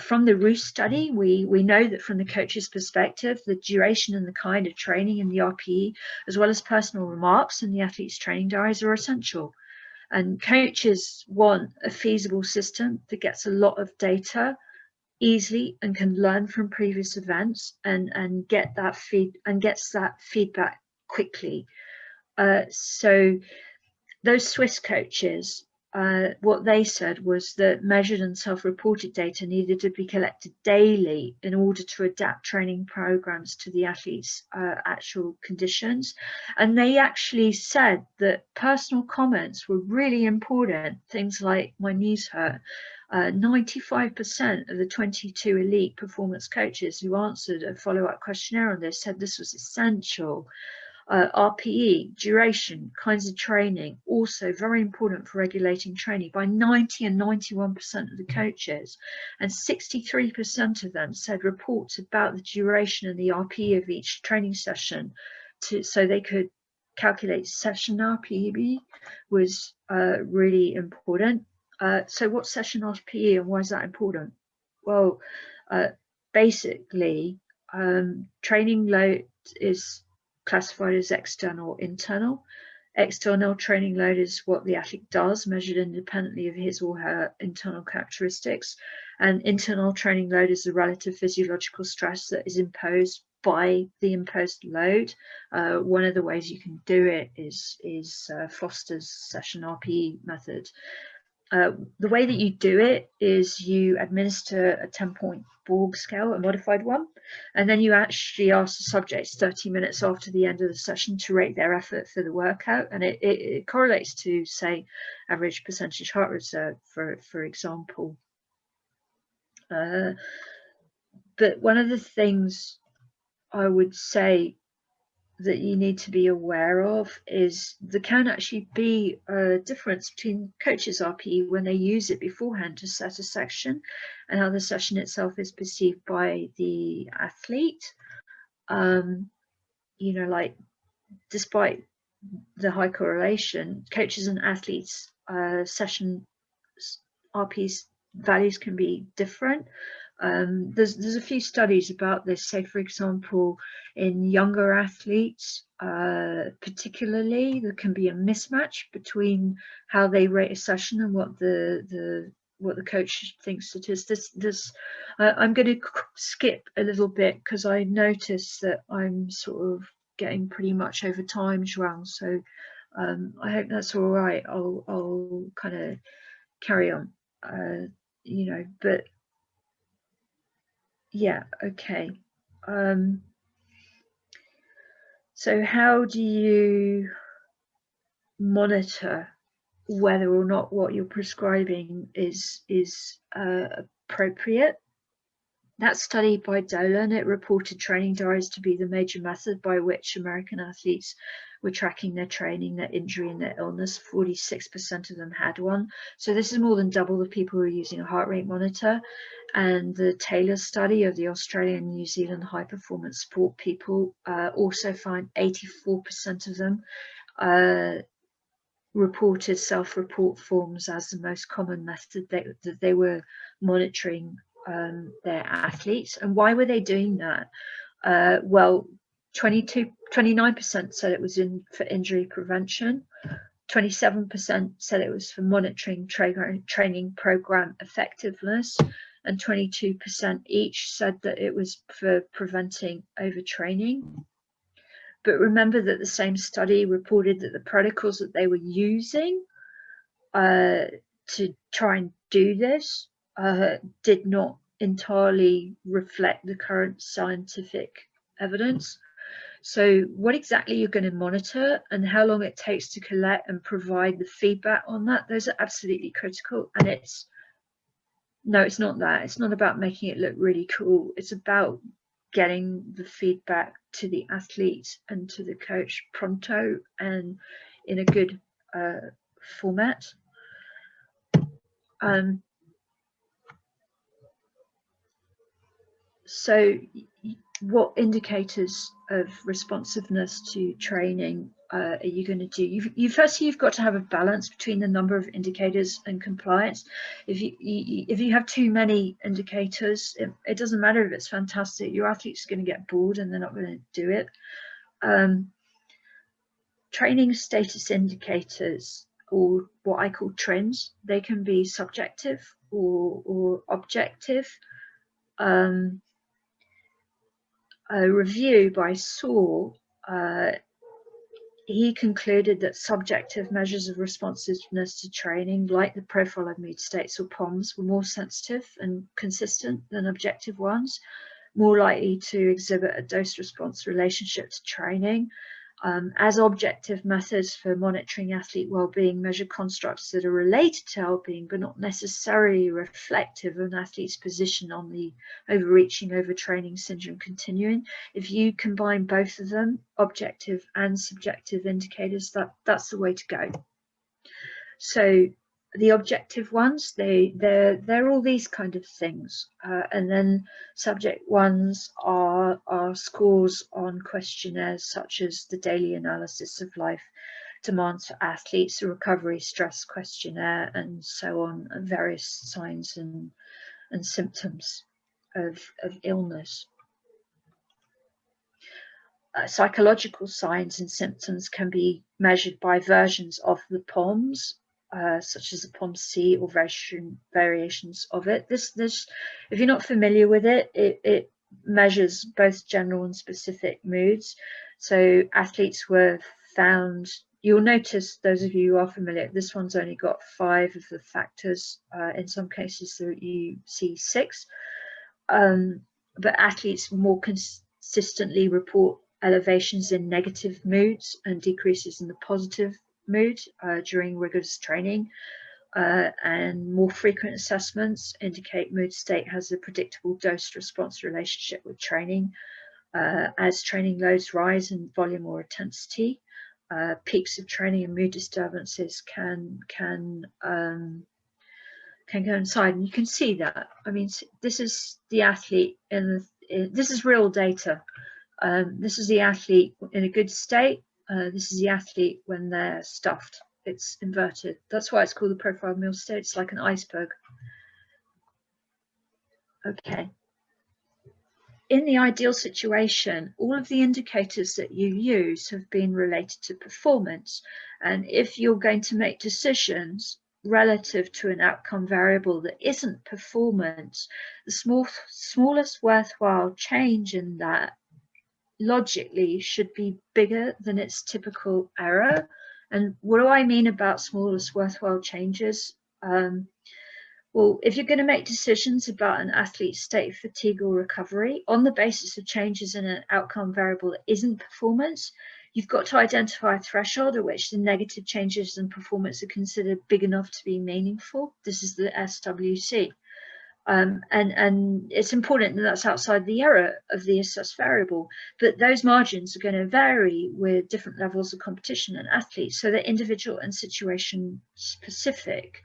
Speaker 1: From the Roos study, we know that from the coach's perspective, the duration and the kind of training in the RPE, as well as personal remarks in the athlete's training diaries, are essential. And coaches want a feasible system that gets a lot of data easily and can learn from previous events and gets that feedback quickly. So those Swiss coaches, what they said was that measured and self-reported data needed to be collected daily in order to adapt training programs to the athlete's actual conditions. And they actually said that personal comments were really important. Things like, my knees hurt. 95% of the 22 elite performance coaches who answered a follow-up questionnaire on this said this was essential. RPE, duration, kinds of training, also very important for regulating training by 90 and 91% of the coaches. And 63% of them said reports about the duration and the RPE of each training session so they could calculate session RPE was really important. So what's session RPE and why is that important? Well, basically, training load is classified as external or internal. External training load is what the athlete does, measured independently of his or her internal characteristics. And internal training load is the relative physiological stress that is imposed by the imposed load. One of the ways you can do it is Foster's session RPE method. The way that you do it is you administer a 10-point Borg scale, a modified one, and then you actually ask the subjects 30 minutes after the end of the session to rate their effort for the workout, and it correlates to, say, average percentage heart reserve, for example. But one of the things I would say that you need to be aware of is there can actually be a difference between coaches' RPE when they use it beforehand to set a section and how the session itself is perceived by the athlete. You know, like, despite the high correlation, coaches and athletes session RPE values can be different. There's a few studies about this. Say, for example, in younger athletes, particularly, there can be a mismatch between how they rate a session and what the coach thinks it is. I'm going to skip a little bit because I notice that I'm sort of getting pretty much over time, João. So I hope that's all right. I'll kind of carry on, you know, but yeah, okay. So how do you monitor whether or not what you're prescribing is appropriate? That study by Dolan, it reported training diaries to be the major method by which American athletes were tracking their training, their injury, and their illness. 46% of them had one. So this is more than double the people who are using a heart rate monitor. And the Taylor study of the Australian and New Zealand high performance sport people also found 84% of them reported self-report forms as the most common method that they were monitoring their athletes. And why were they doing that? Well, 29% said it was for injury prevention, 27% said it was for monitoring training program effectiveness, and 22% each said that it was for preventing overtraining. But remember that the same study reported that the protocols that they were using to try and do this did not entirely reflect the current scientific evidence. So what exactly you're going to monitor and how long it takes to collect and provide the feedback on that, those are absolutely critical. And it's not that. It's not about making it look really cool. It's about getting the feedback to the athlete and to the coach pronto and in a good format. So what indicators of responsiveness to training are you going to do? You've got to have a balance between the number of indicators and compliance. If you have too many indicators, it doesn't matter if it's fantastic. Your athlete's going to get bored and they're not going to do it. Training status indicators, or what I call trends, they can be subjective or objective. A review by Saul, he concluded that subjective measures of responsiveness to training, like the profile of mood states or POMS, were more sensitive and consistent than objective ones, more likely to exhibit a dose-response relationship to training. As objective methods for monitoring athlete well-being measure constructs that are related to well-being but not necessarily reflective of an athlete's position on the overreaching overtraining syndrome continuum. If you combine both of them, objective and subjective indicators, that's the way to go. So the objective ones, they're all these kind of things, and then subject ones are scores on questionnaires such as the daily analysis of life demands for athletes, the recovery stress questionnaire, and so on, and various signs and symptoms of illness. psychological signs and symptoms can be measured by versions of the POMS, such as the POMS-C or variations of it. This, if you're not familiar with it, it measures both general and specific moods. So athletes were found, you'll notice, those of you who are familiar, this one's only got 5 of the factors. In some cases you see 6, but athletes more consistently report elevations in negative moods and decreases in the positive mood during rigorous training, and more frequent assessments indicate mood state has a predictable dose-response relationship with training. As training loads rise in volume or intensity, peaks of training and mood disturbances can coincide, and you can see that. I mean, this is the athlete this is real data. This is the athlete in a good state. This is the athlete when they're stuffed. It's inverted. That's why it's called the profile meal state. It's like an iceberg. Okay. In the ideal situation, all of the indicators that you use have been related to performance. And if you're going to make decisions relative to an outcome variable that isn't performance, the smallest worthwhile change in that logically should be bigger than its typical error. And what do I mean about smallest worthwhile changes? Well, if you're going to make decisions about an athlete's state of fatigue or recovery on the basis of changes in an outcome variable that isn't performance, you've got to identify a threshold at which the negative changes in performance are considered big enough to be meaningful. This is the SWC. And it's important that that's outside the error of the assessed variable, but those margins are going to vary with different levels of competition and athletes, so they're individual and situation specific.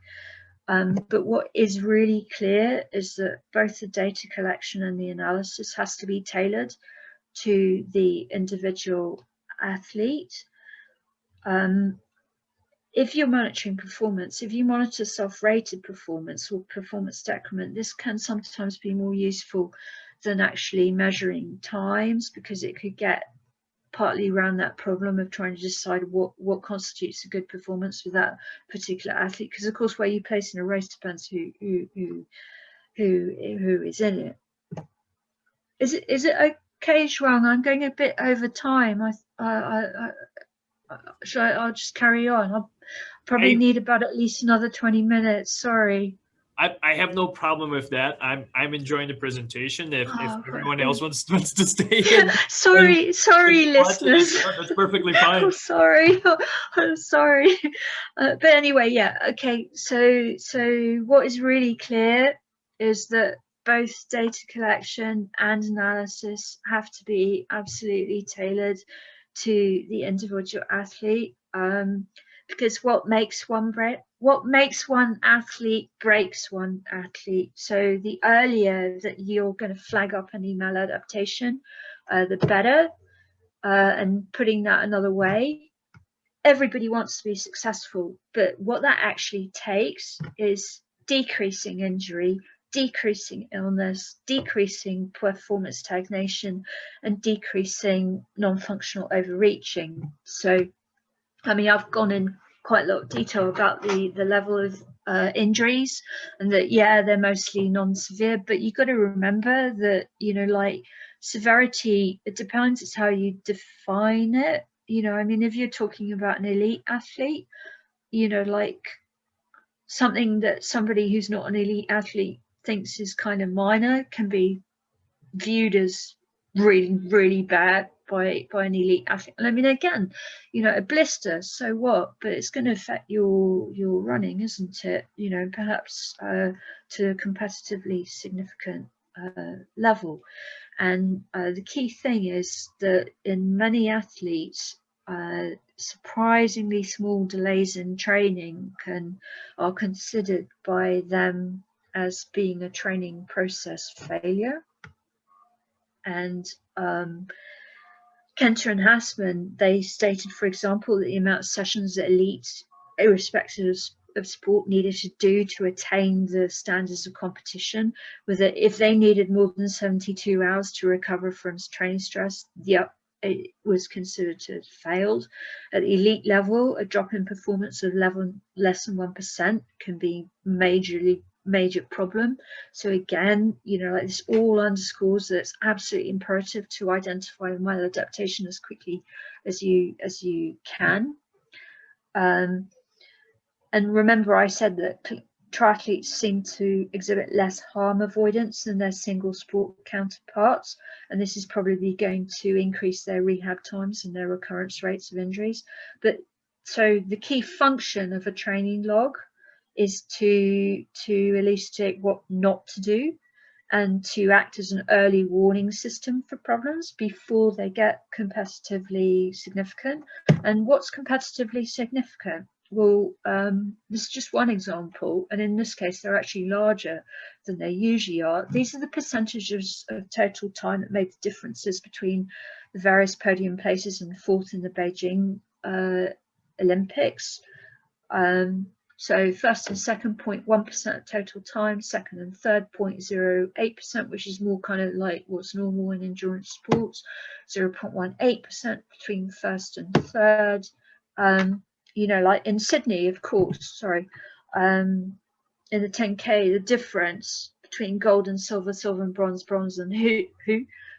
Speaker 1: But what is really clear is that both the data collection and the analysis has to be tailored to the individual athlete. If you're monitoring performance, if you monitor self-rated performance or performance decrement, this can sometimes be more useful than actually measuring times, because it could get partly around that problem of trying to decide what constitutes a good performance with that particular athlete. Because of course, where you place in a race depends who is in it. Is it okay, Shuang? I'm going a bit over time. I'll just carry on. I'll probably need about at least another 20 minutes. Sorry.
Speaker 3: I have no problem with that. I'm enjoying the presentation. If everyone else wants to stay in.
Speaker 1: sorry, listeners.
Speaker 3: That's perfectly fine.
Speaker 1: I'm sorry. But anyway, yeah. Okay. So what is really clear is that both data collection and analysis have to be absolutely tailored to the individual athlete. Because what makes one athlete breaks one athlete. So the earlier that you're going to flag up an email adaptation, the better. And putting that another way, everybody wants to be successful, but what that actually takes is decreasing injury, decreasing illness, decreasing performance stagnation, and decreasing non-functional overreaching. So I mean, I've gone in quite a lot of detail about the level of injuries, and that, yeah, they're mostly non-severe, but you've got to remember that, you know, like severity, it depends, it's how you define it. You know, I mean, if you're talking about an elite athlete, you know, like something that somebody who's not an elite athlete thinks is kind of minor can be viewed as really, really bad by an elite athlete. And I mean, again, you know, a blister, so what? But it's going to affect your running, isn't it? You know, perhaps to a competitively significant level. And the key thing is that in many athletes, surprisingly small delays in training are considered by them as being a training process failure. And Kenter and Hassman, they stated, for example, that the amount of sessions that elites, irrespective of sport, needed to do to attain the standards of competition, was that if they needed more than 72 hours to recover from training stress, yep, it was considered to have failed. At the elite level, a drop in performance of less than 1% can be major problem. So again, you know, like this all underscores that it's absolutely imperative to identify maladaptation as quickly as you can. And remember, I said that triathletes seem to exhibit less harm avoidance than their single sport counterparts, and this is probably going to increase their rehab times and their recurrence rates of injuries. But so the key function of a training log is to elucidate what not to do and to act as an early warning system for problems before they get competitively significant. And what's competitively significant? Well, this is just one example, and in this case they're actually larger than they usually are. These are the percentages of total time that made the differences between the various podium places and fourth in the Beijing Olympics. So first and second 0.1% of total time, second and third 0.08%, which is more kind of like what's normal in endurance sports, 0.18% between first and third. You know, like in Sydney, of course, sorry, in the 10K, the difference between gold and silver, silver and bronze, bronze and who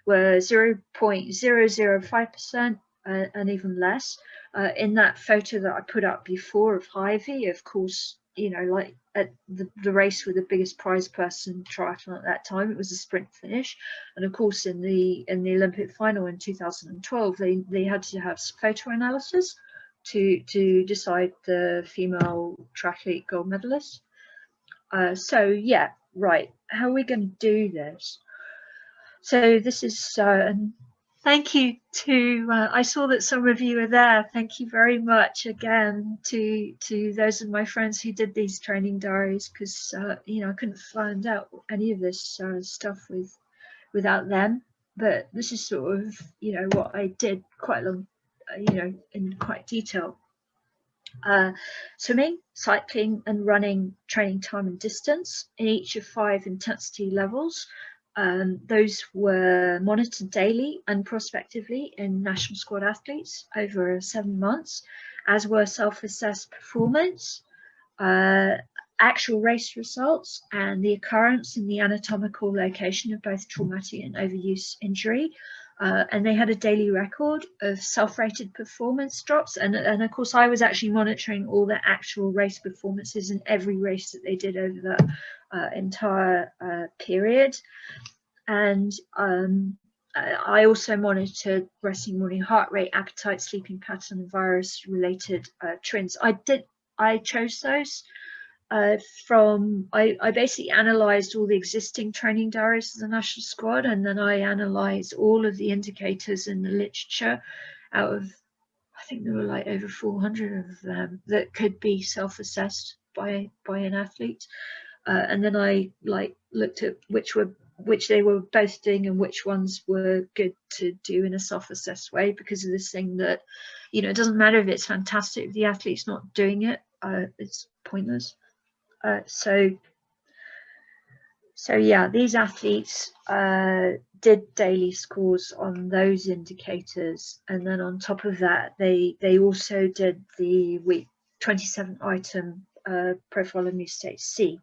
Speaker 1: were 0.005% and even less. In that photo that I put up before of Hyvie, of course, you know, like at the race with the biggest prize person triathlon at that time, it was a sprint finish. And of course, in the Olympic final in 2012, they had to have photo analysis to decide the female triathlete gold medalist. So yeah, right. How are we going to do this? So this is thank you to I saw that some of you are there. Thank you very much again to those of my friends who did these training diaries, because you know, I couldn't find out any of this stuff without them. But this is sort of, you know, what I did quite long, you know, in quite detail. Swimming, cycling and running training time and distance in each of 5 intensity levels. Those were monitored daily and prospectively in national squad athletes over 7 months, as were self-assessed performance, actual race results, and the occurrence in the anatomical location of both traumatic and overuse injury. And they had a daily record of self-rated performance drops, and of course I was actually monitoring all their actual race performances in every race that they did over that entire period. And I also monitored resting morning heart rate, appetite, sleeping pattern, and virus related trends. I chose those from I basically analysed all the existing training diaries of the national squad, and then I analysed all of the indicators in the literature out of, I think there were like over 400 of them that could be self-assessed by an athlete, and then I like looked at which they were both doing and which ones were good to do in a self-assessed way, because of this thing that, you know, it doesn't matter if it's fantastic if the athlete's not doing it, it's pointless. So yeah, these athletes did daily scores on those indicators, and then on top of that, they also did the week 27 item profile of new state C.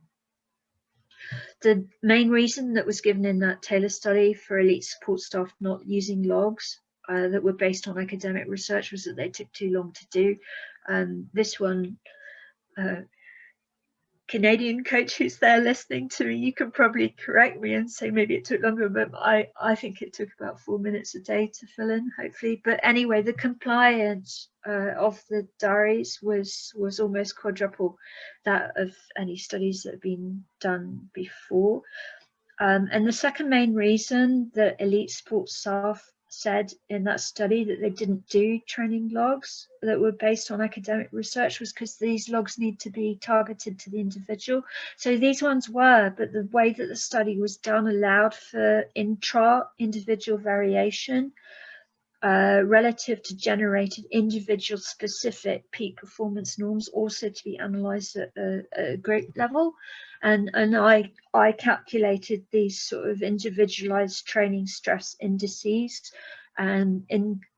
Speaker 1: The main reason that was given in that Taylor study for elite support staff not using logs that were based on academic research was that they took too long to do. This one, Canadian coach who's there listening to me, you can probably correct me and say maybe it took longer, but I think it took about 4 minutes a day to fill in, hopefully. But anyway, the compliance of the diaries was almost quadruple that of any studies that have been done before. And the second main reason that elite sports staff said in that study that they didn't do training logs that were based on academic research was because these logs need to be targeted to the individual. So these ones were, but the way that the study was done allowed for intra-individual variation relative to generated individual specific peak performance norms, also to be analysed at a group level. And I calculated these sort of individualized training stress indices and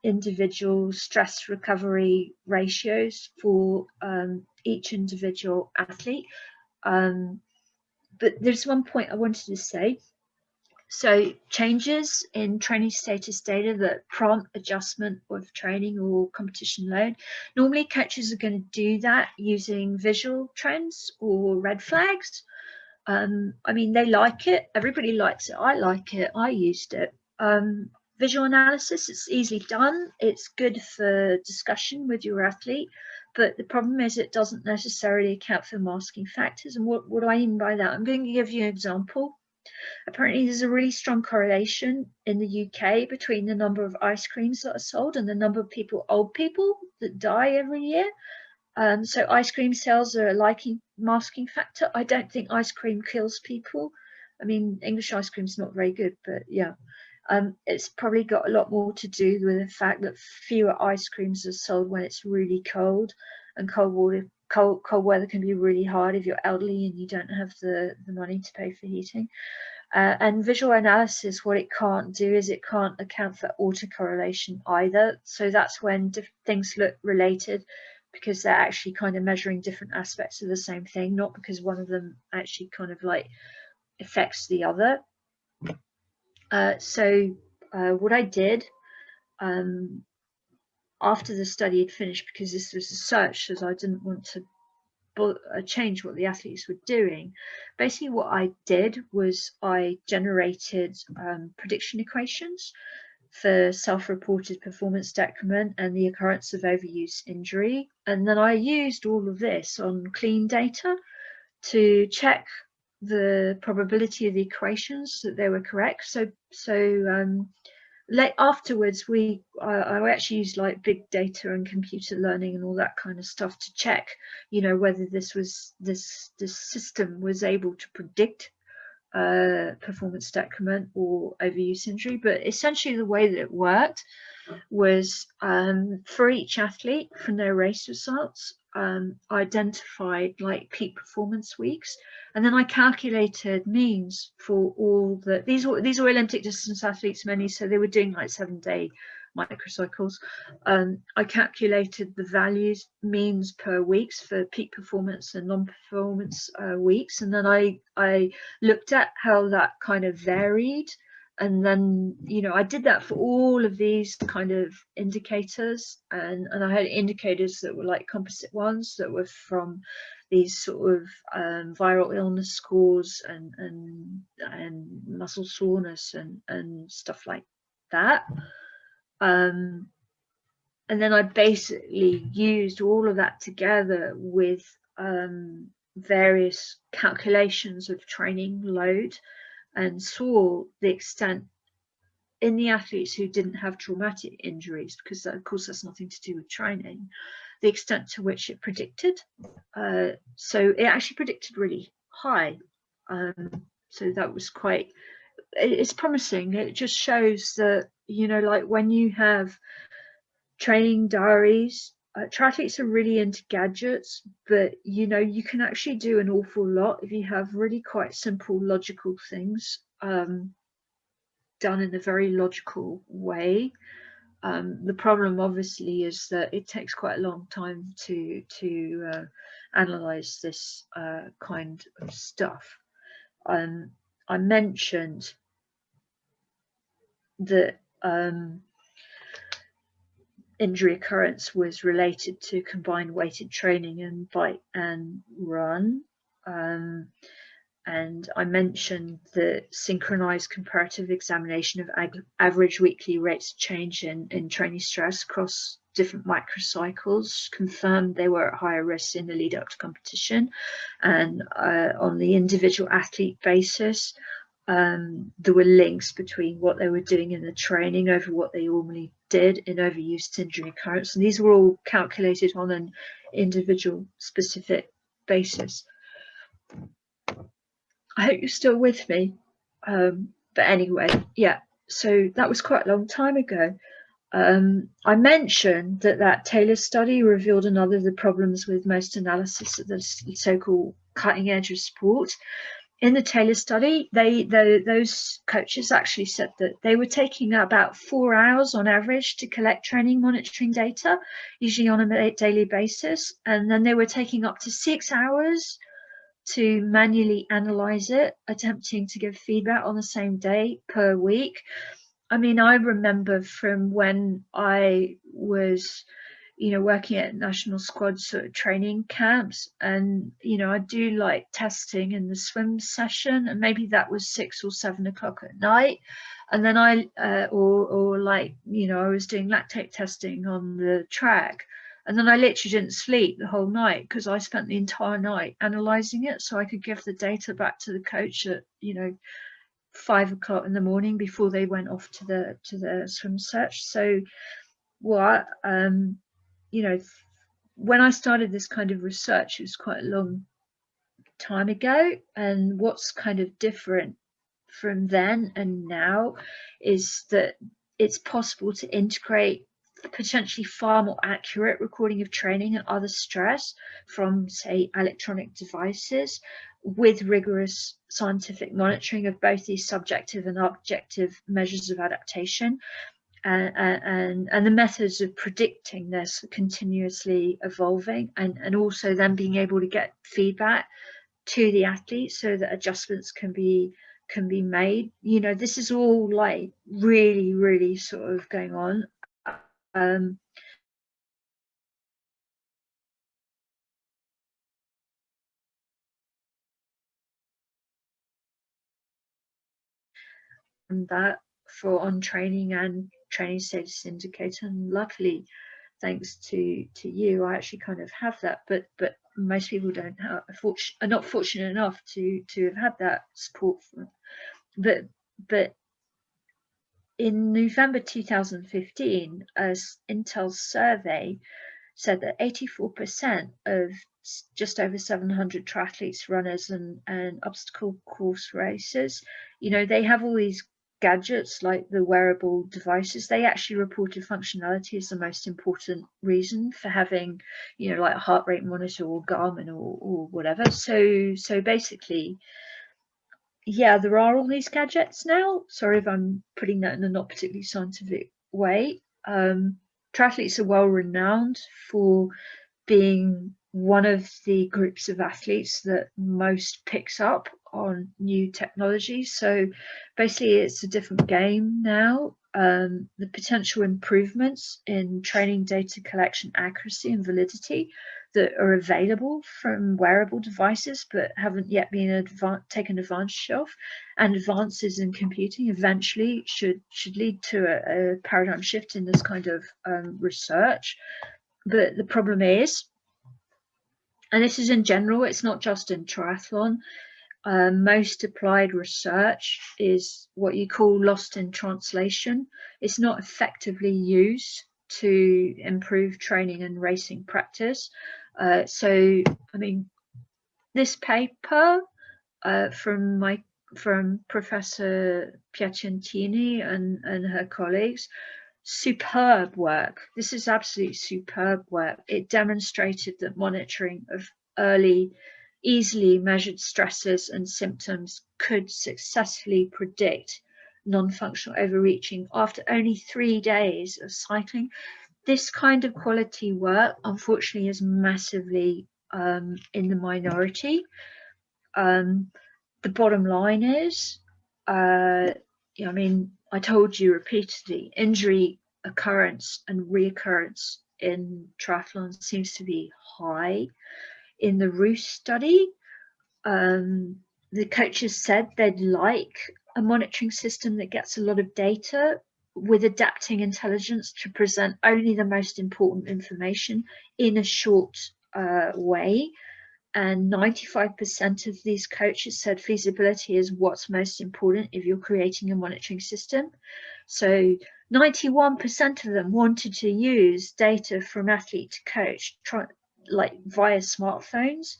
Speaker 1: individual stress recovery ratios for each individual athlete. But there's one point I wanted to say. So changes in training status data that prompt adjustment of training or competition load. Normally coaches are going to do that using visual trends or red flags. I mean, they like it. Everybody likes it. I like it. I used it. Visual analysis, it's easily done. It's good for discussion with your athlete. But the problem is it doesn't necessarily account for masking factors. And what do I mean by that? I'm going to give you an example. Apparently, there's a really strong correlation in the UK between the number of ice creams that are sold and the number of old people that die every year. So ice cream sales are a masking factor. I don't think ice cream kills people. I mean, English ice cream is not very good, but yeah. It's probably got a lot more to do with the fact that fewer ice creams are sold when it's really cold, and cold weather can be really hard if you're elderly and you don't have the money to pay for heating. And visual analysis, what it can't do is it can't account for autocorrelation either. So that's when things look related, because they're actually kind of measuring different aspects of the same thing, not because one of them actually kind of like affects the other. So what I did after the study had finished, because this was research, as I didn't want to change what the athletes were doing. Basically, what I did was I generated prediction equations for self-reported performance decrement and the occurrence of overuse injury. And then I used all of this on clean data to check the probability of the equations that they were correct. So afterwards, I actually used like big data and computer learning and all that kind of stuff to check, you know, whether this system was able to predict performance decrement or overuse injury. But essentially, the way that it worked was for each athlete from their race results, I identified like peak performance weeks, and then I calculated means for all these were Olympic distance athletes mainly, so they were doing like 7-day microcycles. I calculated the values means per weeks for peak performance and non-performance weeks, and then I looked at how that kind of varied. And then, you know, I did that for all of these kind of indicators, and I had indicators that were like composite ones that were from these sort of viral illness scores and muscle soreness and stuff like that. And then I basically used all of that together with various calculations of training load, and saw the extent in the athletes who didn't have traumatic injuries, because of course that's nothing to do with training, the extent to which it predicted. So it actually predicted really high. So that was it's promising. It just shows that, you know, like when you have training diaries, triathletes are really into gadgets, but you know, you can actually do an awful lot if you have really quite simple logical things done in a very logical way. The problem obviously is that it takes quite a long time to analyze this kind of stuff. I mentioned that injury occurrence was related to combined weighted training and bike and run. And I mentioned the synchronized comparative examination of average weekly rates of change in training stress across different microcycles confirmed they were at higher risk in the lead up to competition. And on the individual athlete basis, there were links between what they were doing in the training over what they normally did in overuse injury occurrence. And these were all calculated on an individual specific basis. I hope you're still with me. But anyway, yeah, so that was quite a long time ago. I mentioned that Taylor study revealed another of the problems with most analysis of the so-called cutting edge of sport in the Taylor study, those coaches actually said that they were taking about 4 hours on average to collect training monitoring data, usually on a daily basis, and then they were taking up to 6 hours to manually analyze it, attempting to give feedback on the same day per week. I mean, I remember from when I was, working at national squad sort of training camps, and I do like testing in the swim session, and maybe that was 6 or 7 o'clock at night, and then I or like I was doing lactate testing on the track, and then I literally didn't sleep the whole night because I spent the entire night analyzing it so I could give the data back to the coach at 5 o'clock in the morning before they went off to the swim search. So what when I started this kind of research, it was quite a long time ago, and what's kind of different from then and now is that it's possible to integrate potentially far more accurate recording of training and other stress from, say, electronic devices with rigorous scientific monitoring of both these subjective and objective measures of adaptation. And the methods of predicting this continuously evolving, and also then being able to get feedback to the athletes so that adjustments can be made. This is all like really sort of going on. And that for on training and training status indicator, and luckily thanks to you I actually kind of have that, but most people don't have, are not fortunate enough to have had that support from. But in November 2015, as Intel's survey said that 84% of just over 700 triathletes, runners, and obstacle course racers, they have all these gadgets like the wearable devices. They actually reported functionality as the most important reason for having, like a heart rate monitor or Garmin or whatever. So basically, yeah, there are all these gadgets now. Sorry if I'm putting that in a not particularly scientific way. Triathletes are well renowned for being one of the groups of athletes that most picks up on new technology. So basically it's a different game now. The potential improvements in training data collection accuracy and validity that are available from wearable devices but haven't yet been taken advantage of, and advances in computing eventually should lead to a paradigm shift in this kind of research. But the problem is, and this is in general, it's not just in triathlon, most applied research is what you call lost in translation. It's not effectively used to improve training and racing practice. So, I mean, this paper from Professor Piacentini and her colleagues, superb work. This is absolutely superb work. It demonstrated that monitoring of early, easily measured stresses and symptoms could successfully predict non-functional overreaching after only 3 days of cycling. This kind of quality work, unfortunately, is massively in the minority. The bottom line is, I mean, I told you repeatedly, injury occurrence and reoccurrence in triathlon seems to be high. In the Roos study, the coaches said they'd like a monitoring system that gets a lot of data with adapting intelligence to present only the most important information in a short way. And 95% of these coaches said feasibility is what's most important if you're creating a monitoring system. So 91% of them wanted to use data from athlete to coach, like via smartphones.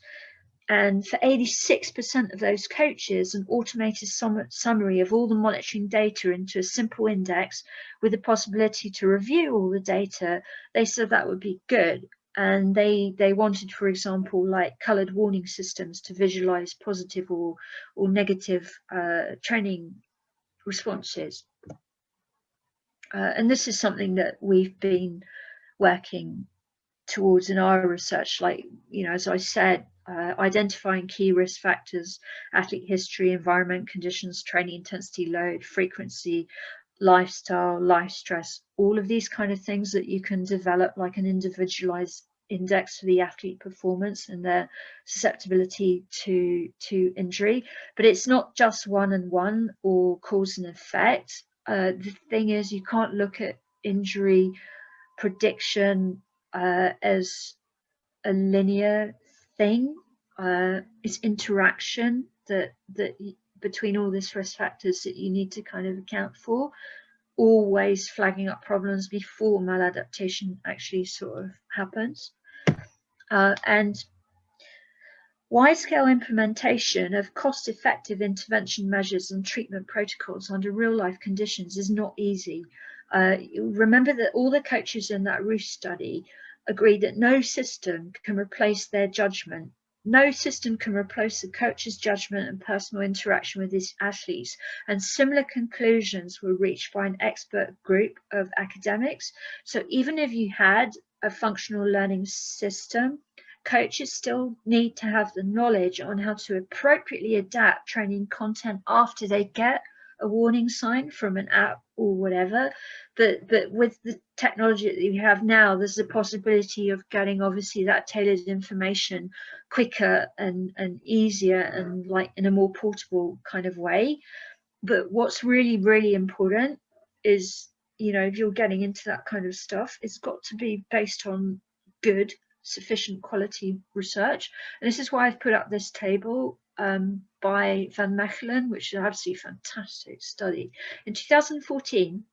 Speaker 1: And for 86% of those coaches, an automated summary of all the monitoring data into a simple index with the possibility to review all the data, they said that would be good. and they wanted, for example, like colored warning systems to visualize positive or negative training responses. And this is something that we've been working towards in our research, like, you know, as I said, identifying key risk factors, athlete history, environment conditions, training intensity, load, frequency, lifestyle, life stress, all of these kind of things that you can develop like an individualized index for the athlete performance and their susceptibility to injury. But it's not just one-on-one or cause and effect. The thing is, you can't look at injury prediction as a linear thing. It's interaction that between all these risk factors that you need to kind of account for, always flagging up problems before maladaptation actually sort of happens. And wide-scale implementation of cost-effective intervention measures and treatment protocols under real-life conditions is not easy. Remember that all the coaches in that Ruth study agreed that no system can replace their judgment. No system can replace the coach's judgment and personal interaction with his athletes. And similar conclusions were reached by an expert group of academics. So even if you had a functional learning system, coaches still need to have the knowledge on how to appropriately adapt training content after they get a warning sign from an app or whatever. But with the technology that we have now, there's a possibility of getting obviously that tailored information quicker and easier and like in a more portable kind of way. But what's really, really important is, you know, if you're getting into that kind of stuff, it's got to be based on good, sufficient quality research. And this is why I've put up this table by Van Mechelen, which is an absolutely fantastic study. In 2014,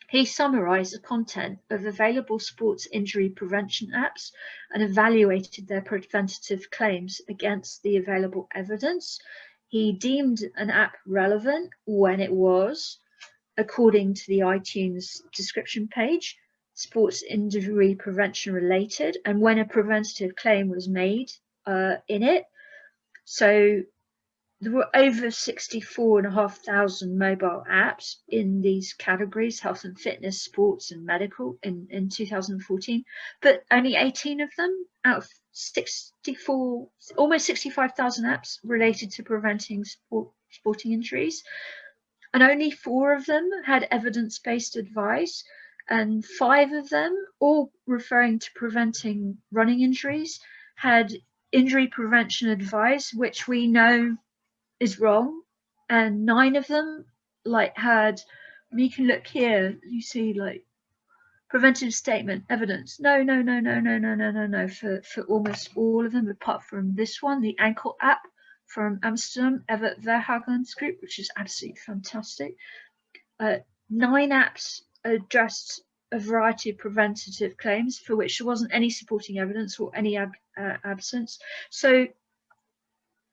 Speaker 1: he summarized the content of available sports injury prevention apps and evaluated their preventative claims against the available evidence. He deemed an app relevant when it was, according to the iTunes description page, sports injury prevention related, and when a preventative claim was made in it. So there were over 64,500 mobile apps in these categories, health and fitness, sports and medical in 2014, but only 18 of them out of 64, almost 65,000 apps related to preventing sporting injuries. And only 4 of them had evidence-based advice, and 5 of them, all referring to preventing running injuries, had injury prevention advice, which we know is wrong. And 9 of them like had, you can look here, you see like preventive statement evidence. No, for almost all of them, apart from this one, the ankle app from Amsterdam, Evert Verhagen's group, which is absolutely fantastic. 9 apps addressed a variety of preventative claims for which there wasn't any supporting evidence or any absence. So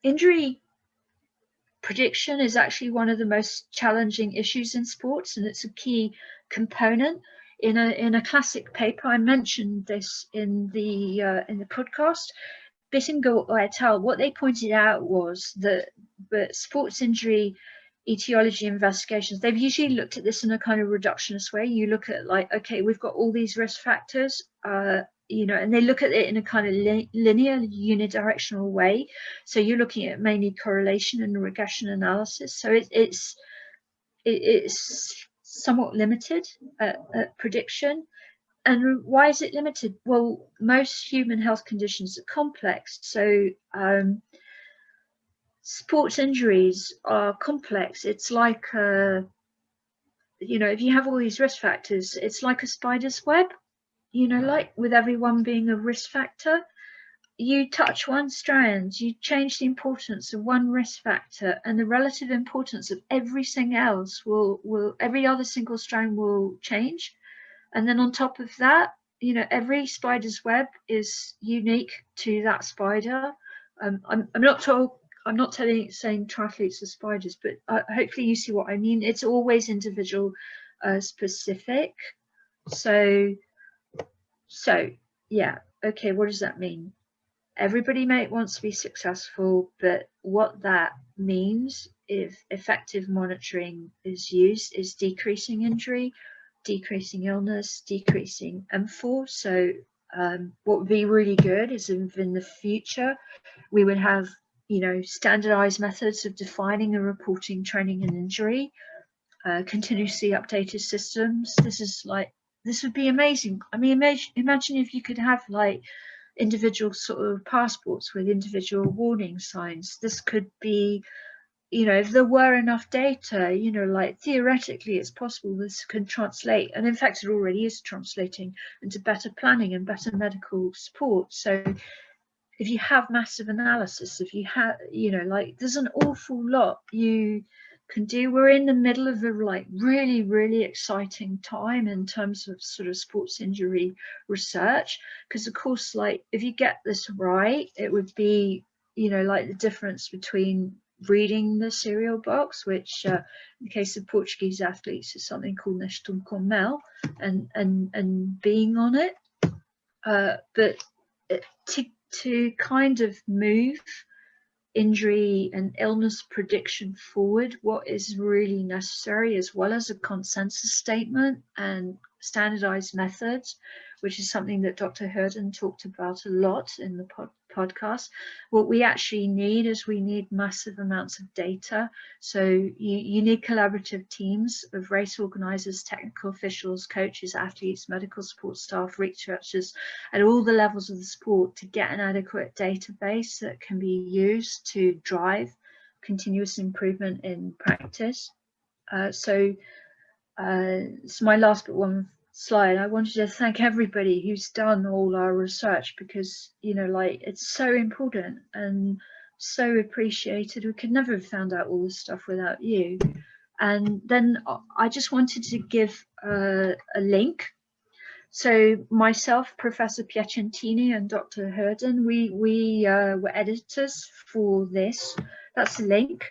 Speaker 1: injury prediction is actually one of the most challenging issues in sports, and it's a key component. In a classic paper, I mentioned this in the podcast, Bittinger et al., what they pointed out was that sports injury etiology investigations, they've usually looked at this in a kind of reductionist way. You look at like, okay, we've got all these risk factors, you know, and they look at it in a kind of linear, unidirectional way. So you're looking at mainly correlation and regression analysis. So it's somewhat limited at prediction. And why is it limited? Well, most human health conditions are complex. So sports injuries are complex. It's like, you know, if you have all these risk factors, it's like a spider's web, you know, like with everyone being a risk factor. You touch one strand, you change the importance of one risk factor, and the relative importance of everything else every other single strand will change. And then on top of that, you know, every spider's web is unique to that spider. I'm not saying triathletes are spiders, but hopefully you see what I mean. It's always individual specific. So yeah, okay, what does that mean? Everybody wants to be successful, but what that means if effective monitoring is used is decreasing injury, decreasing illness, decreasing M4. So what would be really good is if in the future we would have, you know, standardized methods of defining and reporting training and injury, continuously updated systems. This would be amazing. I mean, imagine if you could have like individual sort of passports with individual warning signs. This could be, you know, if there were enough data, you know, like theoretically it's possible this can translate, and in fact it already is translating into better planning and better medical support. So if you have massive analysis, if you have, you know, like there's an awful lot you can do. We're in the middle of a like really exciting time in terms of sort of sports injury research, because of course, like if you get this right, it would be, you know, like the difference between reading the serial box, which in the case of Portuguese athletes is something called Nestum com Mel, and being on it, but to kind of move injury and illness prediction forward, what is really necessary, as well as a consensus statement and standardized methods, which is something that Dr. Herden talked about a lot in the podcast. What we actually need is we need massive amounts of data. So you need collaborative teams of race organizers, technical officials, coaches, athletes, medical support staff, researchers at all the levels of the sport to get an adequate database that can be used to drive continuous improvement in practice. So my last but one slide, I wanted to thank everybody who's done all our research, because, you know, like it's so important and so appreciated. We could never have found out all this stuff without you. And then I just wanted to give a link. So myself, Professor Piacentini, and Dr. Herden, we were editors for this. That's the link.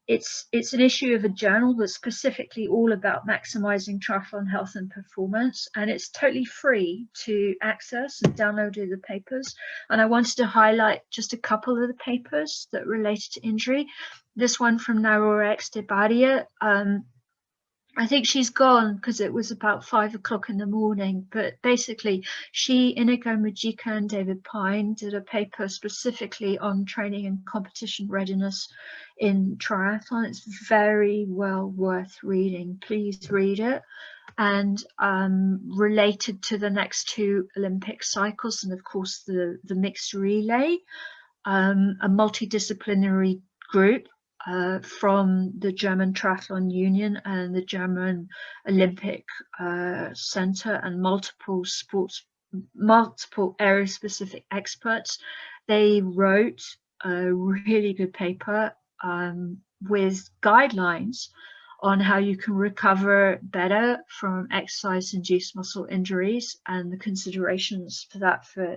Speaker 1: It's an issue of a journal that's specifically all about maximizing triathlon health and performance, and it's totally free to access and download the papers. And I wanted to highlight just a couple of the papers that related to injury. This one from Naurora Estebaria. I think she's gone because it was about 5 o'clock in the morning, but basically she, Inigo Mujica and David Pine did a paper specifically on training and competition readiness in triathlon. It's very well worth reading. Please read it. And related to the next 2 Olympic cycles, and of course the mixed relay, a multidisciplinary group from the German Triathlon Union and the German Olympic Center and multiple area-specific experts. They wrote a really good paper with guidelines on how you can recover better from exercise-induced muscle injuries and the considerations for that for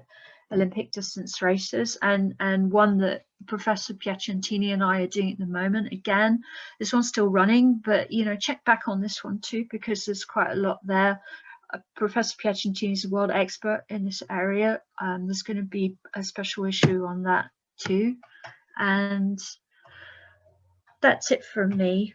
Speaker 1: Olympic distance races, and one that Professor Piacentini and I are doing at the moment. Again, this one's still running, but you know, check back on this one too, because there's quite a lot there. Professor Piacentini is a world expert in this area. There's going to be a special issue on that too. And that's it from me.